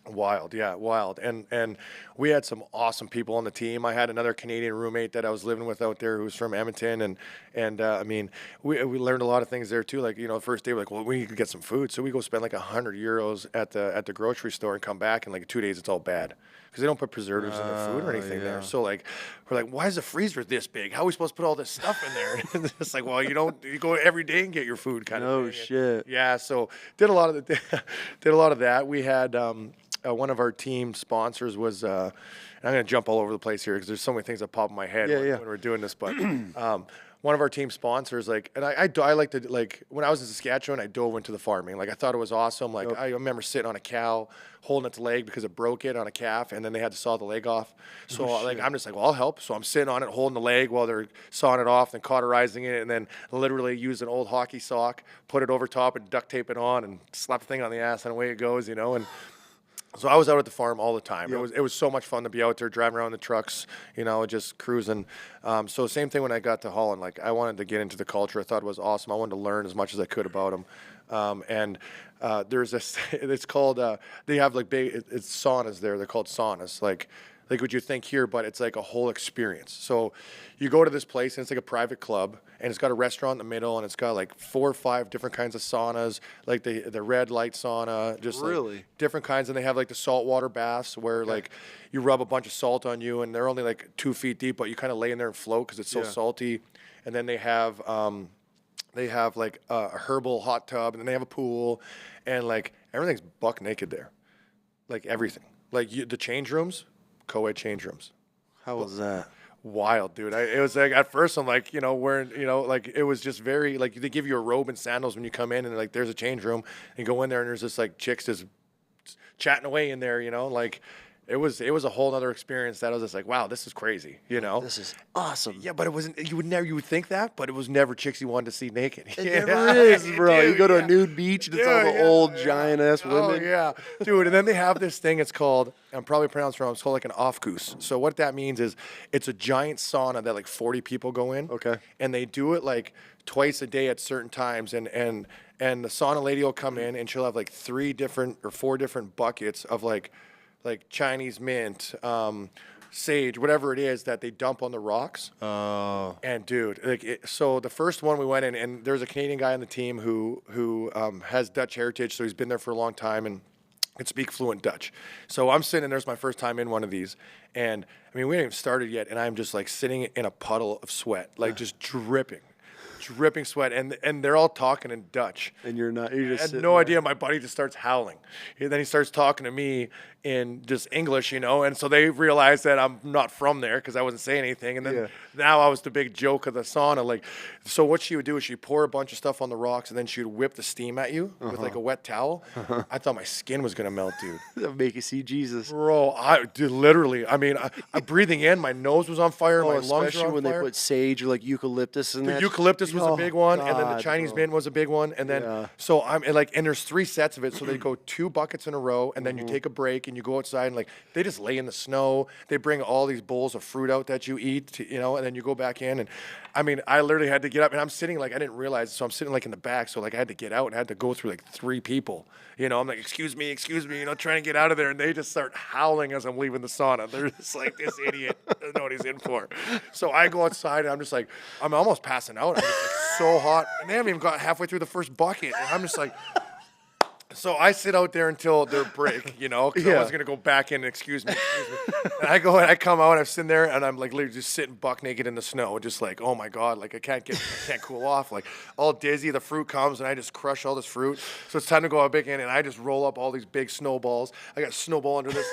Wild, yeah, wild. And we had some awesome people on the team. I had another Canadian roommate that I was living with out there who was from Edmonton, and I mean, we learned a lot of things there too. Like, the first day we're like, well, we need to get some food, so we go spend like €100 at the grocery store and come back, and like 2 days it's all bad because they don't put preservatives in their food or anything there. So like, we're like, why is the freezer this big? How are we supposed to put all this stuff in there? And it's like, well, you go every day and get your food kind of thing. Oh shit. Yeah, so did a lot of that. We had. One of our team sponsors was, and I'm going to jump all over the place here because there's so many things that pop in my head when we're doing this. But one of our team sponsors, like, and I like to, like, when I was in Saskatchewan, I dove into the farming. Like, I thought it was awesome. Like, I remember sitting on a cow, holding its leg because it broke it on a calf, and then they had to saw the leg off. So, I'm just like, well, I'll help. So I'm sitting on it, holding the leg while they're sawing it off and cauterizing it, and then literally use an old hockey sock, put it over top and duct tape it on and slap the thing on the ass, and away it goes, and so I was out at the farm all the time. It was so much fun to be out there driving around the trucks, just cruising. So same thing when I got to Holland. Like I wanted to get into the culture. I thought it was awesome. I wanted to learn as much as I could about them. And there's this. It's called. They have like big. It's saunas there. They're called saunas. Like what you think here, but it's like a whole experience. So you go to this place and it's like a private club, and it's got a restaurant in the middle, and it's got like 4 or 5 different kinds of saunas, like the red light sauna, just really like different kinds. And they have like the saltwater baths where like you rub a bunch of salt on you, and they're only like 2 feet deep, but you kind of lay in there and float because it's so salty. And then they have like a herbal hot tub, and then they have a pool, and like everything's buck naked there, like everything. Like the change rooms. Co-ed change rooms. How was that? Wild, dude. It was like at first I'm like, wearing, like it was just very like they give you a robe and sandals when you come in, and like there's a change room, and you go in there and there's just like chicks just chatting away in there, like it was a whole other experience that I was just like, wow, this is crazy, you know? This is awesome. Yeah, but it wasn't. You would think that, but it was never chicks you wanted to see naked. It never is, bro. Dude, you go to yeah. a nude beach and it's all Dude, the yeah, old yeah. giant ass women. Oh yeah, dude. And then they have this thing. It's called. I'm probably pronouncing it wrong. It's called like an off-goose. So what that means is it's a giant sauna that like 40 people go in. Okay. And they do it like twice a day at certain times. And the sauna lady will come in and she'll have like 3 different or 4 different buckets of like Chinese mint, sage, whatever it is that they dump on the rocks. Oh. And dude, so the first one we went in, and there's a Canadian guy on the team who has Dutch heritage, so he's been there for a long time and can speak fluent Dutch. So I'm sitting there's my first time in one of these, and I mean we haven't even started yet, and I'm just like sitting in a puddle of sweat, like just dripping sweat, and they're all talking in Dutch. And you're not. You're just. I had sitting no there. idea. My buddy just starts howling. And then he starts talking to me in just English, you know. And so they realized that I'm not from there because I wasn't saying anything. And then now I was the big joke of the sauna. Like, so what she would do is she'd pour a bunch of stuff on the rocks, and then she would whip the steam at you with like a wet towel. I thought my skin was gonna melt, dude. That'll make you see Jesus. Bro, literally. I mean, I'm breathing in. My nose was on fire. Oh, my lungs were especially on when fire. they put sage or like eucalyptus in The that. eucalyptus was a big one, and then the God, Chinese bro. mint was a big one, and then so I'm and like, and there's 3 sets of it, so they go 2 buckets in a row, and then you take a break and you go outside and like they just lay in the snow. They bring all these bowls of fruit out that you eat, you know, and then you go back in, and I mean, I literally had to get up, and I'm sitting like I didn't realize, so I'm sitting like in the back, so like I had to get out and I had to go through like 3 people, you know. I'm like, excuse me, you know, trying to get out of there, and they just start howling as I'm leaving the sauna. They're just like, this idiot doesn't know what he's in for. So I go outside and I'm just like, I'm almost passing out. I'm just like so hot, and they haven't even got halfway through the first bucket, and I'm just like. So I sit out there until their break, you know, because I was gonna go back in and excuse me. And I come out, and I'm sitting there, and I'm like literally just sitting buck naked in the snow, just like, oh my god, like I can't cool off, like all dizzy. The fruit comes, and I just crush all this fruit. So it's time to go out big in, and I just roll up all these big snowballs. I got snowball under this,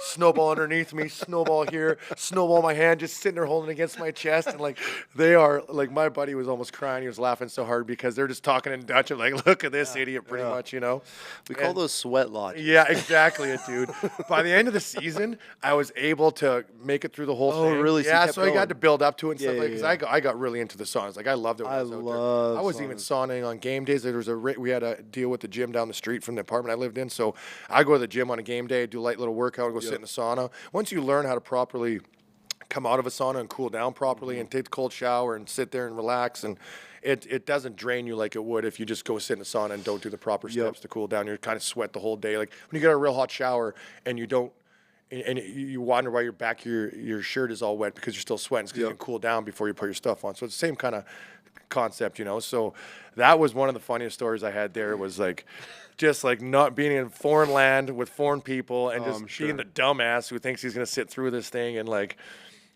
snowball underneath me, snowball here, snowball in my hand, just sitting there holding it against my chest, and like they are like my buddy was almost crying. He was laughing so hard because they're just talking in Dutch. I'm like, look at this idiot, pretty much, you know. We call those sweat lodges. Yeah, exactly, dude. By the end of the season, I was able to make it through the whole thing. Really? So you Yeah, kept so I got going. to build up to it and stuff Yeah, like yeah, because I got really into the saunas. Like I loved it when I was out love there. I was even sauning on game days. There was we had a deal with the gym down the street from the apartment I lived in. So I go to the gym on a game day, do a light little workout, and go sit in the sauna. Once you learn how to properly come out of a sauna and cool down properly and take the cold shower and sit there and relax, and it doesn't drain you like it would if you just go sit in the sauna and don't do the proper steps to cool down. You kind of sweat the whole day. Like when you get a real hot shower and you don't, and you wonder why your shirt is all wet because you're still sweating because you can cool down before you put your stuff on. So it's the same kind of concept, you know. So that was one of the funniest stories I had there. Was like just like not being in foreign land with foreign people and just being the dumbass who thinks he's gonna sit through this thing and like.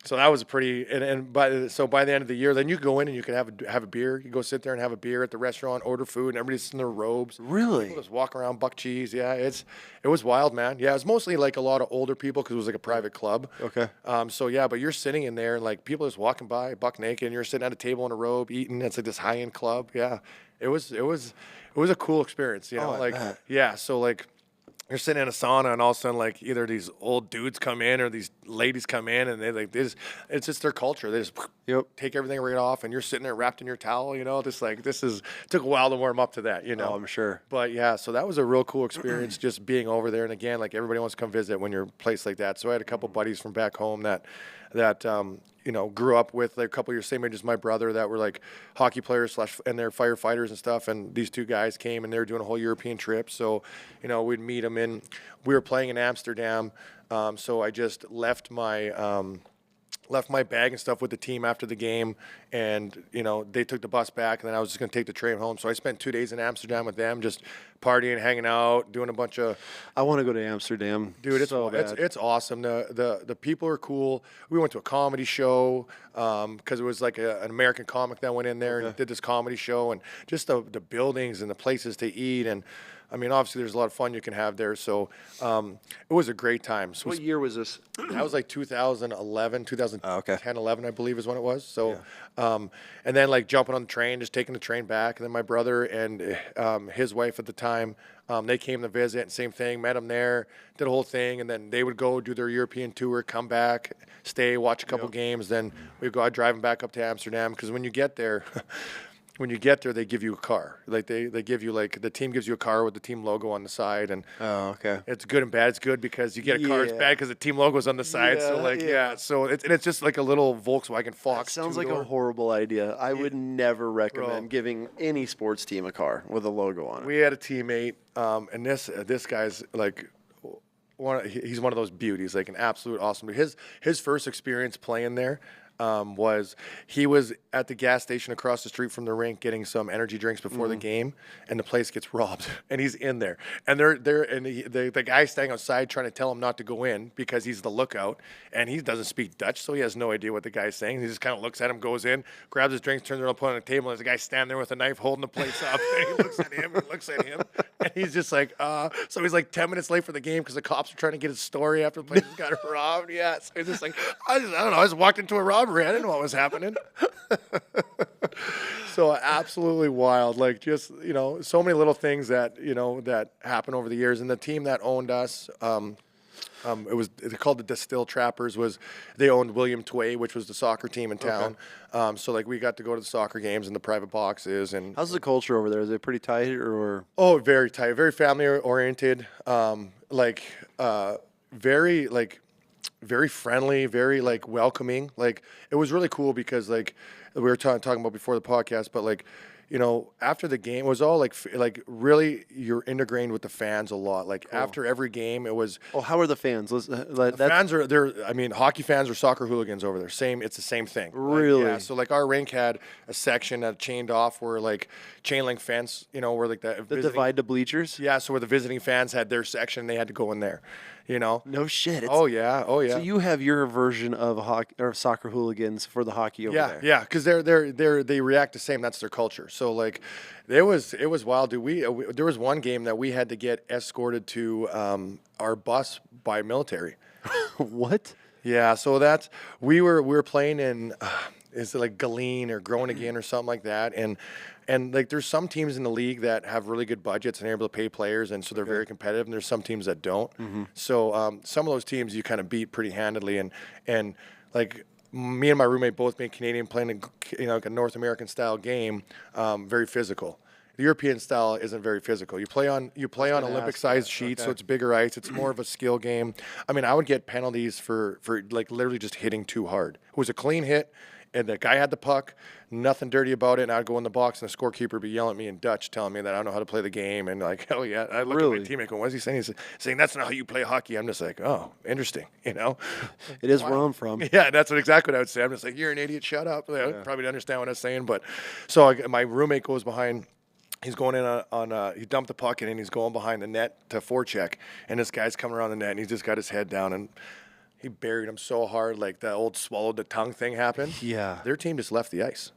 So that was a pretty, by the end of the year, then you go in and you can have a beer. You go sit there and have a beer at the restaurant, order food, and everybody's in their robes. Really? People just walk around, buck cheese. Yeah, it was wild, man. Yeah, it was mostly like a lot of older people because it was like a private club. Okay. So yeah, but you're sitting in there and like people just walking by, buck naked, and you're sitting at a table in a robe eating. It's like this high end club. Yeah, it was a cool experience. You know, I bet. yeah. So like. You're sitting in a sauna, and all of a sudden, like either these old dudes come in or these ladies come in, and it's just their culture. They just take everything right off, and you're sitting there wrapped in your towel, you know. Just like it took a while to warm up to that, you know. Oh, I'm sure. But yeah, so that was a real cool experience, just being over there. And again, like everybody wants to come visit when you're a place like that. So I had a couple buddies from back home that you know, grew up with like a couple years same age as my brother that were like hockey players and they're firefighters and stuff. And these 2 guys came and they were doing a whole European trip. So, you know, we'd meet them we were playing in Amsterdam. So I just left my bag and stuff with the team after the game, and you know they took the bus back, and then I was just gonna take the train home. So I spent 2 days in Amsterdam with them, just partying, hanging out, doing a bunch of. I want to go to Amsterdam, dude. It's It's awesome. The people are cool. We went to a comedy show because it was like an American comic that went in there and did this comedy show, and just the buildings and the places to eat and. I mean, obviously there's a lot of fun you can have there. So it was a great time. So What year was this? that was like 2011, 2010, okay. 11, I believe is when it was. So, and then like jumping on the train, just taking the train back. And then my brother and his wife at the time, they came to visit, and same thing, met him there, did a whole thing. And then they would go do their European tour, come back, stay, watch a couple games. Then we'd go out driving back up to Amsterdam. Because when you get there, they give you a car. Like they give you like the team gives you a car with the team logo on the side, and it's good and bad. It's good because you get a car. It's bad because the team logo's on the side. So like so it's just like a little Volkswagen Fox. Sounds like a horrible idea. I would never recommend giving any sports team a car with a logo on it. We had a teammate, and this guy's like. He's one of those beauties, like an absolute awesome. His first experience playing there was he was at the gas station across the street from the rink getting some energy drinks before the game, and the place gets robbed, and he's in there, and the guy's standing outside trying to tell him not to go in because he's the lookout, and he doesn't speak Dutch, so he has no idea what the guy's saying. He just kind of looks at him, goes in, grabs his drinks, turns around, put it on the table, and there's a guy standing there with a knife holding the place up, and he looks at him, and he's just like, so he's like 10 minutes late for the game because the cops are trying to get his story after the place got robbed. Yeah, so he's just like, I don't know, I just walked into a robbery. I didn't know what was happening. So absolutely wild. Like just, so many little things that, that happen over the years. And the team that owned us, they're called the Distill Trappers. They owned William Tway, which was the soccer team in town. So like we got to go to the soccer games in the private boxes. And how's the culture over there? Is it pretty tight or? Oh, very tight, very family oriented. Very friendly, very like welcoming. Like it was really cool because like we were talking about before the podcast, but like, after the game it was all like really you're integrated with the fans a lot. Like after every game it was. Oh, how are the fans? Fans are there. I mean, hockey fans are soccer hooligans over there. It's the same thing. Really? Yeah. So like our rink had a section that chained off where like chain link fence, where like the divide the bleachers. Yeah. So where the visiting fans had their section, they had to go in there. No shit. Oh yeah. So you have your version of hockey or soccer hooligans for the hockey over there. Yeah, because they react the same. That's their culture. So like, it was wild. Dude, there was one game that we had to get escorted to our bus by military. What? Yeah. So we were playing in is it like Galeen or Grown Again or something like that, and like there's some teams in the league that have really good budgets and are able to pay players, and so they're very competitive. And there's some teams that don't. So some of those teams you kind of beat pretty handily, and like me and my roommate both being Canadian, playing like a North American style game, very physical. The European style isn't very physical. You play on Olympic sized sheets, so it's bigger ice. It's more of a skill game. I mean, I would get penalties for like literally just hitting too hard. It was a clean hit. And the guy had the puck, nothing dirty about it, and I'd go in the box, and the scorekeeper would be yelling at me in Dutch, telling me that I don't know how to play the game, and like, oh yeah, I look at my teammate going, what's he saying? He's saying, that's not how you play hockey. I'm just like, oh, interesting, It is where I'm from. Yeah, that's exactly what I would say. I'm just like, you're an idiot, shut up. I probably don't understand what I'm saying, but so my roommate goes behind. He's going in he dumped the puck in, and he's going behind the net to forecheck, and this guy's coming around the net, and he's just got his head down, and he buried him so hard, like the old swallowed the tongue thing happened. Yeah. Their team just left the ice.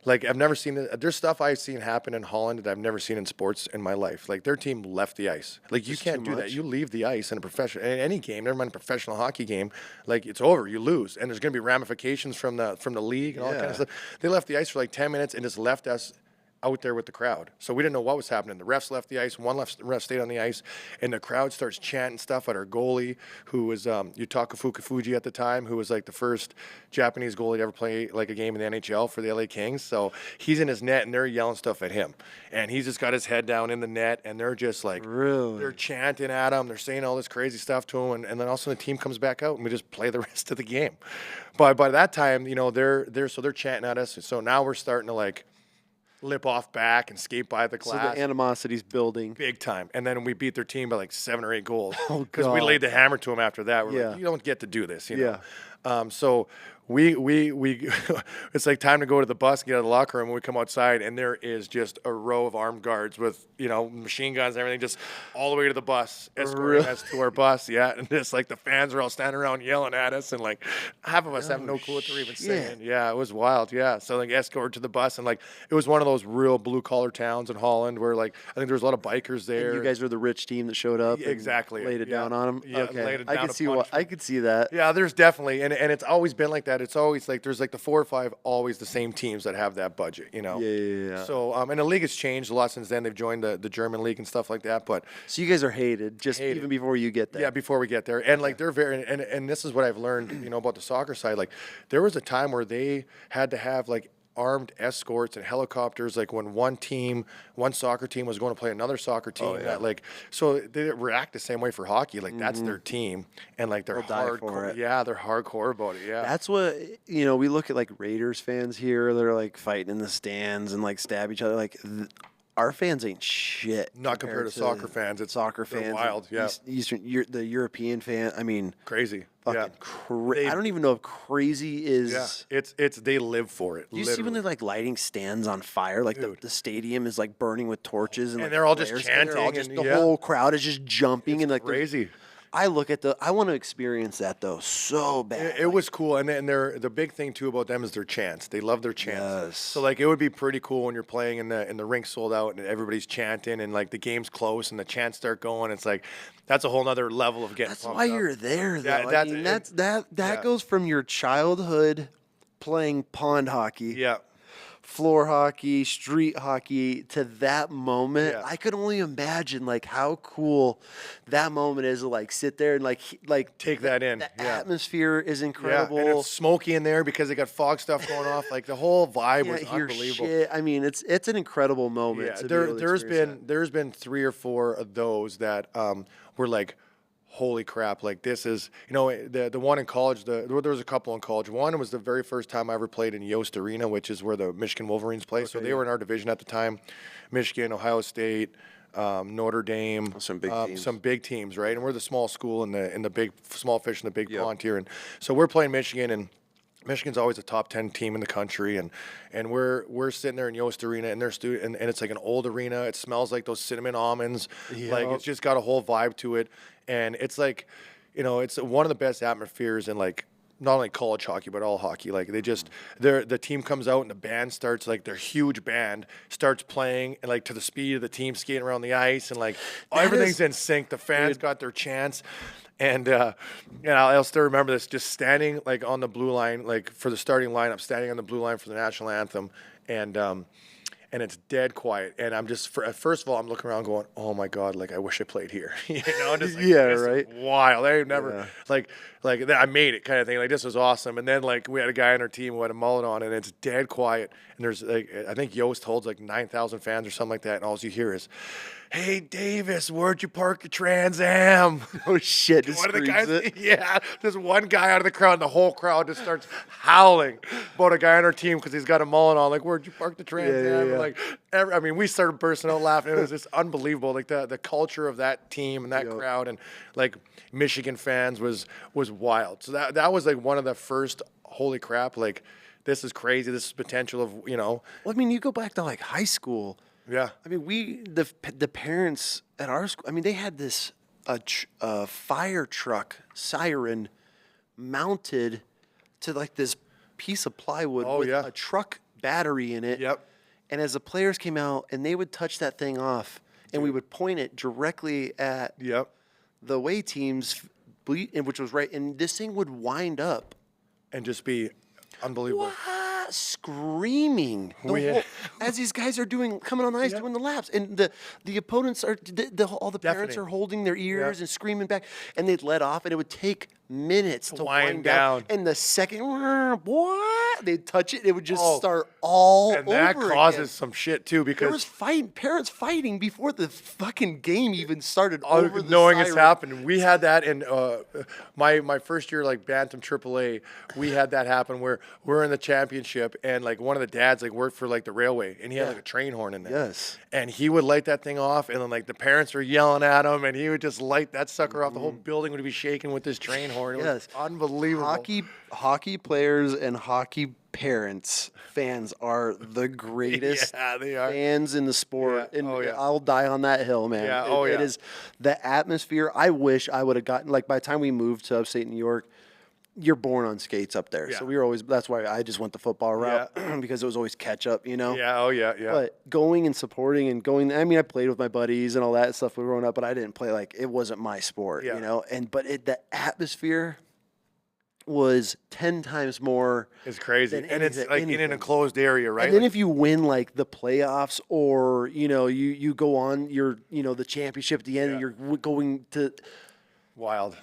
Like, I've never seen it. There's stuff I've seen happen in Holland that I've never seen in sports in my life. Like, their team left the ice. Like, you can't do that. You leave the ice in in any game, never mind a professional hockey game, like, it's over. You lose. And there's going to be ramifications from the league and all that kind of stuff. They left the ice for like 10 minutes and just left us out there with the crowd. So we didn't know what was happening. The refs left the ice. One ref stayed on the ice. And the crowd starts chanting stuff at our goalie, who was Yutaka Fukufuji at the time, who was like the first Japanese goalie to ever play like a game in the NHL for the LA Kings. So he's in his net, and they're yelling stuff at him. And he's just got his head down in the net, and they're just like, they're chanting at him. They're saying all this crazy stuff to him. And then all of a sudden the team comes back out, and we just play the rest of the game. But by that time, they're chanting at us. So now we're starting to like lip off back and skate by the glass. So the animosity's building. Big time. And then we beat their team by like 7 or 8 goals. Because we laid the hammer to them after that. We're like, you don't get to do this, you know? So we it's like time to go to the bus and get out of the locker room. When we come outside, and there is just a row of armed guards with machine guns and everything, just all the way to the bus, escorting us to our bus. Yeah, and just like the fans are all standing around yelling at us, and like half of us have no clue what they're even saying. Yeah, it was wild. Yeah, so like escort to the bus, and like it was one of those real blue collar towns in Holland where like I think there was a lot of bikers there. And you guys were the rich team that showed up. Exactly. Laid it down on them. Yeah, okay. laid it down. I could see that. Yeah, there's definitely, and it's always been like that. It's always like there's like the 4 or 5 always the same teams that have that budget, Yeah. So and the league has changed a lot since then. They've joined the German league and stuff like that. But so you guys are hated even before you get there. Yeah, before we get there, and like they're very and this is what I've learned, about the soccer side. Like there was a time where they had to have like armed escorts and helicopters, like when one soccer team was going to play another soccer team. That like so they react the same way for hockey. Like that's their team, and like they're hardcore. Yeah, they're hardcore about it. Yeah, that's what we look at like Raiders fans here. They're like fighting in the stands and like stab each other. Like our fans ain't shit. Not compared to soccer fans. It's soccer fans. Wild. Yeah, the European fan. I mean, crazy. Fucking I don't even know if crazy is. Yeah, it's they live for it. Do you see when they're like lighting stands on fire? Like the stadium is like burning with torches, and like, they're all just chanting. The whole crowd is just jumping and like crazy. I want to experience that though so bad. It was cool, and the big thing too about them is their chants. They love their chants. Yes. So like it would be pretty cool when you're playing and the rink sold out and everybody's chanting and like the game's close and the chants start going. It's like that's a whole nother level of getting. That's why you're there, though. Yeah, that goes from your childhood playing pond hockey. Yeah. Floor hockey, street hockey, to that moment. I could only imagine like how cool that moment is to like sit there and like take that in. The atmosphere is incredible. Yeah, and it's smoky in there because they got fog stuff going off. Like the whole vibe was unbelievable. Shit. I mean, it's an incredible moment. Yeah, there's been 3 or 4 of those that were like, holy crap, like this is, the one in college, there was a couple in college. One was the very first time I ever played in Yost Arena, which is where the Michigan Wolverines play. So they were in our division at the time. Michigan, Ohio State, Notre Dame, some big teams, right? And we're the small school in the big small fish in the big pond here. And so we're playing Michigan, and Michigan's always a top 10 team in the country, and we're sitting there in Yost Arena, and and it's like an old arena. It smells like those cinnamon almonds. Like it's just got a whole vibe to it, and it's like, it's one of the best atmospheres in like not only college hockey but all hockey. Like the team comes out and the band starts, like their huge band starts playing and like to the speed of the team skating around the ice, and like everything's in sync. The fans got their chants. And I'll still remember this, just standing like on the blue line, like for the starting lineup, standing on the blue line for the national anthem, and it's dead quiet. And I'm just, first of all, I'm looking around going, oh my God, like I wish I played here. Just like, right. Wild. I never like I made it kind of thing. Like this was awesome. And then like we had a guy on our team who had a mullet on, and it's dead quiet. And there's like, I think Yost holds like 9,000 fans or something like that. And all you hear is, hey, Davis, where'd you park your Trans Am? Oh, shit. One of the guys, there's one guy out of the crowd, and the whole crowd just starts howling about a guy on our team because he's got a mullet on. Like, where'd you park the Trans Am? Yeah. Like, I mean, we started bursting out laughing. It was just unbelievable. Like, the culture of that team and that crowd and, like, Michigan fans was wild. So that was, like, one of the first, holy crap, like, this is crazy. This is potential of, Well, I mean, you go back to, like, high school. Yeah. I mean, the parents at our school, I mean, they had this a fire truck siren mounted to like this piece of plywood with a truck battery in it. Yep. And as the players came out and they would touch that thing off, and we would point it directly at the away team's which was right, and this thing would wind up and just be unbelievable. What? Screaming as these guys are coming on the ice doing the laps, and the opponents are all the parents are holding their ears and screaming back, and they'd let off, and it would take minutes to wind down. And the second they'd touch it, it would just start all over. And that causes some shit too, because there was parents fighting before the fucking game even started. Over the knowing siren. It's happened. We had that in my first year, like Bantam AAA. We had that happen where we're in the championship, and like one of the dads like worked for like the railway, and he had like a train horn in there. Yes. And he would light that thing off, and then like the parents were yelling at him, and he would just light that sucker off. The whole building would be shaking with this train horn. horn. It Yes. was unbelievable. Hockey players and hockey parents, fans are the greatest Yeah, they are. fans in the sport. Yeah. And Oh, yeah. I'll die on that hill, man. Yeah. It is the atmosphere. I wish I would have gotten, like, by the time we moved to upstate New York, you're born on skates up there. Yeah. So we were always, that's why I just went the football route because it was always catch up, you know? Yeah. Oh, yeah. Yeah. But going and supporting and going, I mean, I played with my buddies and all that stuff growing up, but I didn't play, like, it wasn't my sport, Yeah. you know? But the atmosphere was 10 times more. It's crazy. than And it's anything- like in an anything. enclosed area, right? And then Like, if you win, like, the playoffs or, you know, you go on your, you know, the championship at the end and you're going to wild.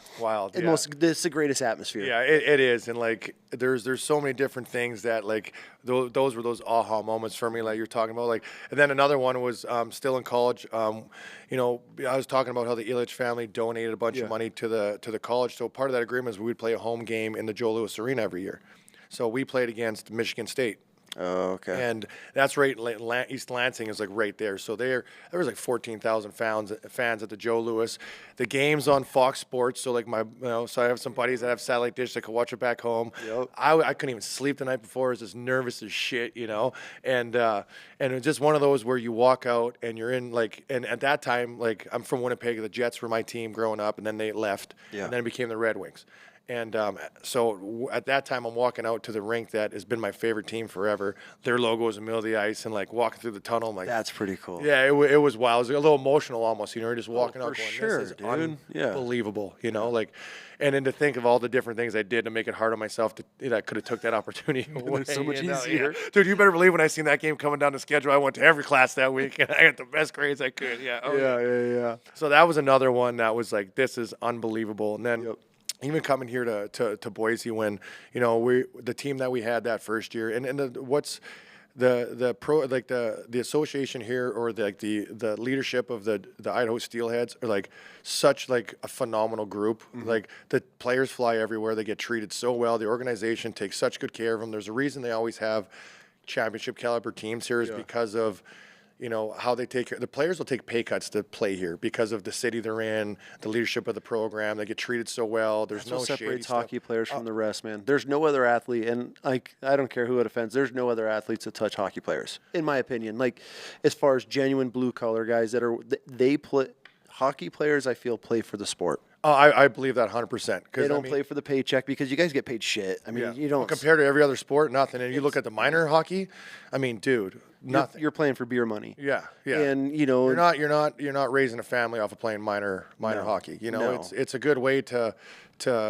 this is the greatest atmosphere. Yeah, it is, and like there's so many different things that like those were those aha moments for me, like you're talking about. Like, and then another one was still in college. You know, I was talking about how the Illich family donated a bunch of money to the college. So part of that agreement is we would play a home game in the Joe Louis Arena every year. So we played against Michigan State. Oh, okay. And that's right. East Lansing is like right there. So there was like 14,000 fans at the Joe Louis. The game's on Fox Sports. So like so I have some buddies that have satellite dish that can watch it back home. Yep. I couldn't even sleep the night before. I was just nervous as shit, you know. And it was just one of those where you walk out and you're in like, and at that time, like I'm from Winnipeg. The Jets were my team growing up, and then they left. Yeah. And then it became the Red Wings. And so at that time, I'm walking out to the rink that has been my favorite team forever. Their logo is in the middle of the ice, and like walking through the tunnel, I'm like, That's pretty cool. yeah, it was wild. It was a little emotional almost, you know, just walking out for going, sure, this is dude. Yeah. unbelievable, you know, like, and then to think of all the different things I did to make it hard on myself, I could have took that opportunity away. so much you know, easier. yeah. Dude, you better believe when I seen that game coming down the schedule, I went to every class that week, and I got the best grades I could. Yeah. Oh, Yeah. So that was another one that was like, this is unbelievable. And then even coming here to Boise when, you know, the team that we had that first year and what's the pro, like the association here or the leadership of the Idaho Steelheads are like such like a phenomenal group. Like the players fly everywhere. They get treated so well. The organization takes such good care of them. There's a reason they always have championship caliber teams here is because of, you know, how they take care. The players will take pay cuts to play here because of the city they're in, the leadership of the program. They get treated so well. There's no That's what separates shady hockey players from the rest, man. There's no other athlete, and like I don't care who it offends. There's no other athletes that touch hockey players, in my opinion. Like as far as genuine blue collar guys that are they play hockey players, I feel play for the sport. Oh, I believe that 100%. They don't play for the paycheck because you guys get paid shit. I mean, you don't. Well, compared to every other sport, nothing. And you look at the minor hockey, I mean, dude, nothing. You're playing for beer money. Yeah. And you know, you're not raising a family off of playing minor hockey. You know, it's a good way to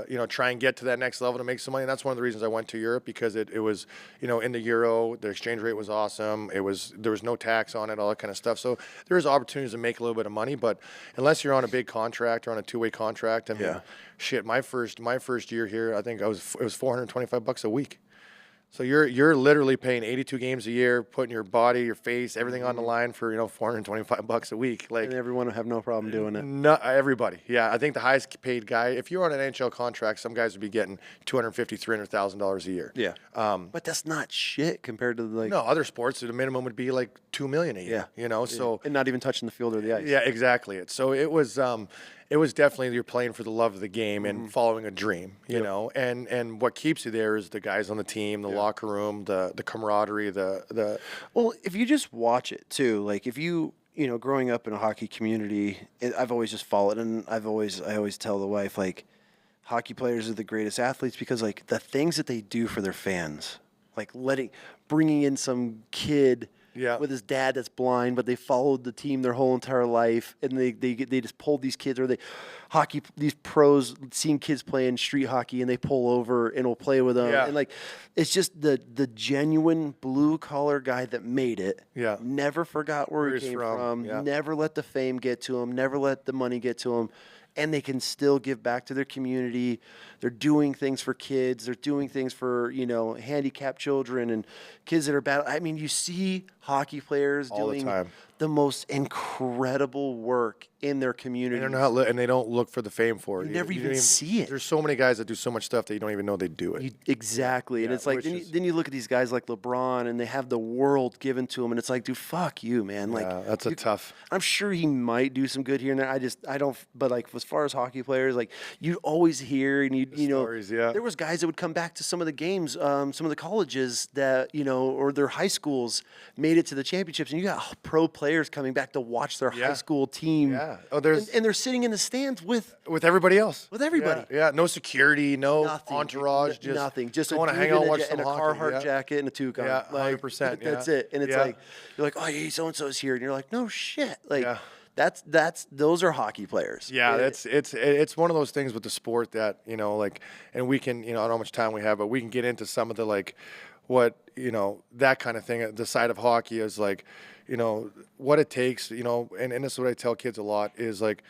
you know, try and get to that next level to make some money. And that's one of the reasons I went to Europe because it was, you know, in the euro, the exchange rate was awesome. There was no tax on it, all that kind of stuff. So there's opportunities to make a little bit of money, but unless you're on a big contract or on a two-way contract, I mean, shit, my first year here, I think it was $425 a week. So you're literally paying 82 games a year, putting your body, your face, everything on the line for, you know, $425 a week. Like, and everyone will have no problem doing it. Not everybody. Yeah, I think the highest paid guy, if you're on an NHL contract, some guys would be getting $250,000, $300,000 a year. Yeah. But that's not shit compared to like No, other sports, the minimum would be like $2 million a year. You know, so and not even touching the field or the ice. yeah, exactly. So it was definitely you're playing for the love of the game and following a dream, you know. And what keeps you there is the guys on the team, the locker room, the camaraderie, the Well, if you just watch it too, like if you know, growing up in a hockey community, I've always just followed, and I always tell the wife like, hockey players are the greatest athletes because like the things that they do for their fans, like bringing in some kid. Yeah. With his dad that's blind, but they followed the team their whole entire life, and they just pulled these kids, or these pros seeing kids playing street hockey, and they pull over and will play with them, and like it's just the genuine blue collar guy that made it. Yeah. Never forgot where he came from. Yeah. Never let the fame get to him. Never let the money get to him. And they can still give back to their community. They're doing things for kids. They're doing things for, you know, handicapped children and kids that are bad. I mean, you see hockey players All the doing time. the most incredible work in their community. And they're not, and they don't look for the fame for it. You never even see it. There's so many guys that do so much stuff that you don't even know they do it. Exactly. And it's like, then you look at these guys like LeBron, and they have the world given to them, and it's like, dude, fuck you, man. Like, that's a tough. I'm sure he might do some good here and there. I don't. But like, as far as hockey players, like, you always hear, and you know, stories, yeah. there was guys that would come back to some of the games, some of the colleges that, you know, or their high schools made it to the championships, and you got pro players coming back to watch their high school team. Yeah. Oh, there's and they're sitting in the stands with everybody else. With everybody. Yeah. No security, no nothing, entourage, just nothing. Just want a to hang out, watch some in a hockey. Carhartt jacket and a toucan. Yeah, 100%. That's it. And it's like, you're like, oh, yeah, so and so's here, and you're like, no shit. Like, those are hockey players. Yeah, it's one of those things with the sport that, you know, like, and we can, you know, I don't know how much time we have, but we can get into some of the, like, what, you know, that kind of thing. The side of hockey is like, you know, what it takes, you know, and this is what I tell kids a lot is like,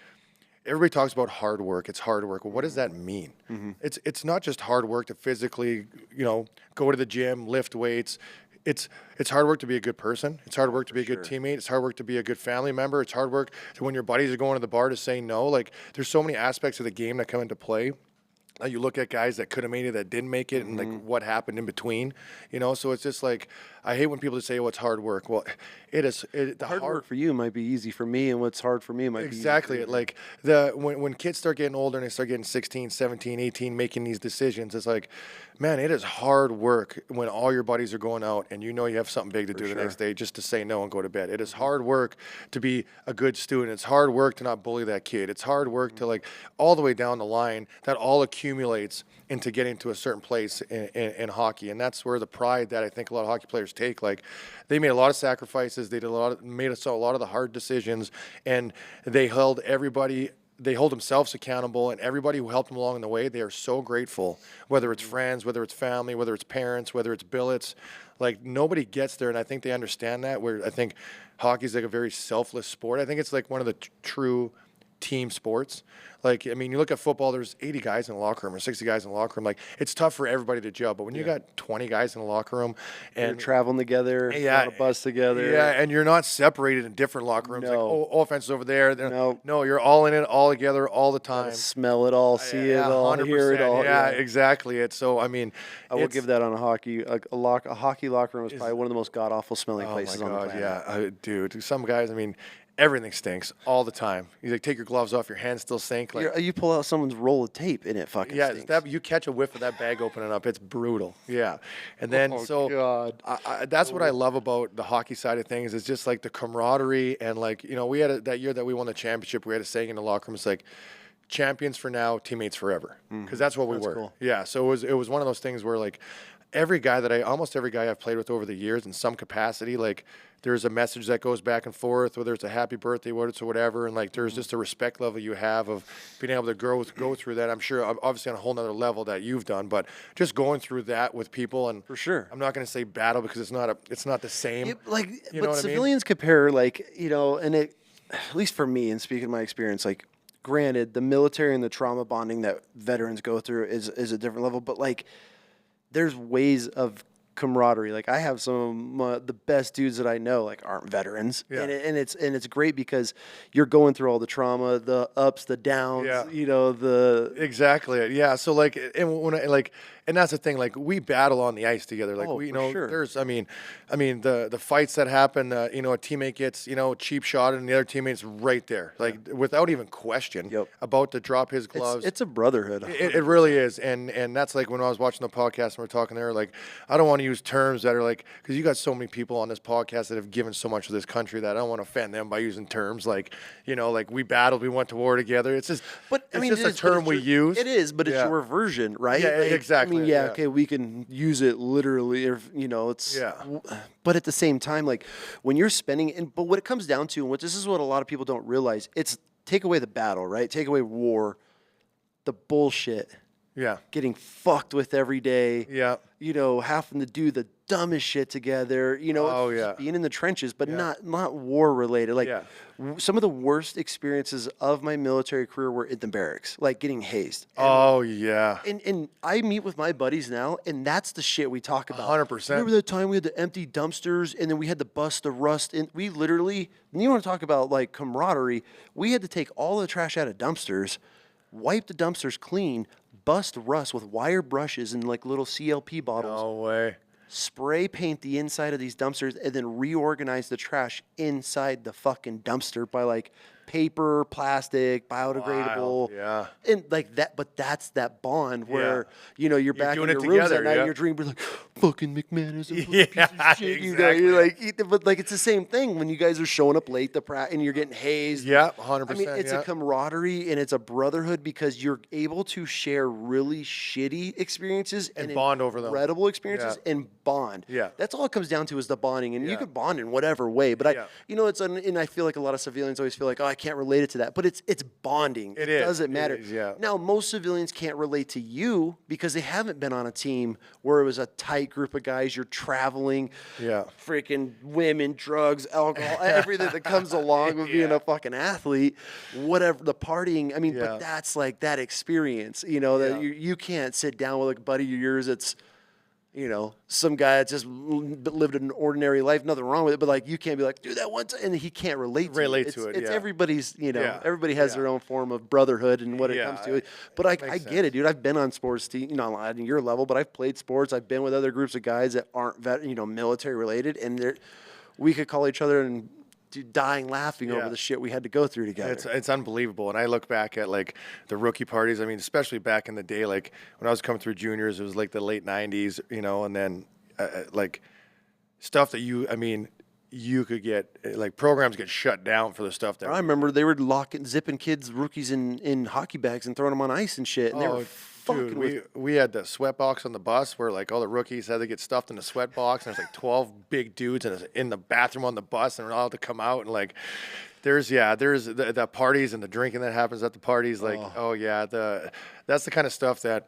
everybody talks about hard work. It's hard work. Well, what does that mean? Mm-hmm. It's not just hard work to physically, you know, go to the gym, lift weights. It's hard work to be a good person. It's hard work to be a good teammate. It's hard work to be a good family member. It's hard work to when your buddies are going to the bar to say no. Like, there's so many aspects of the game that come into play. You look at guys that could have made it that didn't make it, and like what happened in between, you know. So it's just like, I hate when people just say, "Oh, it's hard work." Well, it is. The hard work for you might be easy for me, and what's hard for me might be exactly. Like when kids start getting older and they start getting 16, 17, 18, making these decisions, it's like, man, it is hard work when all your buddies are going out and you know you have something big to do the next day, just to say no and go to bed. It is hard work to be a good student. It's hard work to not bully that kid. It's hard work to, like, all the way down the line. That all accumulates into getting to a certain place in hockey, and that's where the pride that I think a lot of hockey players take. Like, they made a lot of sacrifices. They did made a lot of the hard decisions, and they held everybody. They hold themselves accountable, and everybody who helped them along the way, they are so grateful, whether it's friends, whether it's family, whether it's parents, whether it's billets. Like, nobody gets there, and I think they understand that, where I think hockey is like a very selfless sport. I think it's like one of the true team sports. Like, I mean, you look at football, there's 80 guys in the locker room or 60 guys in the locker room. Like, it's tough for everybody to gel. But when you got 20 guys in the locker room and you're traveling together, on a bus together. Yeah, and you're not separated in different locker rooms. No. Like, offense is over there. No. No, you're all in it, all together, all the time. Smell it all, see it all, 100%, hear it all. Yeah, exactly. So, I mean, I will give that on a hockey. A hockey locker room is probably one of the most god-awful smelling places on the planet. Yeah, dude. Some guys, I mean, everything stinks all the time. You like take your gloves off, your hands still stink. Like, you pull out someone's roll of tape and it fucking stinks. You catch a whiff of that bag opening up, it's brutal. Yeah, and then that's what I love about the hockey side of things. Is just like the camaraderie, and like, you know, we had that year that we won the championship. We had a saying in the locker room. It's like, champions for now, teammates forever, because that's what we were. Cool. Yeah, so it was one of those things where, like, almost every guy I've played with over the years in some capacity, like, there's a message that goes back and forth, whether it's a happy birthday, whether it's whatever, and like there's just a respect level you have of being able to go through that. I'm sure, obviously on a whole nother level that you've done, but just going through that with people, and for sure, I'm not going to say battle because it's not the same. Like, you know but what civilians compare, like, you know, and it, at least for me, and speaking of my experience, like, granted, the military and the trauma bonding that veterans go through is a different level, but like, there's ways of camaraderie. Like, I have some of the best dudes that I know, like, aren't veterans, and it's great because you're going through all the trauma, the ups, the downs, you know, exactly. Yeah. So like, and that's the thing. Like, we battle on the ice together. Like, we, you know, there's, I mean, the fights that happen. You know, a teammate gets, you know, cheap shot, and the other teammate's right there, like, without even question, about to drop his gloves. It's a brotherhood. It really is, and that's like when I was watching the podcast and we're talking there. Like, I don't want to use terms that are like, because you got so many people on this podcast that have given so much to this country that I don't want to offend them by using terms like, you know, like, we battled, we went to war together. It's just, but I mean, it's just a term we use. It is, but it's your version, right? Yeah, like, exactly. I mean, okay, we can use it literally, or, you know, it's, but at the same time, like, when you're spending, but what it comes down to, and this is what a lot of people don't realize, it's take away the battle, right? Take away war, the bullshit Yeah. getting fucked with every day. Yeah. You know, having to do the dumbest shit together. You know, Oh, it's yeah. just being in the trenches, but Yeah. not war related. Like Yeah. some of the worst experiences of my military career were in the barracks, like getting hazed. Oh, yeah. And I meet with my buddies now, and that's the shit we talk about. 100%. Remember that time we had to empty dumpsters, and then we had to bust the rust, and we literally. And you want to talk about like camaraderie? We had to take all the trash out of dumpsters, wipe the dumpsters clean, bust rust with wire brushes and like little CLP bottles, No way. spray paint the inside of these dumpsters, and then reorganize the trash inside the fucking dumpster by like paper, plastic, biodegradable. Wild, yeah. And like that, but that's that bond where, you know, you're back in doing your it rooms together, at night, yeah. you're drinking, like, fucking McManus, a Yeah, piece of shit, you know, exactly. you're like, but like, it's the same thing when you guys are showing up late and you're getting hazed. Yeah, 100%. I mean, it's a camaraderie and it's a brotherhood because you're able to share really shitty experiences And bond over them. incredible experiences Yeah. and bond. Yeah. That's all it comes down to is the bonding. And you Yeah. can bond in whatever way. But Yeah. you know, and I feel like a lot of civilians always feel like, oh, I can't relate it to that. But it's bonding. It It is. doesn't It matter. is, yeah. Now, most civilians can't relate to you because they haven't been on a team where it was a tight group of guys. You're traveling. Yeah. Freaking women, drugs, alcohol, everything that comes along with being Yeah. a fucking athlete, whatever, the partying. I mean, Yeah. but that's like that experience, you know, that Yeah. you can't sit down with a buddy of yours that's, you know, some guy that's just lived an ordinary life, nothing wrong with it, but like you can't be like, dude, that one time, and he can't relate to it. It's yeah. everybody's, you know, Yeah. everybody has Yeah. their own form of brotherhood and what it Yeah, comes to it. But I makes get it, dude. I've been on sports team, you know, on your level, but I've played sports. I've been with other groups of guys that aren't military related, and we could call each other and dying laughing over Yeah. the shit we had to go through together. It's unbelievable. And I look back at like the rookie parties. I mean, especially back in the day, like when I was coming through juniors, it was like the late 90s, you know, and then like stuff that you could get, like programs get shut down for the stuff that I remember they were zipping kids, rookies in hockey bags and throwing them on ice and shit. And they were fucking dude, with we had the sweat box on the bus where like all the rookies had to get stuffed in the sweat box, and there's like 12 big dudes in the bathroom on the bus, and they're all have to come out, and like there's the parties and the drinking that happens at the parties, like that's the kind of stuff that,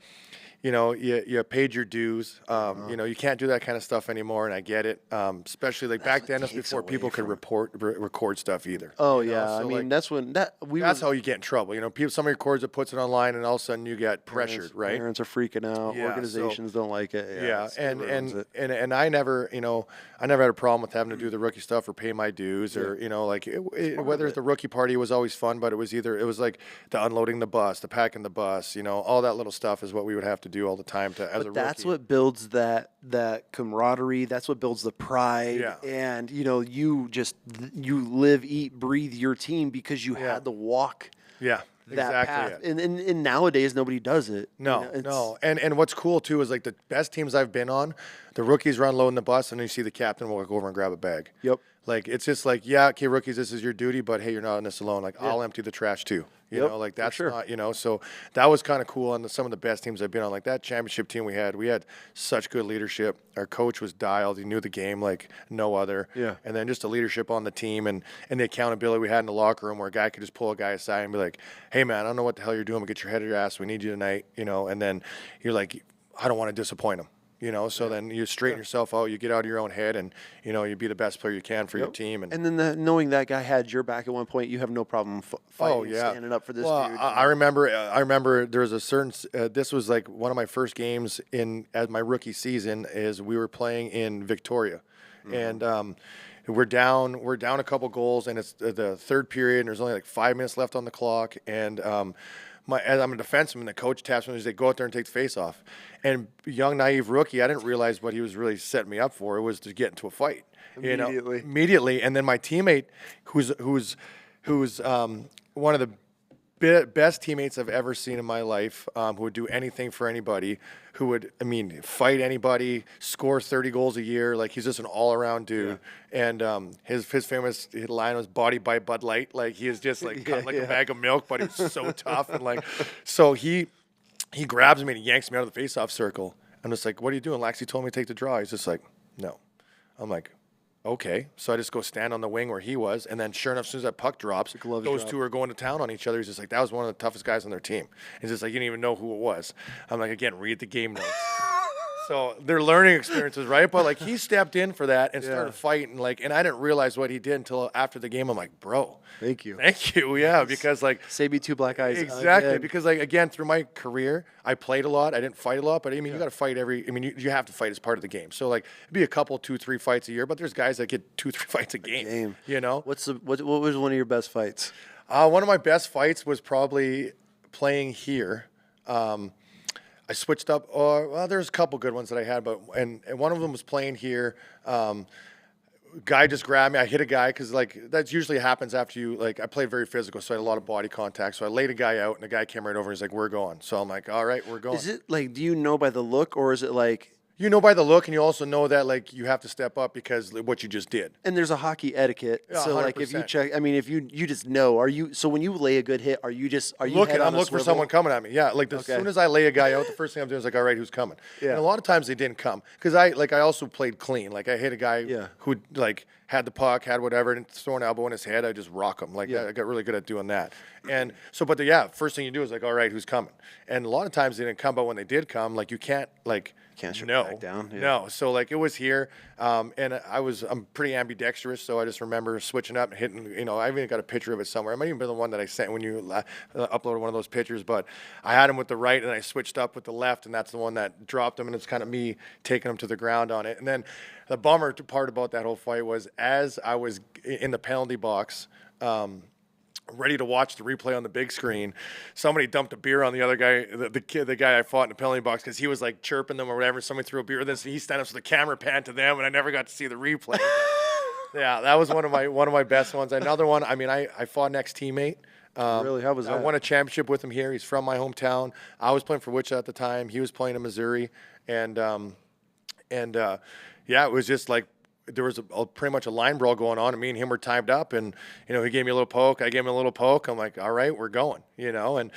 you know, you paid your dues. You know, you can't do that kind of stuff anymore, and I get it. Especially like back then, that's before people could record stuff either. Oh you know? yeah, So, I mean like, that's when that's how you get in trouble. You know, somebody records it, puts it online, and all of a sudden you get pressured, right? Parents are freaking out. Yeah, Organizations don't like it. Yeah, it ruins it. and I never, you know, I never had a problem with having to do the rookie stuff or pay my dues or, you know, like whether it's the rookie party was always fun, but it was like the unloading the bus, the packing the bus, you know, all that little stuff is what we would have to do all the time as a rookie. That's what builds that camaraderie. That's what builds the pride. Yeah. And you know, you live, eat, breathe your team because you had to walk Yeah, that exactly. path. And nowadays nobody does it. No, you know, no. And what's cool too is like the best teams I've been on, the rookies are unloading the bus and then you see the captain walk over and grab a bag. Yep. Like it's just like, yeah, okay, rookies, this is your duty, but hey, you're not in this alone. Like I'll empty the trash too. You Yep, know, like for that's sure. not, you know, so that was kind of cool on some of the best teams I've been on. Like that championship team we had such good leadership. Our coach was dialed. He knew the game like no other. Yeah. And then just the leadership on the team and the accountability we had in the locker room where a guy could just pull a guy aside and be like, hey man, I don't know what the hell you're doing, but get your head out of your ass. We need you tonight, you know, and then you're like, I don't want to disappoint him. You know, so then you straighten yourself out, you get out of your own head, and, you know, you be the best player you can for your team. And then knowing that guy had your back at one point, you have no problem fighting, standing up for this dude. I remember there was a certain, this was like one of my first games as my rookie season is we were playing in Victoria. And we're down a couple goals, and it's the third period, and there's only like 5 minutes left on the clock. And as I'm a defenseman, the coach taps me and he's like, go out there and take the face off. And young, naive rookie, I didn't realize what he was really setting me up for. It was to get into a fight. Immediately. And then my teammate, who's one of the best teammates I've ever seen in my life, who would do anything for anybody, who would, fight anybody, score 30 goals a year. Like, he's just an all-around dude. Yeah. And his famous line was "Body by Bud Light." Like, he is just like cut like a bag of milk, but he's so tough. And like, so he grabs me and he yanks me out of the face-off circle. I'm just like, "What are you doing?" Laxi told me to take the draw. He's just like, "No." I'm like, okay. So I just go stand on the wing where he was. And then sure enough, as soon as that puck drops, those two are going to town on each other. He's just like, that was one of the toughest guys on their team. He's just like, you didn't even know who it was. I'm like, again, read the game notes. So they're learning experiences, right? But like he stepped in for that and started fighting, like, and I didn't realize what he did until after the game. I'm like, bro, thank you, yeah, because like save me 2 black eyes. Exactly, because like again, through my career, I played a lot. I didn't fight a lot, but I mean, you got to fight you have to fight as part of the game. So like, it'd be a couple, 2, 3 fights a year, but there's guys that get 2, 3 fights a game. You know, what was one of your best fights? One of my best fights was probably playing here. I switched up. Well, there's a couple good ones that I had, but and one of them was playing here. Guy just grabbed me. I hit a guy because like that usually happens after you like. I played very physical, so I had a lot of body contact. So I laid a guy out, and the guy came right over. And he's like, "We're going." So I'm like, "All right, we're going." Is it like? Do you know by the look, or is it like? You know by the look, and you also know that like you have to step up because what you just did. And there's a hockey etiquette. Yeah, so like if you check, I mean, if you just know, are you? So when you lay a good hit, are you looking? I'm looking for someone coming at me. Yeah, like as soon as I lay a guy out, the first thing I'm doing is like, all right, who's coming? Yeah. And a lot of times they didn't come because I also played clean. Like I hit a guy who like had the puck, had whatever, and throw an elbow in his head. I just rock him. Like I got really good at doing that. And so, but first thing you do is like, all right, who's coming? And a lot of times they didn't come, but when they did come, like you can't like. Can't shut back down. Yeah. No. So like it was here, and I'm pretty ambidextrous, so I just remember switching up and hitting. You know, I even got a picture of it somewhere. It might even be the one that I sent when you uploaded one of those pictures. But I had him with the right, and I switched up with the left, and that's the one that dropped him. And it's kind of me taking him to the ground on it. And then the bummer part about that whole fight was as I was in the penalty box. Ready to watch the replay on the big screen, somebody dumped a beer on the other guy, the guy I fought in the penalty box because he was like chirping them or whatever. Somebody threw a beer. Then he stand up so the camera panned to them, and I never got to see the replay. Yeah, that was one of my best ones. Another one. I mean, I fought an ex-teammate. Really? How was that? I won a championship with him here. He's from my hometown. I was playing for Wichita at the time. He was playing in Missouri, and yeah, it was just like. There was pretty much a line brawl going on, and me and him were timed up, and you know he gave me a little poke, I gave him a little poke. I'm like, all right, we're going, you know, and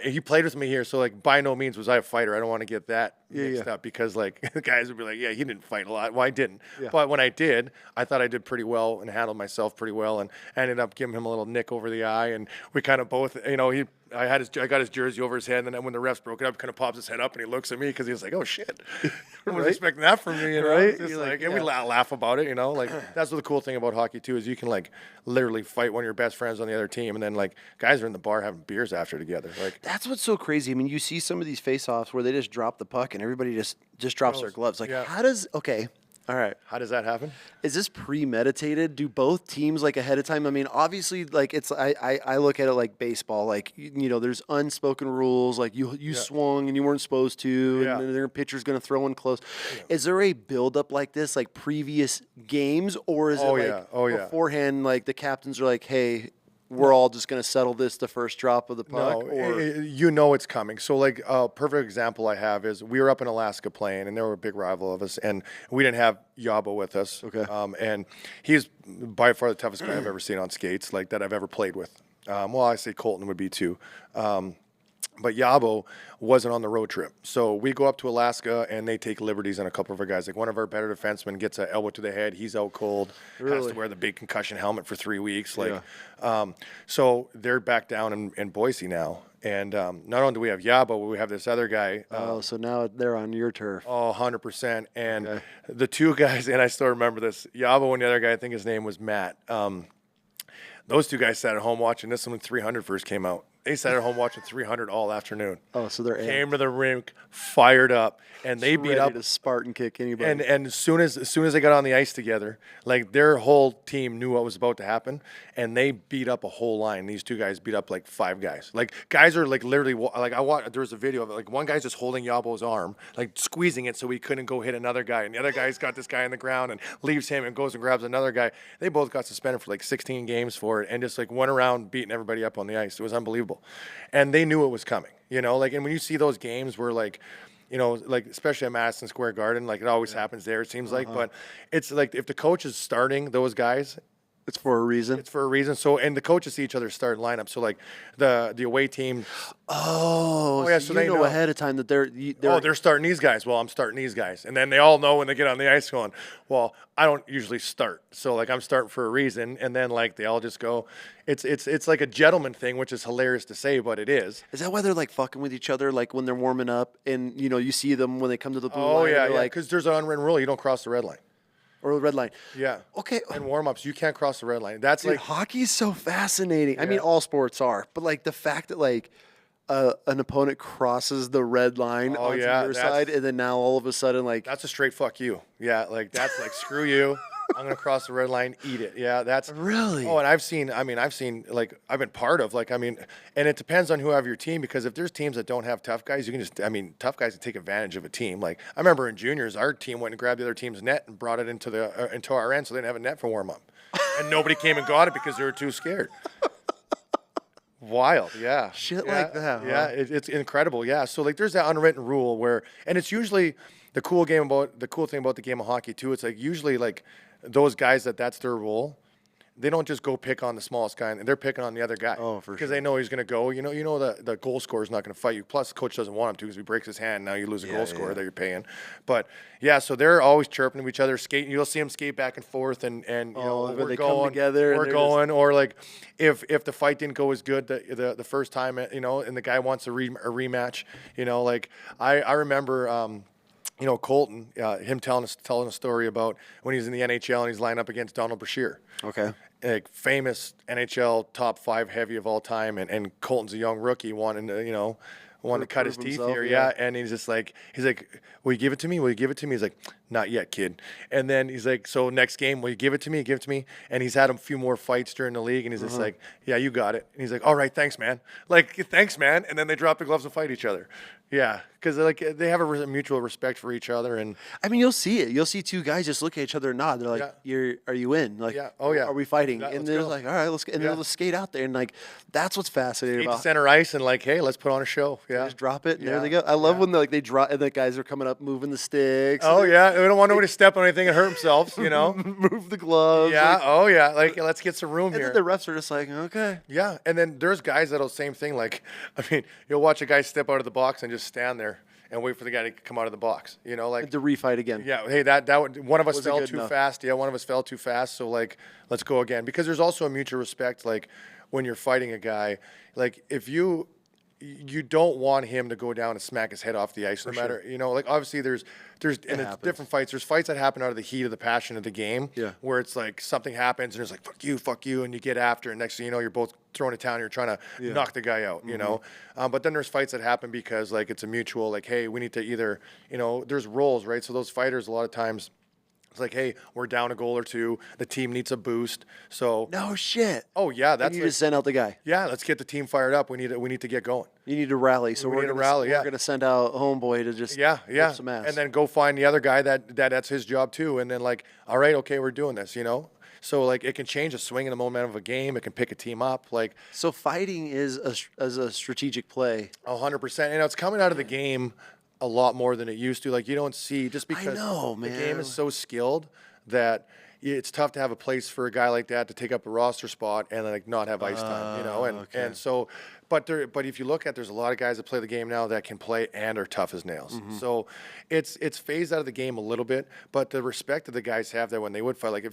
he played with me here, so like by no means was I a fighter. I don't want to get that mixed up because like the guys would be like, yeah, he didn't fight a lot. Well, I didn't, but when I did, I thought I did pretty well and handled myself pretty well, and I ended up giving him a little nick over the eye, and we kind of both, you know, I got his jersey over his head, and then when the refs broke it up, he kind of pops his head up and he looks at me because he was like, "Oh shit, I wasn't expecting that from me," you know. Right? Just like, and we laugh about it, you know. Like that's what the cool thing about hockey too is you can like literally fight one of your best friends on the other team, and then like guys are in the bar having beers after together. Like that's what's so crazy. I mean, you see some of these face-offs where they just drop the puck and everybody just drops their gloves. Like, how does all right. How does that happen? Is this premeditated? Do both teams like ahead of time? I mean, obviously, like it's I look at it like baseball. Like you know, there's unspoken rules. Like you swung and you weren't supposed to, and their pitcher's going to throw in close. Yeah. Is there a buildup like this, like previous games, or is it beforehand? Like the captains are like, hey. We're all just going to settle this the first drop of the puck? No, or? You know it's coming. So, like, a perfect example I have is we were up in Alaska playing, and they were a big rival of us, and we didn't have Yabo with us. Okay. And he's by far the toughest guy I've ever seen on skates, like, that I've ever played with. Well, I say Colton would be too. But Yabo wasn't on the road trip. So we go up to Alaska, and they take liberties on a couple of our guys. Like one of our better defensemen gets an elbow to the head. He's out cold. Really? Has to wear the big concussion helmet for 3 weeks. Like, so they're back down in Boise now. And not only do we have Yabo, but we have this other guy. So now they're on your turf. Oh, 100%. And the two guys, and I still remember this, Yabo and the other guy, I think his name was Matt. Those two guys sat at home watching this when 300 first came out. They sat at home watching 300 all afternoon. Oh, so they're came to the rink, fired up, and they beat up to Spartan kick anybody. And as soon as they got on the ice together, like their whole team knew what was about to happen, and they beat up a whole line. These two guys beat up like 5 guys. Like guys are like literally like there was a video of it. Like one guy's just holding Yabo's arm, like squeezing it so he couldn't go hit another guy, and the other guy's got this guy on the ground and leaves him and goes and grabs another guy. They both got suspended for like 16 games for it, and just like went around beating everybody up on the ice. It was unbelievable. And they knew it was coming, you know, like, and when you see those games where like, you know, like especially at Madison Square Garden, like it always happens there, it seems like, but it's like if the coach is starting those guys, It's for a reason. It's for a reason. So, and the coaches see each other's starting lineup. So, like the away team. Yeah. So they know ahead of time that they're starting these guys. Well, I'm starting these guys, and then they all know when they get on the ice, going, well, I don't usually start, so like I'm starting for a reason, and then like they all just go. It's like a gentleman thing, which is hilarious to say, but it is. Is that why they're like fucking with each other, like when they're warming up, and you see them when they come to the blue line? Oh yeah, like, because there's an unwritten rule: you don't cross the red line. Or the red line. Yeah. Okay. And warm-ups, you can't cross the red line. That's Dude, like hockey's so fascinating. I mean, all sports are, but like the fact that like an opponent crosses the red line onto your side, and then now all of a sudden like that's a straight fuck you. Yeah, like that's like screw you. I'm gonna cross the red line, eat it. Yeah, that's really. Oh, and I've seen like I've been part of and it depends on who have your team, because if there's teams that don't have tough guys, you can just tough guys can take advantage of a team. Like I remember in juniors, our team went and grabbed the other team's net and brought it into our end, so they didn't have a net for warm up, and nobody came and got it because they were too scared. Wild, yeah. Shit like that. Yeah, it's incredible. Yeah, so like there's that unwritten rule where, and it's usually the cool thing about the game of hockey too. It's like usually like those guys that's their role. They don't just go pick on the smallest guy, and they're picking on the other guy. Oh, for sure. Because they know he's going to go. You know the goal scorer is not going to fight you. Plus, the coach doesn't want him to because if he breaks his hand, now you lose a goal scorer that you're paying. But yeah, so they're always chirping to each other, skating. You'll see them skate back and forth, and they come together. We're going, or like if the fight didn't go as good the first time, and the guy wants a rematch, like I remember. Colton, him telling a story about when he was in the NHL and he's lined up against Donald Brashear. Okay. Like famous NHL top 5 heavy of all time, and Colton's a young rookie wanting to cut his teeth here, and he's like, will you give it to me? Will you give it to me? He's like, not yet, kid. And then he's like, so next game, will you give it to me? Give it to me. And he's had a few more fights during the league, and he's just like, yeah, you got it. And he's like, all right, thanks, man. Like, thanks, man. And then they drop the gloves and fight each other. Yeah, because like they have a mutual respect for each other, and I mean, you'll see it. You'll see two guys just look at each other and nod. They're like, are you in? Like, are we fighting? And they're like, all right, let's go. And they'll just skate out there, and like that's what's fascinating about center ice, and like, hey, let's put on a show. Yeah, just drop it, and there they go. I love when they drop, and the guys are coming up, moving the sticks. Oh yeah, we don't want nobody to step on anything and hurt themselves. Move the gloves. Yeah, like let's get some room and here. And then the refs are just like, okay. Yeah, and then there's guys that'll same thing. Like, you'll watch a guy step out of the box and just stand there and wait for the guy to come out of the box. Like to refight again. Yeah. Hey, one of us fell too fast. Yeah, one of us fell too fast. So like, let's go again. Because there's also a mutual respect. Like when you're fighting a guy, like if you don't want him to go down and smack his head off the ice, no matter, like obviously there's and it's different fights. There's fights that happen out of the heat of the passion of the game, where it's like something happens and it's like fuck you, and you get after, and next thing you know, you're both throwing it down, and you're trying to knock the guy out, but then there's fights that happen because like it's a mutual, like, hey, we need to either, there's roles, right? So those fighters a lot of times, it's like, hey, we're down a goal or two. The team needs a boost. So no shit. Oh yeah, that's you just send out the guy. Yeah, let's get the team fired up. We need to get going. You need to rally. So we're going to send out homeboy to just whip some ass. And then go find the other guy that's his job too. And then like, all right, okay, we're doing this. So like it can change the swing and the momentum of a game. It can pick a team up. Like so, fighting is a strategic play. 100%. And it's coming out of the game a lot more than it used to. Like you don't see, just because the game is so skilled that it's tough to have a place for a guy like that to take up a roster spot and like not have ice time, and so. But if you look at, there's a lot of guys that play the game now that can play and are tough as nails. So it's phased out of the game a little bit. But the respect that the guys have that when they would fight, like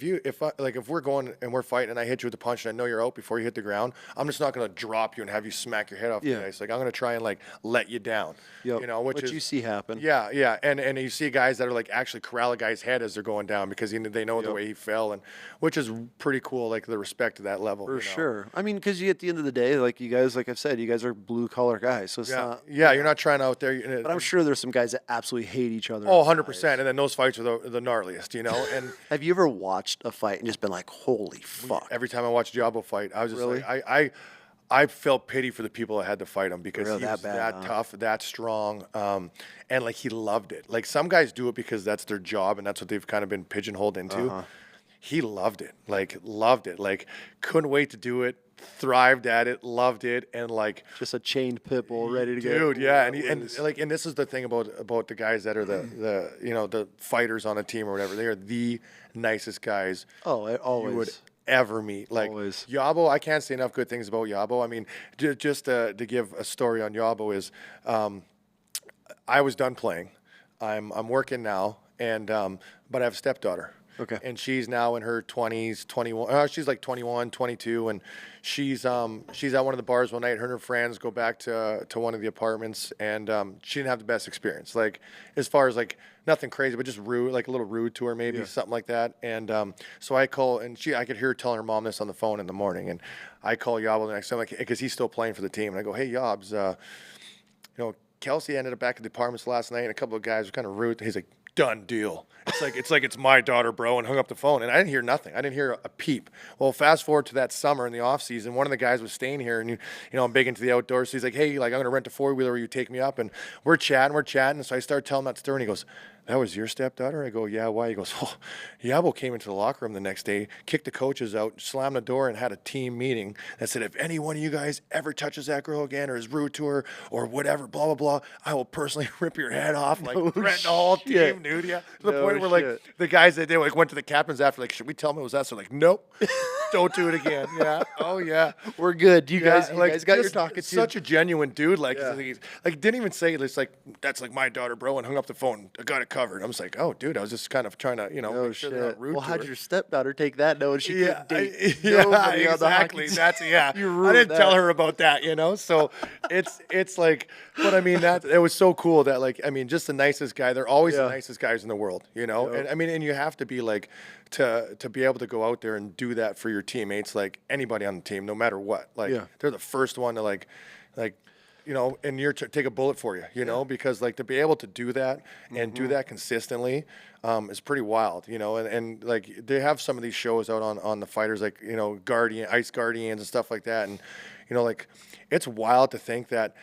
if we're going and we're fighting and I hit you with a punch and I know you're out before you hit the ground, I'm just not going to drop you and have you smack your head off the ice. Like I'm going to try and like let you down. Which you see happen. Yeah, and you see guys that are like actually corral a guy's head as they're going down because they know the way he fell, and which is pretty cool. Like the respect to that level. For sure. I mean, because at the end of the day, like you guys, like I've said, you guys are blue collar guys, so it's not. Yeah, you're not trying out there. But I'm sure there's some guys that absolutely hate each other. Oh, 100%. And then those fights are the gnarliest, And have you ever watched a fight and just been like, "Holy fuck"? Every time I watch a Jabbo fight, I was just like, I felt pity for the people that had to fight him because he was that tough, that strong, and like he loved it. Like some guys do it because that's their job and that's what they've kind of been pigeonholed into. He loved it, like couldn't wait to do it. Thrived at it, loved it, and like just a chained pit bull ready to go. Dude, yeah, and this is the thing about the guys that are the fighters on a team or whatever. They are the nicest guys. Oh, always. You would ever meet. Like Always. Yabo, I can't say enough good things about Yabo. I mean, just to give a story on Yabo is, I was done playing. I'm working now, and but I have a stepdaughter. Okay. And she's now in her 20s, 21. She's like 21, 22, and she's at one of the bars one night. Her and her friends go back to one of the apartments, and she didn't have the best experience. Like as far as like nothing crazy, but just rude, like a little rude to her, maybe something like that. And so I call, and I could hear her telling her mom this on the phone in the morning, and I call Yob the next time, like because he's still playing for the team, and I go, hey Yobs, Kelsey ended up back at the apartments last night, and a couple of guys were kind of rude. He's like, done deal. It's my daughter, bro, and hung up the phone. And I didn't hear nothing. I didn't hear a peep. Well, fast forward to that summer in the off season, one of the guys was staying here, and I'm big into the outdoors. So he's like, hey, like I'm gonna rent a 4-wheeler. Will you take me up? And we're chatting. So I start telling that story, and he goes, that was your stepdaughter? I go, yeah, why? He goes, oh, Yabo came into the locker room the next day, kicked the coaches out, slammed the door, and had a team meeting that said, if any one of you guys ever touches that girl again or is rude to her or whatever, blah, blah, blah, I will personally rip your head off. Like, threaten the whole team, dude. Yeah. To the point where, like, the guys that went to the captains after, like, should we tell them it was us? They're like, nope, don't do it again. Yeah. Oh, yeah. We're good. You guys got your talking to. Such a genuine dude. Like, didn't even say it's like, that's like my daughter, bro, and hung up the phone. I got it covered. I'm just like, oh, dude, I was just kind of trying to, make sure they're not rude. Well, to how'd her. your stepdaughter take that? Knowing she couldn't date nobody on the hockey team? That's I didn't tell her about that, So it's like, but I mean that it was so cool that like I mean just the nicest guy. They're always the nicest guys in the world, And I mean, and you have to be like to be able to go out there and do that for your teammates, like anybody on the team, no matter what. Like they're the first one to like. And take a bullet for you, because like to be able to do that and do that consistently is pretty wild, and like they have some of these shows out on the fighters, like, Ice Guardians and stuff like that. And, like it's wild to think that,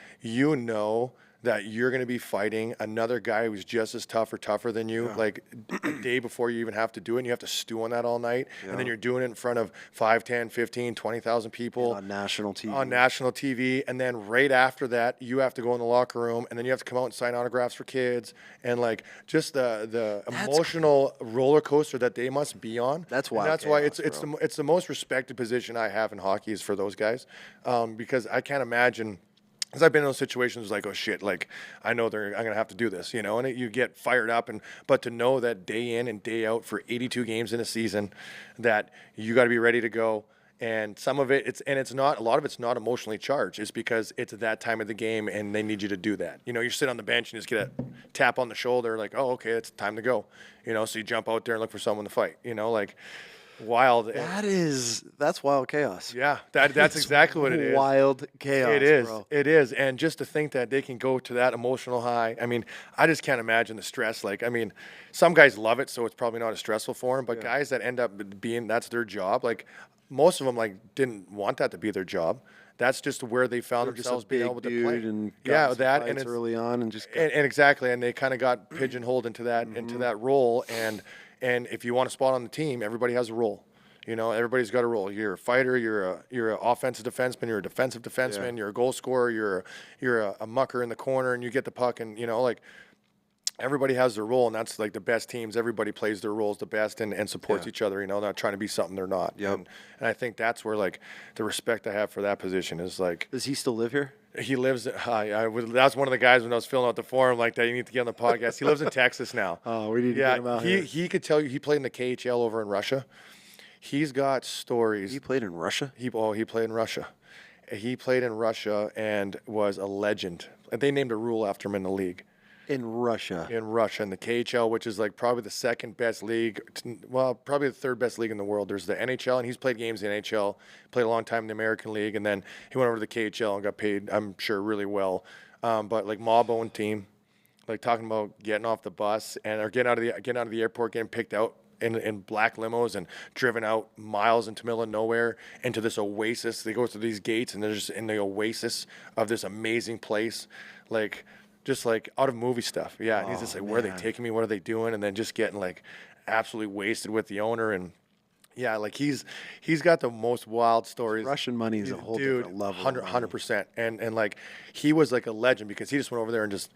that you're going to be fighting another guy who's just as tough or tougher than you, like a day before you even have to do it. And you have to stew on that all night. And then you're doing it in front of 5, 10, 15, 20,000 people. On national TV. On national TV. And then right after that, you have to go in the locker room, and then you have to come out and sign autographs for kids. And like just the emotional roller coaster that they must be on. That's why. That's why it's the most respected position I have in hockey is for those guys, because I can't imagine. Because I've been in those situations like, oh shit, like I know I'm gonna have to do this, and you get fired up, but to know that day in and day out for 82 games in a season, that you got to be ready to go. And some of it, a lot of it's not emotionally charged. It's because it's that time of the game and they need you to do that. You sit on the bench and just get a tap on the shoulder, like, oh, okay, it's time to go. So you jump out there and look for someone to fight. Like. Wild. That's wild chaos. Yeah, that's exactly what it is. Wild chaos. It is. Bro. It is. And just to think that they can go to that emotional high. I mean, I just can't imagine the stress. Like, I mean, some guys love it, so it's probably not as stressful for them. But guys that end up being that's their job, like most of them, like didn't want that to be their job. That's just where they found themselves being able to play. And that and it's early on and exactly, and they kind of got pigeonholed into that role. And if you want a spot on the team, everybody has a role. Everybody's got a role. You're a fighter. You're an offensive defenseman. You're a defensive defenseman. You're a goal scorer. You're a mucker in the corner, and you get the puck. And like everybody has their role, and that's like the best teams. Everybody plays their roles the best and supports each other. Not trying to be something they're not. Yep. And I think that's where like the respect I have for that position is like. Does he still live here? He lives. That's one of the guys when I was filling out the form like that. You need to get on the podcast. He lives in Texas now. Oh, we need to get him out here. He could tell you. He played in the KHL over in Russia. He's got stories. He played in Russia. He played in Russia. He played in Russia and was a legend. They named a rule after him in the league. In Russia, in the KHL, which is like probably the second best league, probably the third best league in the world. There's the NHL, and he's played games in the NHL, played a long time in the American League, and then he went over to the KHL and got paid, I'm sure, really well. But like mob-owned team, like talking about getting off the bus or getting out of the airport, getting picked out in black limos and driven out miles into the middle of nowhere into this oasis. They go through these gates, and they're just in the oasis of this amazing place, like. Just like out of movie stuff. Yeah. And he's just like, where are they taking me? What are they doing? And then just getting like absolutely wasted with the owner. And yeah, like he's got the most wild stories. Russian money is a whole different level. 100%. And like he was like a legend because he just went over there and just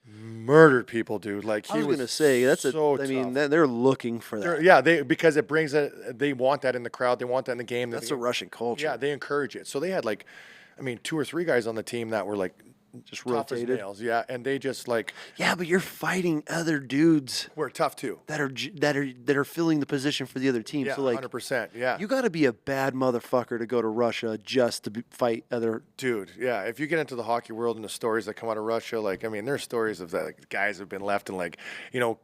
murdered people, dude. Like I he was gonna say that's so I mean, tough. they're looking for that. Yeah, because it brings they want that in the crowd. They want that in the game. That's a Russian culture. Yeah, they encourage it. So they had like, I mean, 2 or 3 guys on the team that were like Just tough as rotated. nails. Yeah, and they just like Yeah, but you're fighting other dudes were tough too. that are filling the position for the other team. Yeah, So like 100%. Yeah, you got to be a bad motherfucker to go to Russia just to fight other. dude. Yeah, if you get into the hockey world and the stories that come out of Russia, like I mean, there's stories of that like, guys have been left and like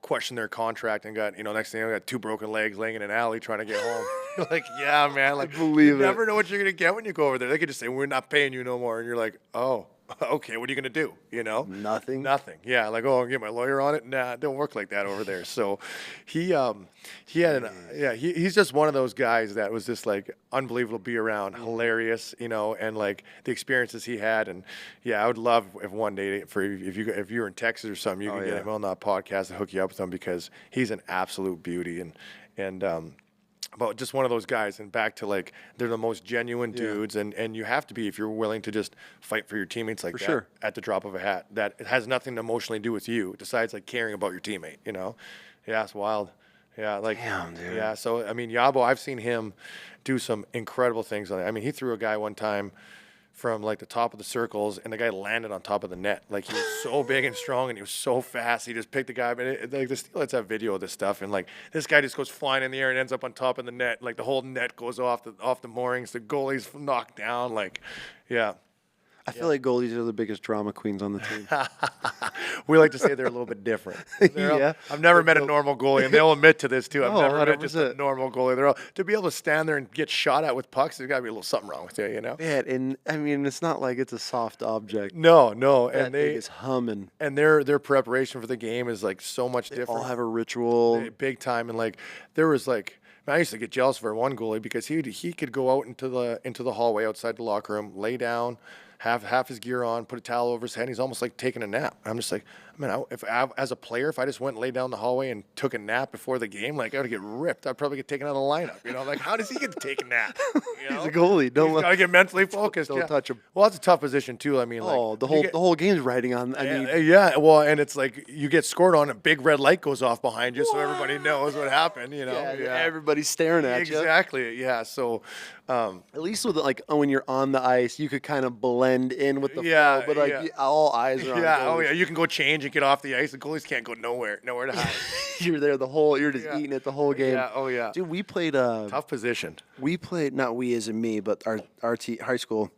question their contract and got next thing I got 2 broken legs laying in an alley trying to get home. You're like, yeah, man. Like, believe you it. never know what you're gonna get when you go over there. They could just say we're not paying you no more, and you're like, oh. Okay, what are you gonna do? Nothing. Nothing. Yeah, like I'll get my lawyer on it. Nah, it don't work like that over there. So, he had he's just one of those guys that was just like unbelievable to be around, hilarious, and like the experiences he had, and yeah, I would love if one day if you're in Texas or something, you can get him on that podcast and hook you up with him because he's an absolute beauty and but just one of those guys, and back to like they're the most genuine dudes, and you have to be if you're willing to just fight for your teammates like that sure. at the drop of a hat. That it has nothing to emotionally do with you, besides like caring about your teammate. Yeah, it's wild. Yeah, like Damn, dude. yeah. So I mean, Yabo, I've seen him do some incredible things on it. I mean, he threw a guy one time from like the top of the circles, and the guy landed on top of the net. Like he was so big and strong, and he was so fast. He just picked the guy. But like the Steelers have video of this stuff, and like this guy just goes flying in the air and ends up on top of the net. Like the whole net goes off the moorings. The goalie's knocked down. Like, yeah. I feel like goalies are the biggest drama queens on the team. We like to say they're a little bit different. Yeah. I've never met a normal goalie, and they'll admit to this too. I've Oh, never met just a 100%. normal goalie. They're all, to be able to stand there and get shot at with pucks, there's got to be a little something wrong with you, Man, and I mean, it's not like it's a soft object. No, That and thing is humming. and their preparation for the game is like so much different. All have a ritual. Big time, and like there was like I used to get jealous for one goalie because he could go out into the hallway outside the locker room, lay down, have half his gear on, put a towel over his head. And he's almost like taking a nap. I'm just like, man, as a player, if I just went and laid down the hallway and took a nap before the game, like I would get ripped. I'd probably get taken out of the lineup. Like how does he get to take a nap? He's a goalie. Don't He's got to get mentally focused. Don't touch him. Well, that's a tough position too. I mean, like the whole game's riding on. I mean, yeah, well, and it's like you get scored on, a big red light goes off behind you, so everybody knows what happened. Everybody's staring at you. Exactly. Yeah. So, At least with like when you're on the ice, you could kind of blend in with the Yeah, flow, but like yeah. all eyes are on. yeah. Oh goalies. yeah. You can go change and get off the ice. The goalies can't go nowhere to hide. You're there you're just eating it the whole game. Yeah. Oh yeah. Dude, we played. Tough position. We played not we as in me, but our high school.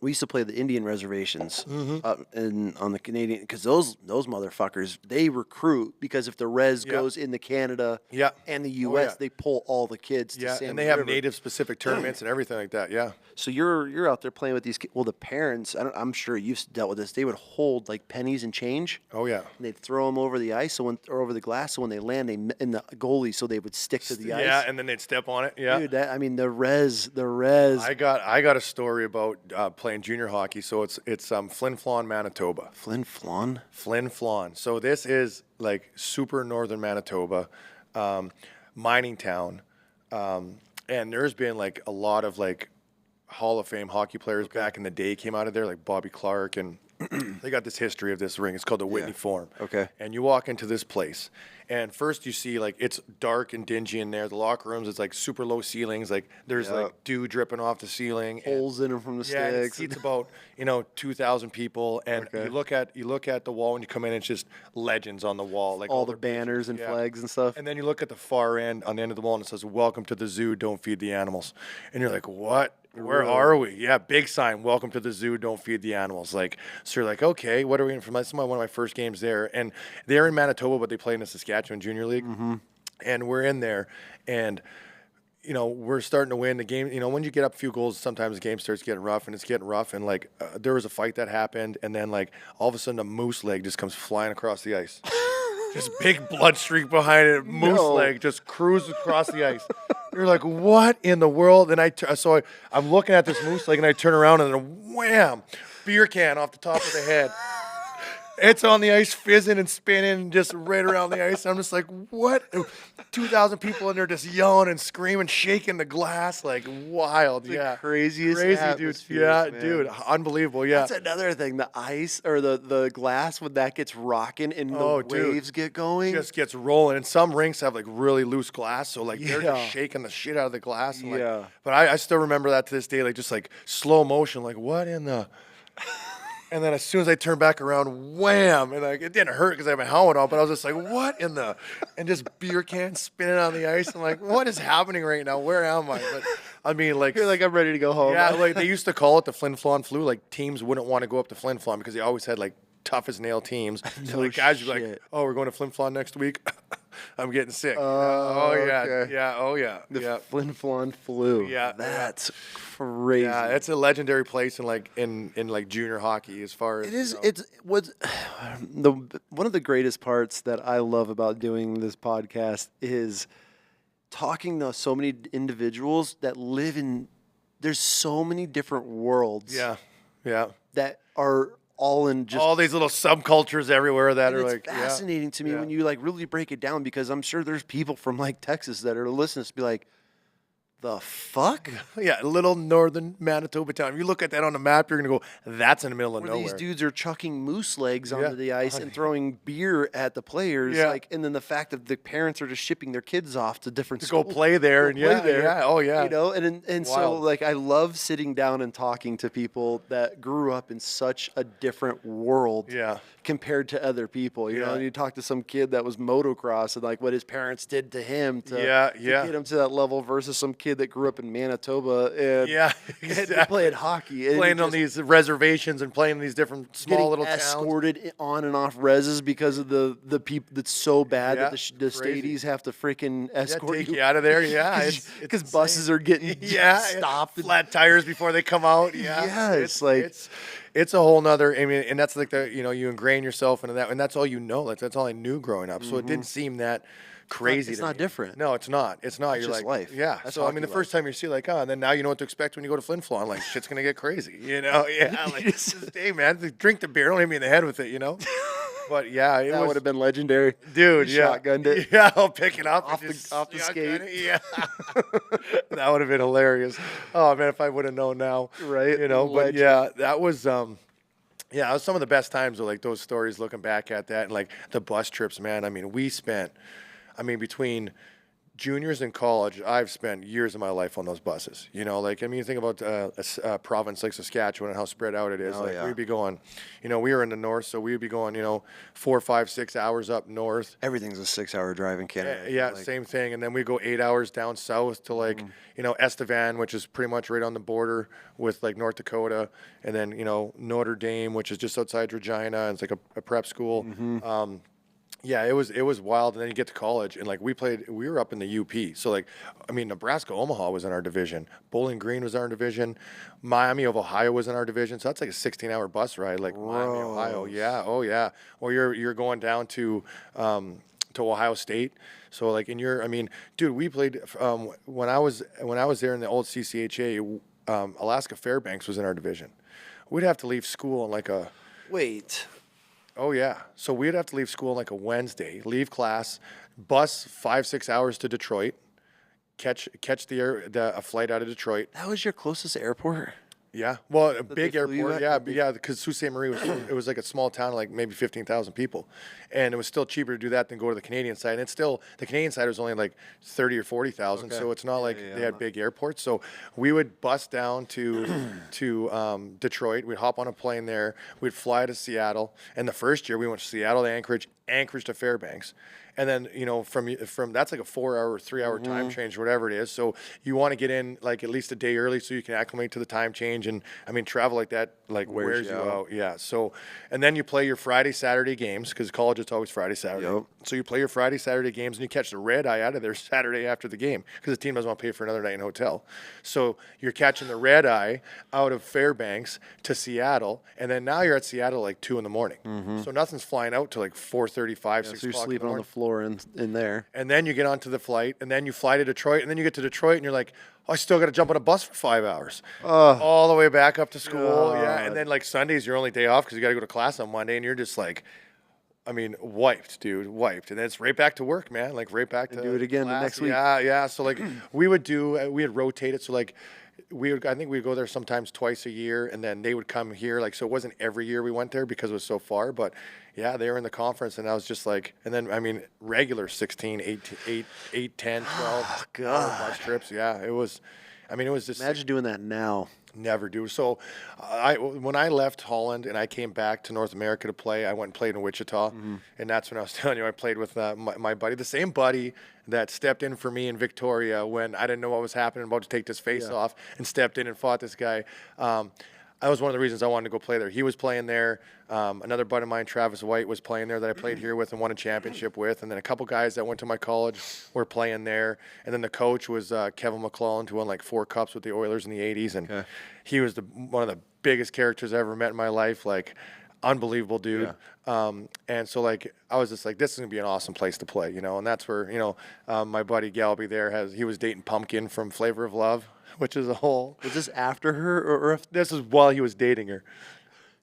We used to play the Indian reservations up on the Canadian because those motherfuckers they recruit because if the res goes into Canada Yeah. and the U.S. yeah. they pull all the kids to Yeah, Salmon and they have River. native specific tournaments and everything like that. Yeah. So you're out there playing with these kids. Well, the parents, I'm sure you've dealt with this. They would hold like pennies and change. Oh yeah. And they'd throw them over the ice, or over the glass. So when they land, in the goalie, so they would stick to the ice. Yeah, and then they'd step on it. Yeah. Dude, the res. I got a story about playing junior hockey. So it's Flin Flon, Manitoba. Flin Flon. Flin Flon. So this is like super northern Manitoba, mining town, and there's been like a lot of like Hall of Fame hockey players back in the day came out of there, like Bobby Clark, and they got this history of this ring. It's called the Whitney Forum. Okay. And you walk into this place, and first you see like it's dark and dingy in there. The locker rooms, it's like super low ceilings. Like there's like dew dripping off the ceiling. Holes in them from the Yeah, and it sticks. seats about 2,000 people, and you look at the wall when you come in. It's just legends on the wall, like all the their banners and yeah. flags and stuff. And then you look at the far end, on the end of the wall, and it says, "Welcome to the zoo. Don't feed the animals." And you're like, "What? Where are we?" Yeah, big sign. "Welcome to the zoo. Don't feed the animals." Like, so you're like, "Okay, what are we in from?" This is one of my first games there, and they're in Manitoba, but they play in the Saskatchewan Junior League, and we're in there, and we're starting to win the game. When you get up a few goals, sometimes the game starts getting rough, and it's getting rough. And like, there was a fight that happened, and then like all of a sudden, a moose leg just comes flying across the ice. Just big blood streak behind it. Moose leg just cruises across the ice. You're like, what in the world? And I'm looking at this moose leg, and I turn around, and then wham, beer can off the top of the head. It's on the ice, fizzing and spinning, just right around the ice. I'm just like, what? 2,000 people in there just yelling and screaming, shaking the glass, like wild. The craziest crazy, dude. atmospheres, Yeah, man. dude, unbelievable. Yeah. That's another thing. The ice or the glass when that gets rocking and the Dude. waves get going. Just gets rolling, and some rinks have like really loose glass, so like they're Yeah. just shaking the shit out of the glass. And, like, Yeah. but I still remember that to this day, like just like slow motion, like what in the. And then as soon as I turned back around, wham! And like it didn't hurt because I had my helmet on, but I was just like, what in the? And just beer cans spinning on the ice. I'm like, what is happening right now? Where am I? But I mean, like, You're like, I'm ready to go home. yeah, like they used to call it the Flin Flon flu. Like teams wouldn't want to go up to Flin Flon because they always had like tough as nail teams. So No like guys would be shit. like, oh, we're going to Flin Flon next week. I'm getting sick. Oh, yeah, okay. yeah, oh yeah, The yeah. Flin Flon flu. Yeah, That's crazy. Yeah, it's a legendary place in like in like junior hockey as far as It is. you know. It's what's one of the greatest parts that I love about doing this podcast is talking to so many individuals that live in. There's so many different worlds. Yeah, yeah. That are all in just. All these little subcultures everywhere that and are it's like fascinating to me yeah. when you like really break it down because I'm sure there's people from like Texas that are listening to be like, the fuck? Yeah, little northern Manitoba town. If you look at that on the map, you're gonna go, that's in the middle of Where nowhere. these dudes are chucking moose legs onto Yeah. the ice and throwing beer at the players, Yeah. like, and then the fact that the parents are just shipping their kids off to different to go schools. play there and play yeah, there, yeah, oh yeah. You know, and so Wild. like I love sitting down and talking to people that grew up in such a different world Yeah. compared to other people. You know, Yeah. and you talk to some kid that was motocross and like what his parents did to him to, Yeah, to yeah. get him to that level versus some kid that grew up in Manitoba and Yeah, and exactly. playing hockey. And Playing on just these reservations and playing in these different small getting little towns. escorted on and off reses because of the people that's so bad Yeah, that the crazy. stadies have to freaking Yeah, escort take you out of there. Yeah, it's because insane. buses are getting yeah, stopped. and- flat tires before they come out. Yeah, Yes, like- it's a whole nother. I mean, and that's like the you ingrain yourself into that, and that's all you know. That's all I knew growing up. So it didn't seem that crazy. it's to not me. different. No, it's not. It's not. It's You're just like life. Yeah. That's So I mean, hockey the first time you see like, oh, and then now you know what to expect when you go to Flin Flon. Like shit's gonna get crazy. You know? Yeah. Like just, hey man, drink the beer. Don't hit me in the head with it. You know. But yeah, it That was would have been legendary, dude. You Yeah, shotgunned it. Yeah, I'll pick it up Off and the- just off the shotgun skate. it. Yeah, that would have been hilarious. Oh man, if I would have known now, Right? You know, but Legend. yeah, that was yeah, it was some of the best times of like those stories. Looking back at that and like the bus trips, man. I mean, we spent, I mean, between juniors in college, I've spent years of my life on those buses. You know, like I mean, you think about a province like Saskatchewan and how spread out it is. Oh, like yeah. we'd be going, you know, we were in the north, so we'd be going, you know, 4, 5, 6 hours up north. Everything's a 6-hour drive in Canada. Yeah, Like, same thing. And then we go 8 hours down south to like, you know, Estevan, which is pretty much right on the border with like North Dakota. And then, you know, Notre Dame, which is just outside Regina. And it's like a prep school. Yeah, it was wild. And then you get to college and like we were up in the UP. So like, I mean, Nebraska, Omaha was in our division. Bowling Green was in our division. Miami of Ohio was in our division. So that's like a 16-hour bus ride, like Miami, Ohio. Yeah, oh yeah. Or you're going down to Ohio State. So like I mean, dude, we played when I was there in the old CCHA. Alaska Fairbanks was in our division. We'd have to leave school on like a. Wait, Oh yeah. So we'd have to leave school on like a Wednesday, leave class, bus 5-6 hours to Detroit, catch a flight out of Detroit. that was your closest airport? Yeah. Well, a big they flew you airport. at? Yeah, because Sault Ste. Marie it was like a small town, like maybe 15,000 people, and it was still cheaper to do that than go to the Canadian side. And it's still the Canadian side was only like 30 or 40,000, so it's not like they had big airports. So we would bus down to Detroit. We'd hop on a plane there. We'd fly to Seattle. And the first year we went to Seattle to Anchorage to Fairbanks. And then, you know, from that's like a 4-hour, 3-hour time change, whatever it is. So you want to get in like at least a day early so you can acclimate to the time change. And I mean, travel like that like wears you out. Yeah. So, and then you play your Friday, Saturday games because college it's always Friday, Saturday. Yep. So you play your Friday, Saturday games and you catch the red eye out of there Saturday after the game because the team doesn't want to pay for another night in a hotel. So you're catching the red eye out of Fairbanks to Seattle. And then now you're at Seattle like 2 a.m. So nothing's flying out till like 4:30 5:35, So 6 you're o'clock in the sleeping on morning. the floor in there. And then you get onto the flight, and then you fly to Detroit, and then you get to Detroit, and you're like, oh, I still got to jump on a bus for 5 hours. All the way back up to school. Yeah. And God. then, like, Sunday's your only day off because you got to go to class on Monday, and you're just like, I mean, wiped, dude, wiped. And then it's right back to work, man. Like, right back to do it again the class. next week. Yeah, yeah. So, like, we had rotated. So, like, I think we'd go there sometimes twice a year, and then they would come here. Like, so it wasn't every year we went there because it was so far. But, yeah, they were in the conference, and I was just like, and then, I mean, regular 16, 8, 10, 12 hour bus trips. Yeah, it was just. Imagine doing that now. Never do. So, when I left Holland and I came back to North America to play, I went and played in Wichita, and that's when I was telling you I played with my buddy, the same buddy that stepped in for me in Victoria when I didn't know what was happening, about to take this face off, and stepped in and fought this guy. That was one of the reasons I wanted to go play there. He was playing there. Another buddy of mine, Travis White, was playing there that I played here with and won a championship with. And then a couple guys that went to my college were playing there. And then the coach was Kevin McClelland, who won like 4 cups with the Oilers in the 80s. And he was one of the biggest characters I ever met in my life. Like, unbelievable dude. Yeah. And so, like, I was just like, this is going to be an awesome place to play, you know. And that's where, you know, my buddy Galby there he was dating Pumpkin from Flavor of Love, which is a whole. Was this after her or if This is while he was dating her.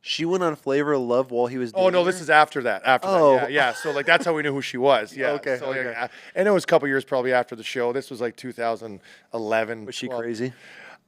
she went on Flavor of Love while he was dating Oh no, this her? is after that. Oh. That, yeah. So like that's how we knew who she was. Yeah. Okay, So, okay. and it was a couple years probably after the show. This was like 2011. Was she crazy?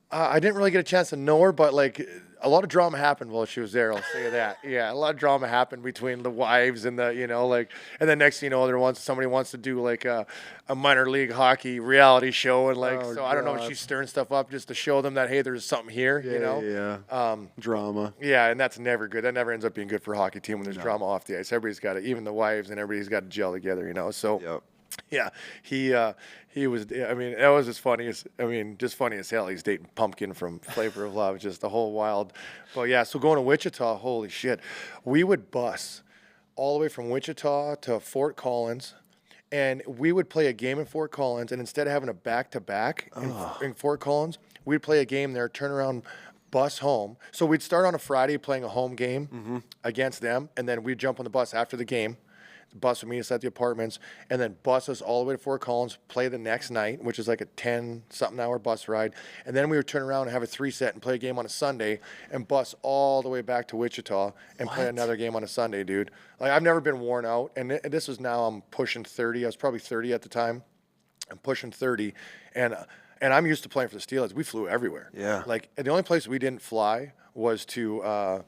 I didn't really get a chance to know her, but like a lot of drama happened while she was there. I'll say that. Yeah, a lot of drama happened between the wives and the, you know, like, and then next thing you know, somebody wants to do like a minor league hockey reality show, and like, I don't know if she's stirring stuff up just to show them that hey, there's something here, you know. Yeah. Drama. Yeah, and that's never good. That never ends up being good for a hockey team when there's drama off the ice. Everybody's got to, even the wives and everybody's got to gel together, you know. So. Yeah, he was. I mean, that was just funny as. I mean, just funny as hell. He's dating Pumpkin from Flavor of Love. Just the whole wild. But yeah, so going to Wichita, holy shit, we would bus all the way from Wichita to Fort Collins, and we would play a game in Fort Collins. And instead of having a back-to-back in Fort Collins, we'd play a game there, turn around, bus home. So we'd start on a Friday playing a home game against them, and then we'd jump on the bus after the game. The bus would meet us at the apartments, and then bus us all the way to Fort Collins, play the next night, which is like a 10-something hour bus ride. And then we would turn around and have a 3-set and play a game on a Sunday and bus all the way back to Wichita and play another game on a Sunday, dude. Like, I've never been worn out. And this is now I'm pushing 30. I was probably 30 at the time. I'm pushing 30. And I'm used to playing for the Steelers. We flew everywhere. Yeah. Like, the only place we didn't fly was to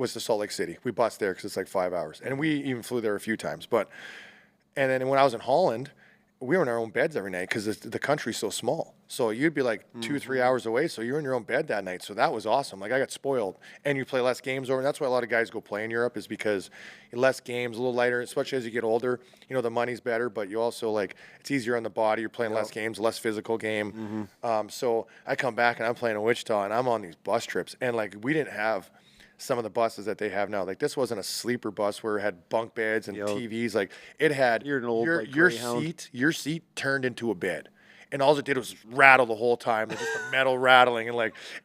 Salt Lake City. We bused there because it's like 5 hours. And we even flew there a few times. And then when I was in Holland, we were in our own beds every night because the country's so small. So you'd be like 2-3 hours away. So you're in your own bed that night. So that was awesome. Like, I got spoiled. And you play less games over. And that's why a lot of guys go play in Europe, is because less games, a little lighter, especially as you get older. You know, the money's better, but you also, like, it's easier on the body. You're playing less games, less physical game. So I come back and I'm playing in Wichita and I'm on these bus trips. And, like, we didn't have some of the buses that they have now. Like, this wasn't a sleeper bus where it had bunk beds and TVs. Like, it had You're an old, like, your seat turned into a bed. And all it did was rattle the whole time. Just the metal rattling,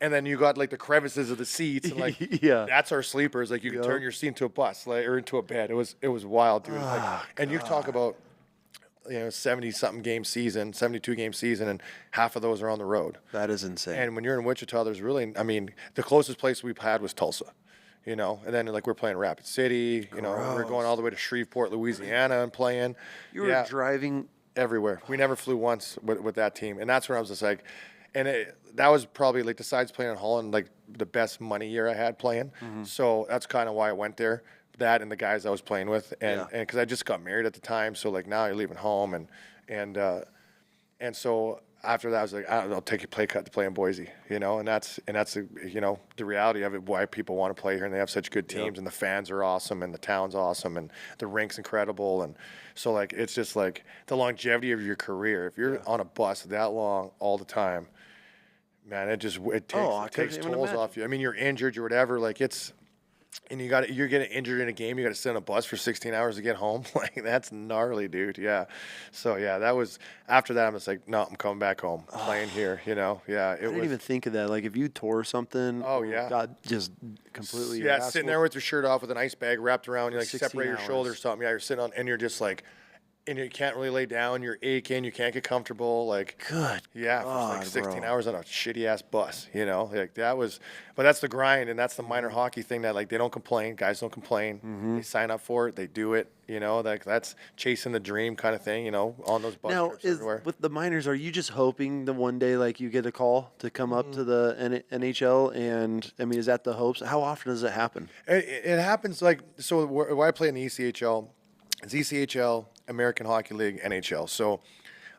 and then you got like the crevices of the seats, and like that's our sleepers. Like, you can turn your seat into a bus, like, or into a bed. It was wild, dude. And you talk about, you know, 70-something game season, 72 game season, and half of those are on the road. That is insane. And when you're in Wichita, there's really, I mean, the closest place we've had was Tulsa. You know, and then like we're playing Rapid City, you know, we're going all the way to Shreveport, Louisiana, and playing. You were driving everywhere. We never flew once with that team, and that's when I was just like, and that was probably, like, besides playing in Holland, like the best money year I had playing. So that's kind of why I went there. That and the guys I was playing with, and because I just got married at the time, so like now you're leaving home, and so. After that, I was like, I'll take a pay cut to play in Boise, you know, and that's you know, the reality of it, why people want to play here, and they have such good teams, and the fans are awesome, and the town's awesome, and the rink's incredible, and so, like, it's just like the longevity of your career. If you're on a bus that long all the time, man, it takes tolls off you. I mean, you're injured or whatever, like, it's and you're getting injured in a game, you got to sit on a bus for 16 hours to get home. Like, that's gnarly, dude. Yeah. So yeah, that was after that. I'm just like, no, I'm coming back home, playing here. Yeah, I didn't even think of that. Like if you tore something, Oh, or yeah. got just completely your Yeah, ass sitting whooped, there with your shirt off with an ice bag wrapped around you, like 16 separate your shoulder or hours. something. Yeah, you're sitting on, and you're just like, and you can't really lay down. You're aching. You can't get comfortable. Like, Good yeah, for like God, 16 bro. hours on a shitty ass bus. Like that was, but that's the grind, and that's the minor hockey thing that like they don't complain. Guys don't complain. They sign up for it. They do it. Like that's chasing the dream kind of thing. On those bus Now, trips everywhere. with the minors, are you just hoping that one day, like, you get a call to come up to the NHL? And I mean, is that the hopes? How often does it happen? It happens like so. Where I play in the ECHL, it's ECHL, American Hockey League, NHL. So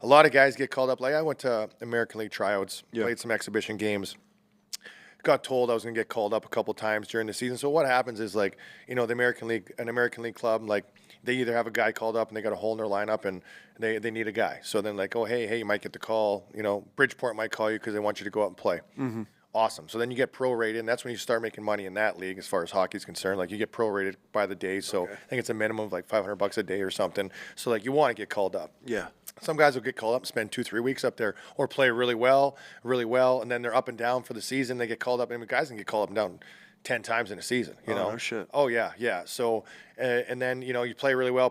a lot of guys get called up. Like I went to American League tryouts, played some exhibition games. Got told I was going to get called up a couple times during the season. So what happens is like, the American League club, like they either have a guy called up and they got a hole in their lineup and they need a guy. So then like, oh, hey, you might get the call. Bridgeport might call you because they want you to go out and play. Awesome. So then you get prorated, and that's when you start making money in that league as far as hockey's concerned. Like you get prorated by the day. So I think it's a minimum of like $500 a day or something. So like you want to get called up. Yeah. Some guys will get called up and spend 2-3 weeks up there or play really well, and then they're up and down for the season. They get called up, and guys can get called up and down 10 times in a season, no shit. Oh, yeah. So, and then, you play really well,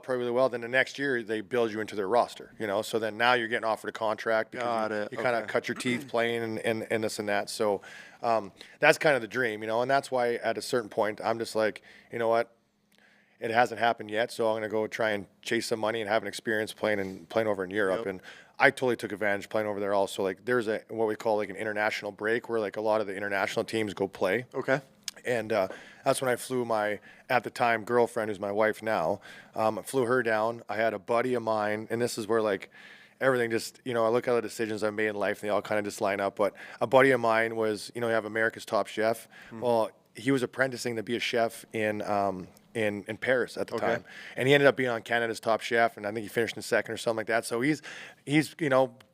then the next year they build you into their roster, So then now you're getting offered a contract. Got it. You kind of cut your teeth playing and this and that. So that's kind of the dream, and that's why at a certain point I'm just like, you know what? It hasn't happened yet, so I'm going to go try and chase some money and have an experience playing over in Europe. And I totally took advantage playing over there also. Like there's what we call like an international break where like a lot of the international teams go play. Okay. And that's when I flew my, at the time, girlfriend, who's my wife now, flew her down. I had a buddy of mine, and this is where like everything just, I look at the decisions I've made in life and they all kind of just line up. But a buddy of mine was, you have America's Top Chef. Well, he was apprenticing to be a chef in Paris at the time, and he ended up being on Canada's Top Chef, and I think he finished in second or something like that. So he's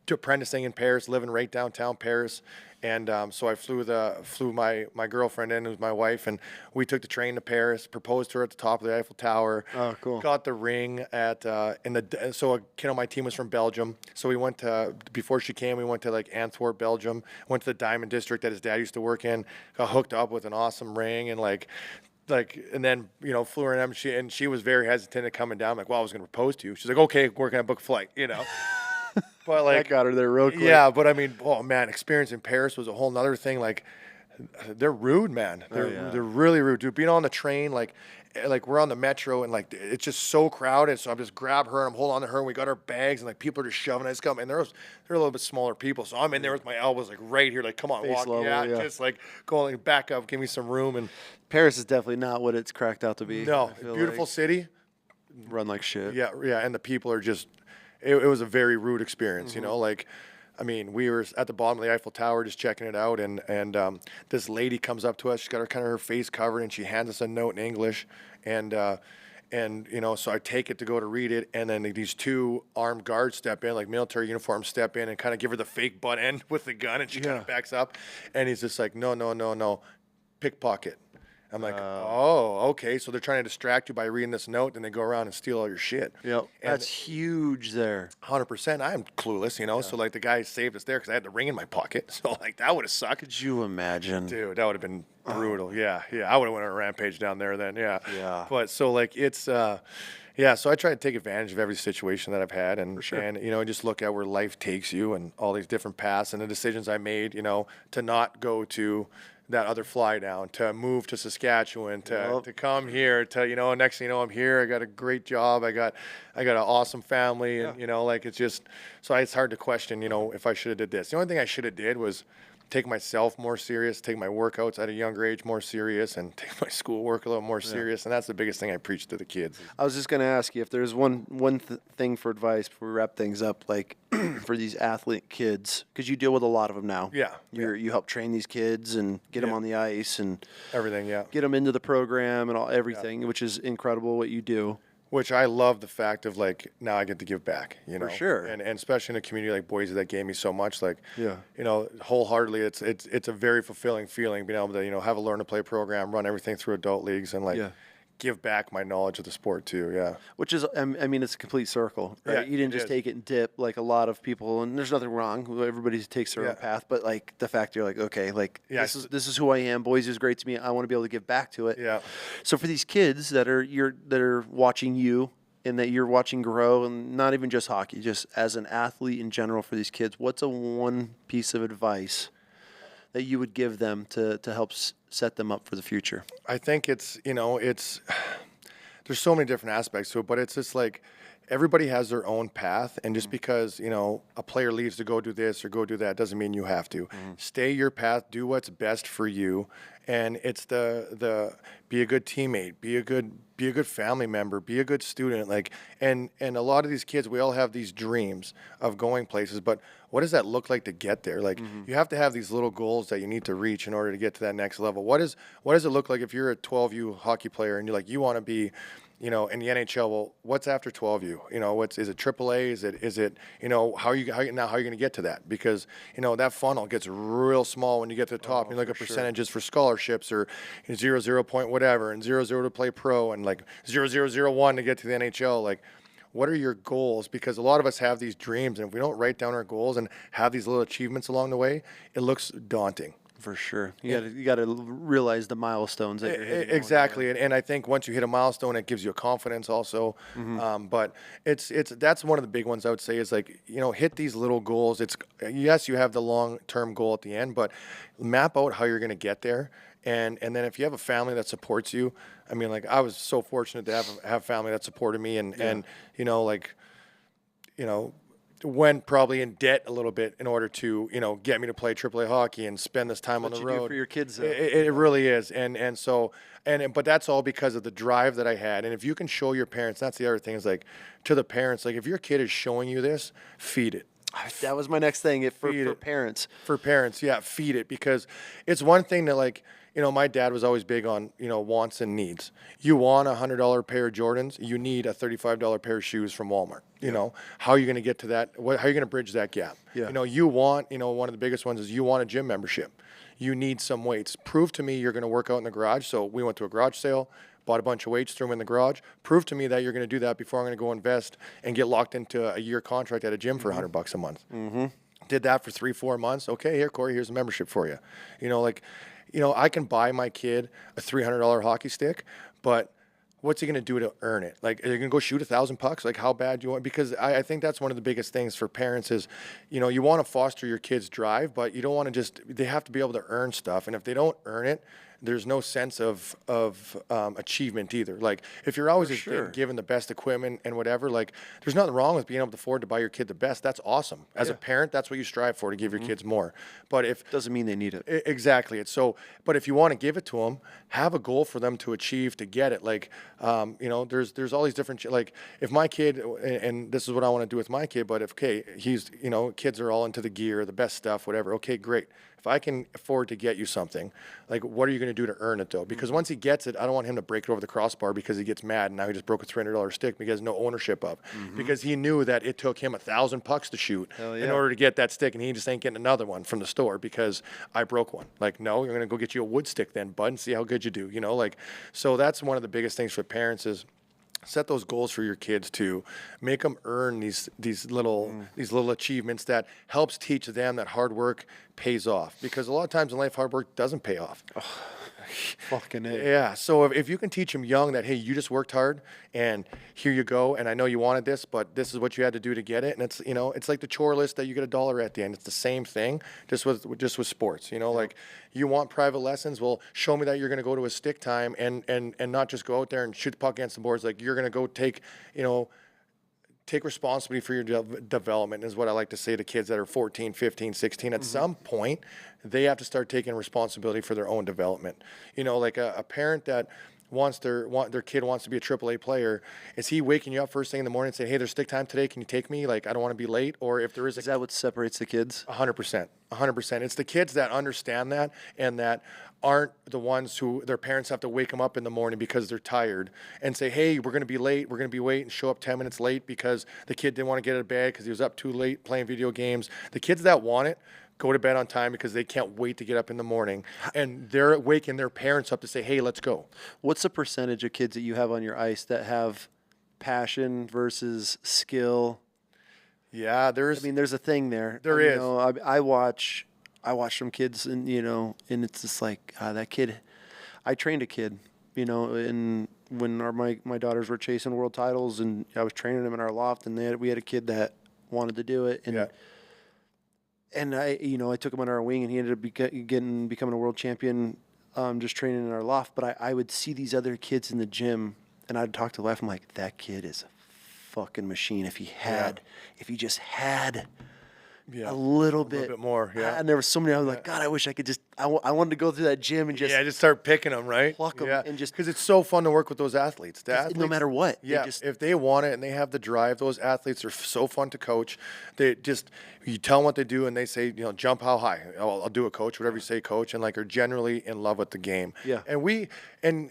apprenticing in Paris, living right downtown Paris, and so I flew my girlfriend in, who's my wife, and we took the train to Paris, proposed to her at the top of the Eiffel Tower. Oh, cool. Got the ring at so a kid on my team was from Belgium, so we went to, before she came, we went to like Antwerp, Belgium, went to the Diamond District that his dad used to work in, got hooked up with an awesome ring, and and then flew her in, and she was very hesitant at coming down. I'm like, well, I was going to propose to you. She's like, okay, we're going to book a flight, But like, That got her there real quick. yeah, but I mean, oh man, experience in Paris was a whole nother thing. Like, they're rude, man. They're really rude, dude. Being on the train, like we're on the metro, and like it's just so crowded. So I just grab her and I'm holding on to her, and we got our bags, and like people are just shoving us, come, and they're a little bit smaller people. So I'm in there with my elbows like right here, like come on, Face walk, level, yeah. just like going like, back up, give me some room, and Paris is definitely not what it's cracked out to be. no, I feel beautiful like. city. Run like shit. Yeah, and the people are just, it was a very rude experience, like, I mean, we were at the bottom of the Eiffel Tower just checking it out, and this lady comes up to us, she's got her face covered, and she hands us a note in English, and so I take it to go to read it, and then these two armed guards step in, like military uniforms step in, and kind of give her the fake butt end with the gun, and she kind of backs up, and he's just like, no, pickpocket. I'm like, oh, okay. So they're trying to distract you by reading this note, and they go around and steal all your shit. Yep. And That's huge there. 100%. I'm clueless, So like the guy saved us there because I had the ring in my pocket. So like that would have sucked. Could you imagine? Dude, that would have been brutal. Yeah. I would have went on a rampage down there then. Yeah. Yeah. But so like it's so I try to take advantage of every situation that I've had, and just look at where life takes you and all these different paths and the decisions I made, to not go to that other fly down, to move to Saskatchewan, to come here, to next thing you know, I'm here. I got a great job. I got an awesome family, and it's just, so it's hard to question, if I should have did this. The only thing I should have did was take myself more serious, take my workouts at a younger age more serious, and take my schoolwork a little more serious. And that's the biggest thing I preach to the kids. I was just going to ask you if there's one thing for advice before we wrap things up, like for these athlete kids, because you deal with a lot of them now. Yeah. You help train these kids and get them on the ice and everything, get them into the program and everything, which is incredible what you do. Which I love the fact of like now I get to give back, you know, For sure. and especially in a community like Boise that gave me so much, like, Yeah. you know, wholeheartedly, it's a very fulfilling feeling being able to, you know, have a learn to play program, run everything through adult leagues, and like Yeah. give back my knowledge of the sport too. Yeah, Which is, I mean, it's a complete circle, right? Yeah, You didn't it just is. take it and dip like a lot of people, and there's nothing wrong. Everybody takes their own Yeah. path, but like the fact you're like, okay, like Yeah, this is who I am. Boise is great to me. I want to be able to give back to it. yeah. So for these kids that are watching you and that you're watching grow, and not even just hockey, just as an athlete in general, for these kids, what's a one piece of advice that you would give them to help set them up for the future? I think it's, you know, it's there's so many different aspects to it, but it's just like everybody has their own path, and just because, you know, a player leaves to go do this or go do that doesn't mean you have to. Stay your path, do what's best for you, and it's the be a good teammate, be a good family member, be a good student, like, and a lot of these kids, we all have these dreams of going places, but what does that look like to get there? Like, you have to have these little goals that you need to reach in order to get to that next level. What does it look like if you're a 12U hockey player and you're like, you want to be, you know, in the NHL? Well, what's after 12U? You know, is it AAA? Is it, you know, how are you going to get to that? Because, you know, that funnel gets real small when you get to the top. You look at percentages for scholarships, or 0 point whatever, and 0 to play pro, and like 0 to get to the NHL. Like, what are your goals? Because a lot of us have these dreams, and if we don't write down our goals and have these little achievements along the way, it looks daunting. For sure, you got to realize the milestones that you're hitting. Exactly, and I think once you hit a milestone, it gives you a confidence also. But it's that's one of the big ones I would say is, like, you know, hit these little goals. It's, yes, you have the long term goal at the end, but map out how you're going to get there. And then if you have a family that supports you, I mean, like, I was so fortunate to have family that supported me, and you know, like, you know, went probably in debt a little bit in order to, you know, get me to play AAA hockey and spend this time on the you road do for your kids. It really is, and so, but that's all because of the drive that I had. And if you can show your parents, that's the other thing, is like, to the parents, like, if your kid is showing you this, feed it. That was my next thing. For it. parents. For parents, yeah, feed it, because it's one thing that, like, you know, my dad was always big on, you know, wants and needs. You want a $100 pair of Jordans, you need a $35 pair of shoes from Walmart. You know, how are you going to get to that? How are you going to bridge that gap? Yeah. You know, you want, you know, one of the biggest ones is you want a gym membership. You need some weights. Prove to me you're going to work out in the garage. So we went to a garage sale, bought a bunch of weights, threw them in the garage. Prove to me that you're going to do that before I'm going to go invest and get locked into a year contract at a gym for $100 a month. Did that for 3-4 months. Okay, here, Kory, here's a membership for you. You know, like, you know, I can buy my kid a $300 hockey stick, but what's he going to do to earn it? Like, are you going to go shoot 1,000 pucks? Like, how bad do you want? Because I think that's one of the biggest things for parents is, you know, you want to foster your kids' drive, but you don't want to just, they have to be able to earn stuff. And if they don't earn it, there's no sense of achievement either. Like, if you're always just getting given the best equipment and whatever, like, there's nothing wrong with being able to afford to buy your kid the best. That's awesome. As a parent, that's what you strive for, to give your kids more. But if Doesn't mean they need it. exactly, it's so. But if you want to give it to them, have a goal for them to achieve to get it. Like, you know, there's all these different like, if my kid, and this is what I want to do with my kid, but if, okay, he's, you know, kids are all into the gear, the best stuff, whatever. Okay, great. If I can afford to get you something, like, what are you going to do to earn it, though? Because once he gets it, I don't want him to break it over the crossbar because he gets mad and now he just broke a $300 stick because he has no ownership of. Because he knew that it took him 1,000 pucks to shoot in order to get that stick, and he just ain't getting another one from the store because I broke one. Like, no, you're going to go get you a wood stick then, bud, and see how good you do. You know, like, so that's one of the biggest things for parents is, set those goals for your kids to make them earn these little achievements that helps teach them that hard work pays off, because a lot of times in life hard work doesn't pay off. Fucking it. Yeah. So if you can teach them young that, hey, you just worked hard and here you go, and I know you wanted this, but this is what you had to do to get it. And it's, you know, it's like the chore list that you get $1 at the end. It's the same thing, just with sports. You know, like, you want private lessons. Well, show me that you're going to go to a stick time and not just go out there and shoot the puck against the boards. Like, you're going to go take responsibility for your development, is what I like to say to kids that are 14, 15, 16. At some point, they have to start taking responsibility for their own development. You know, like a parent that their kid wants to be a AAA player, is he waking you up first thing in the morning and saying, hey, there's stick time today, can you take me? Like, I don't want to be late. Or if there is Is that what separates the kids? 100%. 100%. It's the kids that understand that and that aren't the ones who their parents have to wake them up in the morning because they're tired and say, hey, we're going to be late. We're going to be waiting and show up 10 minutes late because the kid didn't want to get out of bed because he was up too late playing video games. The kids that want it go to bed on time because they can't wait to get up in the morning. And they're waking their parents up to say, hey, let's go. What's the percentage of kids that you have on your ice that have passion versus skill? Yeah, there's a thing there. There is. I watch some kids, and and it's just like that kid. I trained a kid, and when my daughters were chasing world titles, and I was training them in our loft, and we had a kid that wanted to do it, and yeah. and I took him under our wing, and he ended up becoming a world champion, just training in our loft. But I would see these other kids in the gym, and I'd talk to the wife. I'm like, that kid is a fucking machine. If he just had a little bit more. Yeah. And there were so many. I was like, God, I wish I could just. I wanted to go through that gym and just just start picking them, right? Pluck them and just because it's so fun to work with those athletes. No matter what. Yeah, if they want it and they have the drive, those athletes are so fun to coach. You tell them what they do and they say, jump how high. I'll do it, coach. Whatever you say, coach. And are generally in love with the game. Yeah. And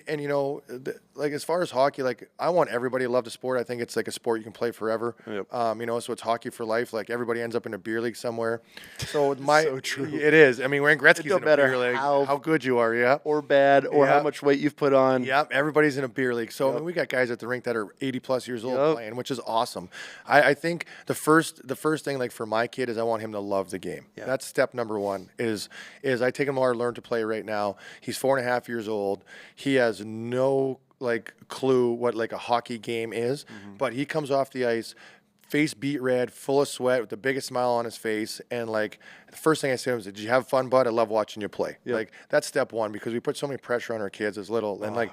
as far as hockey, I want everybody to love the sport. I think it's like a sport you can play forever. Yep. So it's hockey for life. Like everybody ends up in a beer league somewhere. So so true. It is. I mean, Wayne Gretzky's in a beer league. How good you are, yeah. Or bad, or how much weight you've put on. Yeah, everybody's in a beer league. So we got guys at the rink that are 80 plus years old playing, which is awesome. I think the first thing for my kid is I want him to love the game. Yeah. That's step number one. Is I take him to learn to play right now. He's 4.5 years old. He has no clue what a hockey game is, but he comes off the ice, face beat red, full of sweat, with the biggest smile on his face, and the first thing I say to him is, "Did you have fun, bud? I love watching you play." Yep. That's step one, because we put so many pressure on our kids as little, and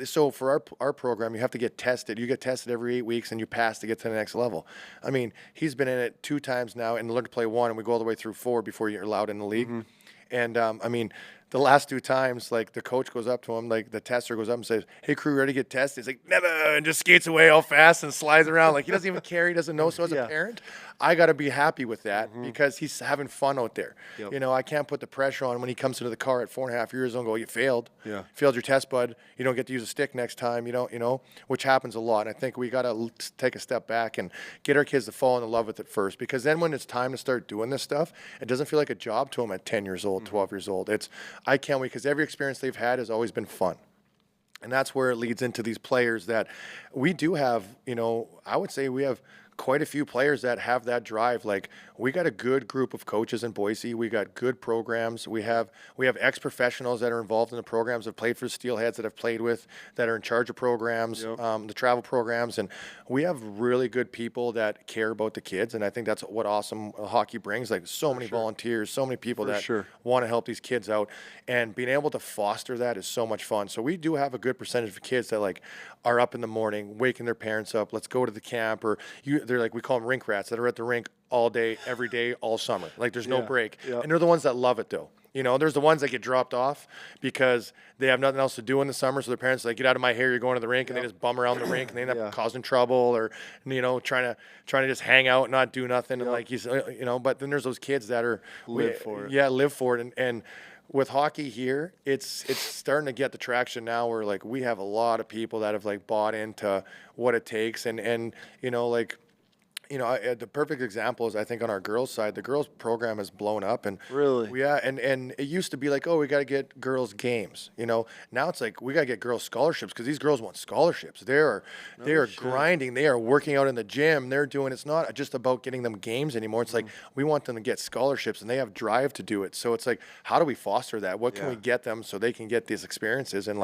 so for our program, you have to get tested. You get tested every 8 weeks, and you pass to get to the next level. I mean, he's been in it 2 times now, and learned to play 1, and we go all the way through 4 before you're allowed in the league. And the last 2 times, the coach goes up to him, the tester goes up and says, "Hey, crew, ready to get tested?" He's like, "Never," and just skates away all fast and slides around. He doesn't even care. He doesn't know. So as a parent, I got to be happy with that because he's having fun out there. Yep. I can't put the pressure on him when he comes into the car at 4.5 years old and go, "You failed. Yeah. Failed your test, bud. You don't get to use a stick next time." Which happens a lot. And I think we got to take a step back and get our kids to fall in love with it first, because then when it's time to start doing this stuff, it doesn't feel like a job to them at 10 years old, 12 years old. I can't wait, because every experience they've had has always been fun. And that's where it leads into these players that we do have, I would say we have quite a few players that have that drive. We got a good group of coaches in Boise. We got good programs. We have ex-professionals that are involved in the programs, have played for Steelheads, that have played with, that are in charge of programs, the travel programs. And we have really good people that care about the kids. And I think that's what awesome hockey brings. So many volunteers, so many people that want to help these kids out. And being able to foster that is so much fun. So we do have a good percentage of kids that are up in the morning, waking their parents up. Let's go to the camp. Or they're we call them rink rats, that are at the rink all day, every day, all summer. There's no break. Yeah. And they're the ones that love it, though. There's the ones that get dropped off because they have nothing else to do in the summer. So their parents are like, "Get out of my hair, you're going to the rink," and they just bum around the rink, and they end up causing trouble, or trying to just hang out and not do nothing. And but then there's those kids that are live for it. Yeah, live for it. And with hockey here, it's starting to get the traction now where we have a lot of people that have bought into what it takes, and the perfect example is, I think, on our girls' side, the girls' program has blown up. And really, yeah, and it used to be we got to get girls games. Now it's we got to get girls scholarships, because these girls want scholarships. They are grinding. They are working out in the gym. They're doing. It's not just about getting them games anymore. It's we want them to get scholarships, and they have drive to do it. So it's how do we foster that? What can we get them so they can get these experiences? And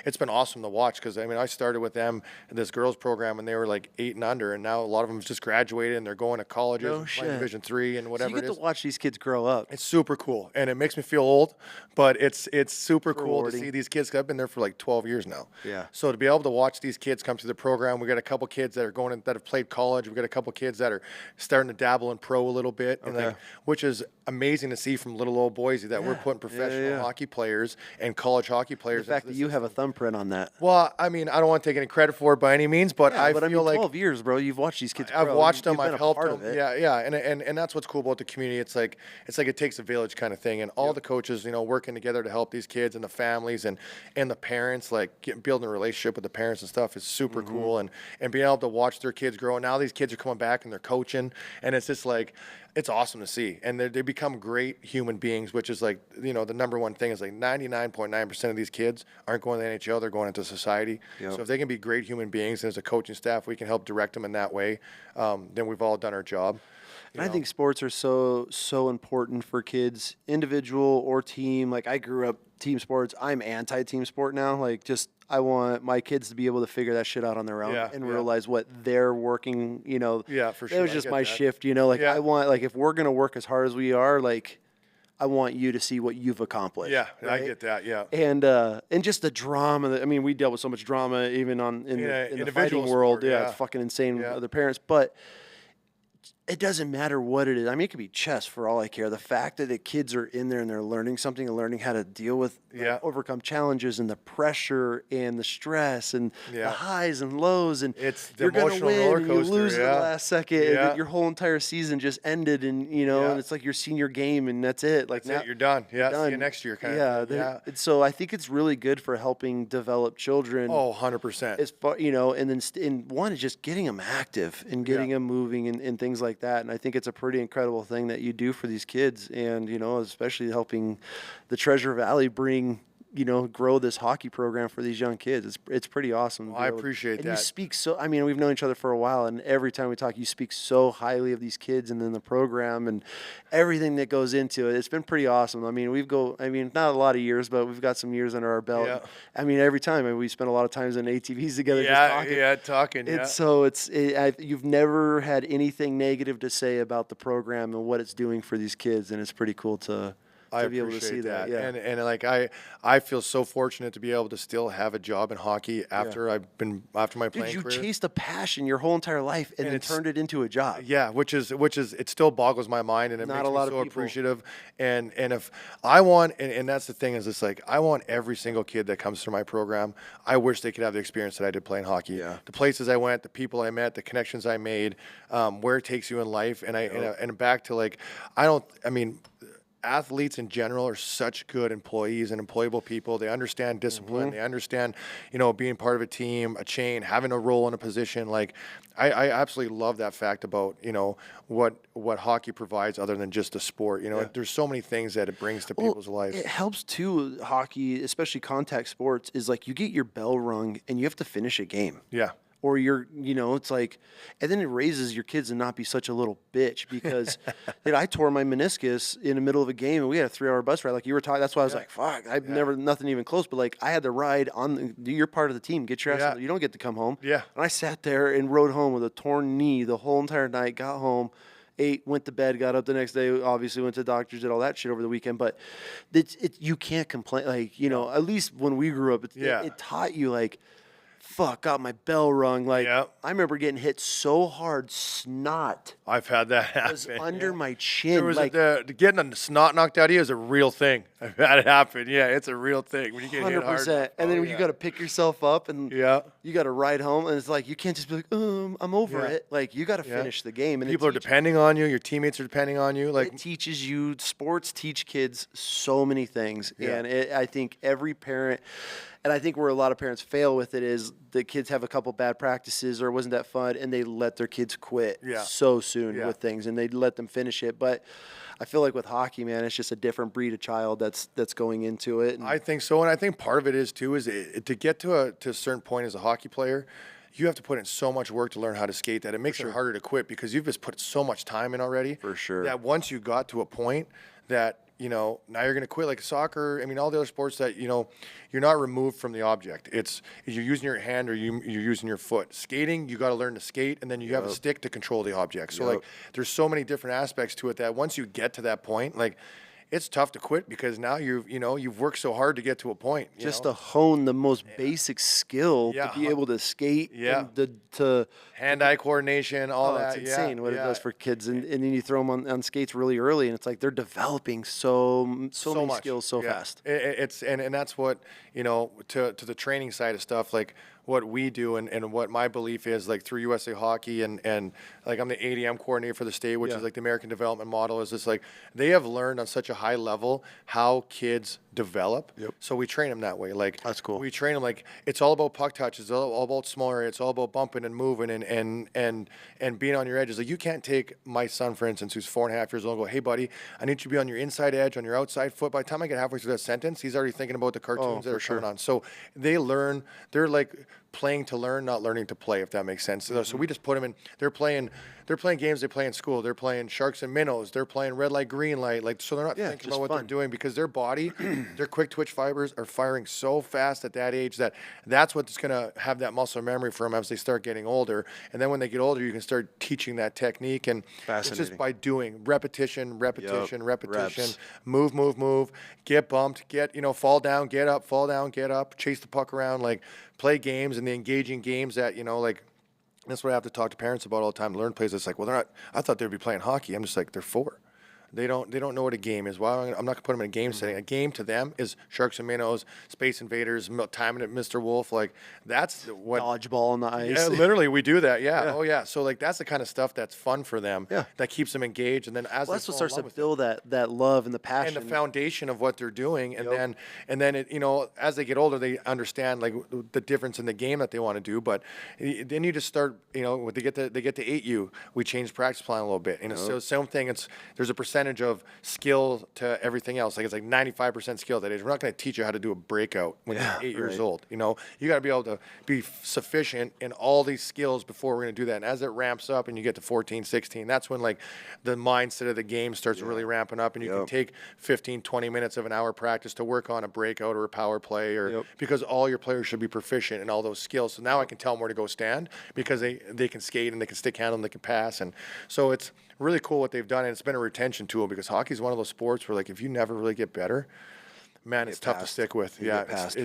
it's been awesome to watch, because I started with them in this girls program, and they were 8 and under, and now a lot of them have just graduated. graduated and they're going to colleges No and playing shit. Division III and So whatever you it get is. to watch these kids grow up. It's super cool, and it makes me feel old, but it's super cool to rewarding. see these kids. I've been there for like 12 years now. Yeah. So to be able to watch these kids come through the program, we got a couple kids that are going in, that have played college. We got a couple kids that are starting to dabble in pro a little bit, and like, which is amazing to see from little old Boise that we're putting professional hockey players and college hockey players. The fact that you have a thumbprint on that. Well, I mean, I don't want to take any credit for it by any means, but I but feel I mean, like 12 years, bro. You've watched these kids grow. I've watched them. You've been I've a helped part them. of it. Yeah, and that's what's cool about the community. It's like it takes a village kind of thing, and all the coaches, working together to help these kids and the families and the parents, like building a relationship with the parents and stuff is super cool, and being able to watch their kids grow. And now these kids are coming back and they're coaching, and it's just like it's awesome to see, and they become great human beings, which is like the number one thing is like 99.9% of these kids aren't going to the NHL; they're going into society. Yep. So if they can be great human beings, and as a coaching staff, we can help direct them in that way. Then we've all done our job. And I think sports are so important for kids, individual or team. Like I grew up team sports. I'm anti-team sport now. Like I want my kids to be able to figure that shit out on their own and realize what they're working, Yeah, for sure. That was just my shift, I want, like, if we're going to work as hard as we are, like, I want you to see what you've accomplished. Yeah, right? I get that. Yeah. And just the drama. I mean, we dealt with so much drama even in the fighting world. Sport, yeah, it's fucking insane with other parents. But it doesn't matter what it is. I mean, it could be chess for all I care. The fact that the kids are in there and they're learning something and learning how to deal with, overcome challenges and the pressure and the stress and the highs and lows. And it's the you're going to emotional win roller and you coaster, lose at the last second. Yeah. And your whole entire season just ended and, and it's like your senior game and that's it. Like That's it, you're done. Yeah, see you next year kind of thing. Yeah. So I think it's really good for helping develop children. Oh, 100%. As far, and then one is just getting them active and getting them moving and things like that. And I think it's a pretty incredible thing that you do for these kids, and especially helping the Treasure Valley grow this hockey program for these young kids. It's pretty awesome. I appreciate and that. You speak we've known each other for a while, and every time we talk, you speak so highly of these kids and then the program and everything that goes into it. It's been pretty awesome. I mean, not a lot of years, but we've got some years under our belt. Yeah. I mean, every time we spend a lot of times in ATVs together. Talking. You've never had anything negative to say about the program and what it's doing for these kids, and it's pretty cool to be able to see that. Yeah. And like I feel so fortunate to be able to still have a job in hockey after my playing you career. chased a passion your whole entire life and then turned it into a job. Yeah, which is it still boggles my mind, and it Not makes a lot me so of people. appreciative. And if I want, and that's the thing is, it's like I want every single kid that comes through my program. I wish they could have the experience that I did playing hockey. Yeah. The places I went, the people I met, the connections I made, where it takes you in life, and back to like athletes in general are such good employees and employable people. They understand discipline. They understand, being part of a team, a chain, having a role in a position. Like, I absolutely love that fact about, what hockey provides other than just a sport. There's so many things that it brings to people's lives. It helps too, hockey, especially contact sports, is like you get your bell rung and you have to finish a game. Yeah. Or it's like, and then it raises your kids to not be such a little bitch because I tore my meniscus in the middle of a game and we had a 3-hour bus ride. Like you were talking, that's why I was like, fuck, I've never, nothing even close, but like I had to ride you're part of the team, get your ass out. You don't get to come home. Yeah. And I sat there and rode home with a torn knee the whole entire night, got home, ate, went to bed, got up the next day, obviously went to doctors, did all that shit over the weekend. But you can't complain. Like, at least when we grew up, it taught you like, fuck, got my bell rung. Like, I remember getting hit so hard, snot I've had that happen. was under my chin. There was like, getting a snot knocked out of you is a real thing. I've had it happen. Yeah, it's a real thing when you get hit hard. 100%. And then you got to pick yourself up and you got to ride home. And it's like, you can't just be like, I'm over it. Like, you got to finish the game. And people are depending on you. Your teammates are depending on you. Like, it teaches you, sports teach kids so many things. Yeah. And I think every parent, and I think where a lot of parents fail with it is the kids have a couple bad practices or it wasn't that fun and they let their kids quit so soon with things and they let them finish it. But I feel like with hockey, man, it's just a different breed of child that's going into it. And I think so. And I think part of it is too, to get to a certain point as a hockey player, you have to put in so much work to learn how to skate that it makes it harder to quit because you've just put so much time in already. For sure. That once you got to a point that now you're going to quit like soccer. I mean, all the other sports that, you're not removed from the object. You're using your hand or you're using your foot. Skating, you got to learn to skate, and then you have a stick to control the object. So like, there's so many different aspects to it that once you get to that point, like, it's tough to quit because now you've worked so hard to get to a point. Just to hone the most basic skill to be able to skate. Yeah. And to hand-eye coordination, all that. It's insane what it does for kids. And then you throw them on skates really early, and it's like they're developing so many skills so fast. It's and that's what, to the training side of stuff, like what we do and what my belief is, like through USA Hockey and like I'm the ADM coordinator for the state, which is like the American Development Model, is just like they have learned on such a high level how kids develop. So we train them that way. Like that's cool. We train them like it's all about puck touch. It's all about small area. It's all about bumping and moving and being on your edges. Like you can't take my son, for instance, who's 4.5 years old, and go, hey buddy, I need you to be on your inside edge, on your outside foot. By the time I get halfway through that sentence, he's already thinking about the cartoons that are coming on. So they learn. They're like playing to learn, not learning to play, if that makes sense. So we just put them in. They're playing games they play in school. They're playing sharks and minnows. They're playing red light, green light. Like, so they're not thinking about what they're doing because their body, their quick twitch fibers are firing so fast at that age that's what's going to have that muscle memory for them as they start getting older. And then when they get older, you can start teaching that technique. And it's just by doing repetition, Reps. move, get bumped, fall down, get up, chase the puck around, like play games and the engaging games that, like, that's what I have to talk to parents about all the time. Learn plays. It's like, well, they're not. I thought they'd be playing hockey. I'm just like, they're 4. They don't know what a game is. Well, I'm not going to put them in a game setting. A game to them is Sharks and Minnows, Space Invaders, Timing It, Mr. Wolf. Like that's what dodgeball on the ice. Yeah, literally, we do that. Yeah. Oh yeah. So like that's the kind of stuff that's fun for them. Yeah. That keeps them engaged, and then that's what starts to build that love and the passion and the foundation of what they're doing, and then it, as they get older, they understand like the difference in the game that they want to do. But then you just start, when they get to 8U, we change practice plan a little bit. So same thing. There's a percentage of skill to everything else. Like it's like 95% skill that age. We're not going to teach you how to do a breakout when you're 8 years old. You got to be able to be sufficient in all these skills before we're going to do that. And as it ramps up and you get to 14, 16, that's when like the mindset of the game starts really ramping up, and you can take 15, 20 minutes of an hour practice to work on a breakout or a power play, or because all your players should be proficient in all those skills. So now I can tell them where to go stand because they can skate and they can stick handle and they can pass. And so it's really cool what they've done, and it's been a retention tool because hockey is one of those sports where, like, if you never really get better, man, it's tough to stick with. It's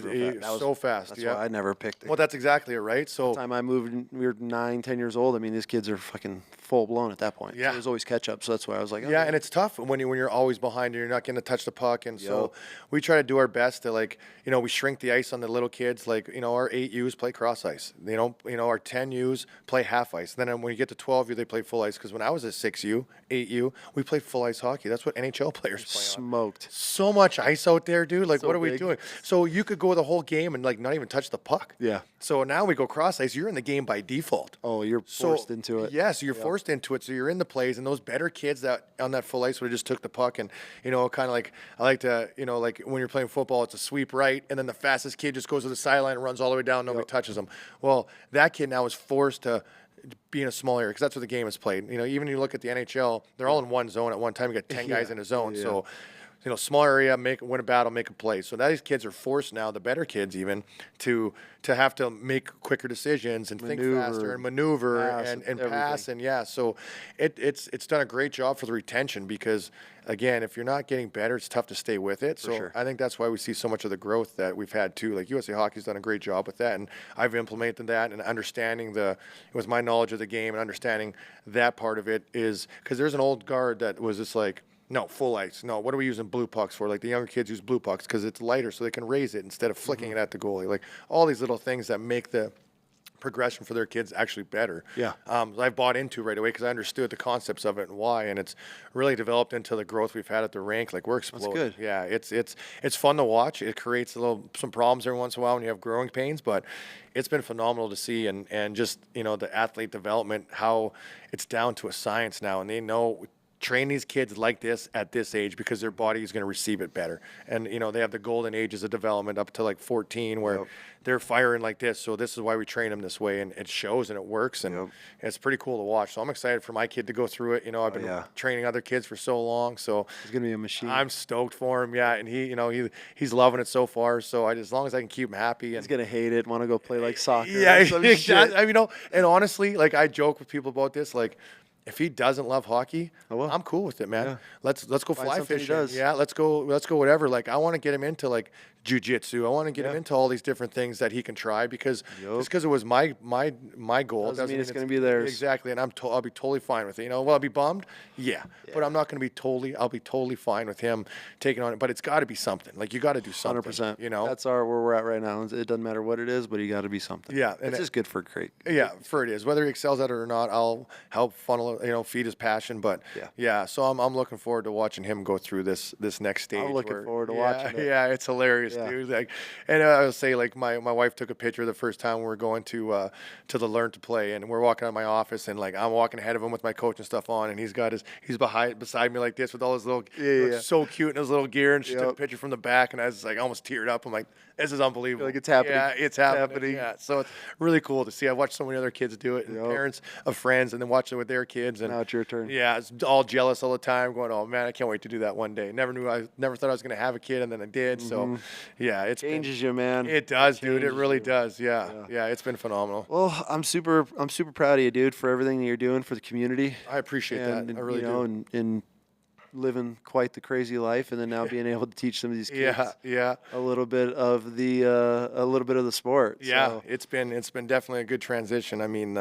so fast. That's why I never picked it. Well, that's exactly it, right? So the time I moved, we were 9, 10 years old. I mean, these kids are fucking full blown at that point. Yeah. So there's always catch up. So that's why I was like, and it's tough when you're always behind and you're not getting to touch the puck. And so we try to do our best to, like, we shrink the ice on the little kids. Like, our 8Us play cross ice. Our 10Us play half ice. Then when you get to 12U, they play full ice. Because when I was at 6U, 8U, we played full ice hockey. That's what NHL players play on. Smoked. So much ice out there, dude. Like, So what are we big. doing? So you could go the whole game and, like, not even touch the puck. Yeah. So now we go cross ice. You're in the game by default. Oh, you're forced into it. Yeah, so you're forced into it. So you're in the plays, and those better kids that on that full ice would have just took the puck and, kind of like, I like to, like when you're playing football, it's a sweep right, and then the fastest kid just goes to the sideline and runs all the way down, nobody touches him. Well, that kid now is forced to be in a small area because that's what the game is played. Even you look at the NHL, they're all in one zone at one time. You got 10 guys in a zone. So, small area, win a battle, make a play. So these kids are forced now, the better kids even, to have to make quicker decisions and think faster and maneuver and pass. And so it's done a great job for the retention because, again, if you're not getting better, it's tough to stay with it. So I think that's why we see so much of the growth that we've had too. Like USA Hockey's done a great job with that, and I've implemented that and understanding with my knowledge of the game and understanding that part of it is because there's an old guard that was just like, no, full ice. No, what are we using blue pucks for? Like the younger kids use blue pucks because it's lighter so they can raise it instead of flicking it at the goalie. Like all these little things that make the progression for their kids actually better. Yeah. I've bought into right away because I understood the concepts of it and why, and it's really developed into the growth we've had at the rink. Like we're exploding. That's good. Yeah, it's fun to watch. It creates some problems every once in a while when you have growing pains, but it's been phenomenal to see and just the athlete development, how it's down to a science now, and they know train these kids like this at this age because their body is going to receive it better. And, you know, they have the golden ages of development up to like 14 where they're firing like this. So this is why we train them this way, and it shows and it works. And it's pretty cool to watch. So I'm excited for my kid to go through it. You know, I've been training other kids for so long. So he's going to be a machine. I'm stoked for him. Yeah. And he, you know, he's loving it so far. So as long as I can keep him happy. And he's going to hate it, want to go play like soccer. Yeah, exactly. I mean, you know, and honestly, like I joke with people about this, like, if he doesn't love hockey, I'm cool with it, man. Yeah. Let's go fly fishing. Yeah, let's go whatever. Like I want to get him into like jiu-jitsu. I want to get him into all these different things that he can try because just because it was my goal doesn't mean it's going to be theirs. Exactly, and I'll be totally fine with it. You know, will I be bummed? Yeah. But I'm not going to be I'll be totally fine with him taking on it. But it's got to be something. Like you got to do something. 100%. You know, that's where we're at right now. It doesn't matter what it is, but you got to be something. Yeah, and it's just good for great. Yeah, for it is. Whether he excels at it or not, I'll help funnel, feed his passion. But so I'm looking forward to watching him go through this next stage. I'm looking forward to watching it. Yeah, it's hilarious, dude. Like, and I would say like my wife took a picture the first time we were going to the Learn to Play, and we're walking out of my office, and like I'm walking ahead of him with my coaching stuff on, and he's beside me like this with all his little so cute in his little gear, and she took a picture from the back, and I was like almost teared up. I'm like, this is unbelievable. Like it's happening. Yeah, it's happening. Yeah, so it's really cool to see. I've watched so many other kids do it, and parents of friends, and then watching it with their kids. And now it's your turn. Yeah, it's all jealous all the time, going, oh man, I can't wait to do that one day. Never thought I was going to have a kid, and then I did. So yeah, it changes you, man. It does, dude. It really does. Yeah, it's been phenomenal. Well, I'm super proud of you, dude, for everything that you're doing for the community. I appreciate that. I really do. And living quite the crazy life, and then now being able to teach some of these kids a little bit of the sport. Yeah, so. it's been definitely a good transition. I mean,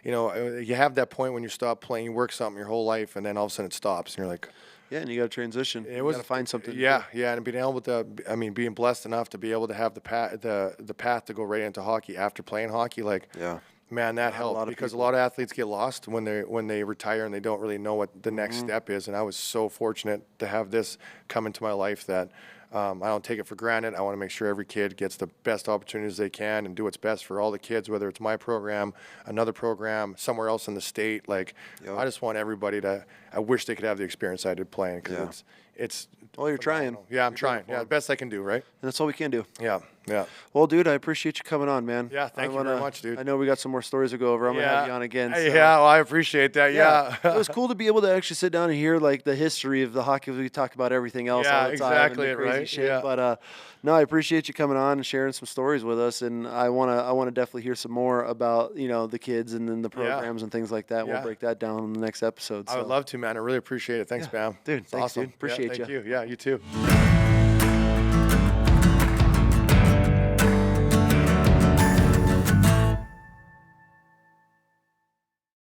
you have that point when you stop playing, you work something your whole life, and then all of a sudden it stops, and you're like, yeah, and you got to transition. You got to find something. Yeah, and being able to, being blessed enough to be able to have the path to go right into hockey after playing hockey, like. Yeah. Man, that helped because a lot of athletes get lost when they retire and they don't really know what the next step is. And I was so fortunate to have this come into my life that I don't take it for granted. I want to make sure every kid gets the best opportunities they can and do what's best for all the kids, whether it's my program, another program, somewhere else in the state. Like, I just want everybody I wish they could have the experience I did playing because it's. Well, you're trying. Yeah, I'm trying. Yeah, the best I can do, right? And that's all we can do. Yeah. Well, dude, I appreciate you coming on, man. Yeah, thank you very much, dude. I know we got some more stories to go over. I'm going to have you on again. So. Yeah, well, I appreciate that. Yeah. It was cool to be able to actually sit down and hear, like, the history of the hockey. We talk about everything else all the time. Exactly, and the crazy right? shit. Yeah. But, no, I appreciate you coming on and sharing some stories with us. And I want to definitely hear some more about, the kids and then the programs and things like that. We'll break that down in the next episode. So. I would love to, man. I really appreciate it. Thanks, Bam. Dude, thanks, awesome. Dude. Appreciate you. Thank you. Yeah, you too.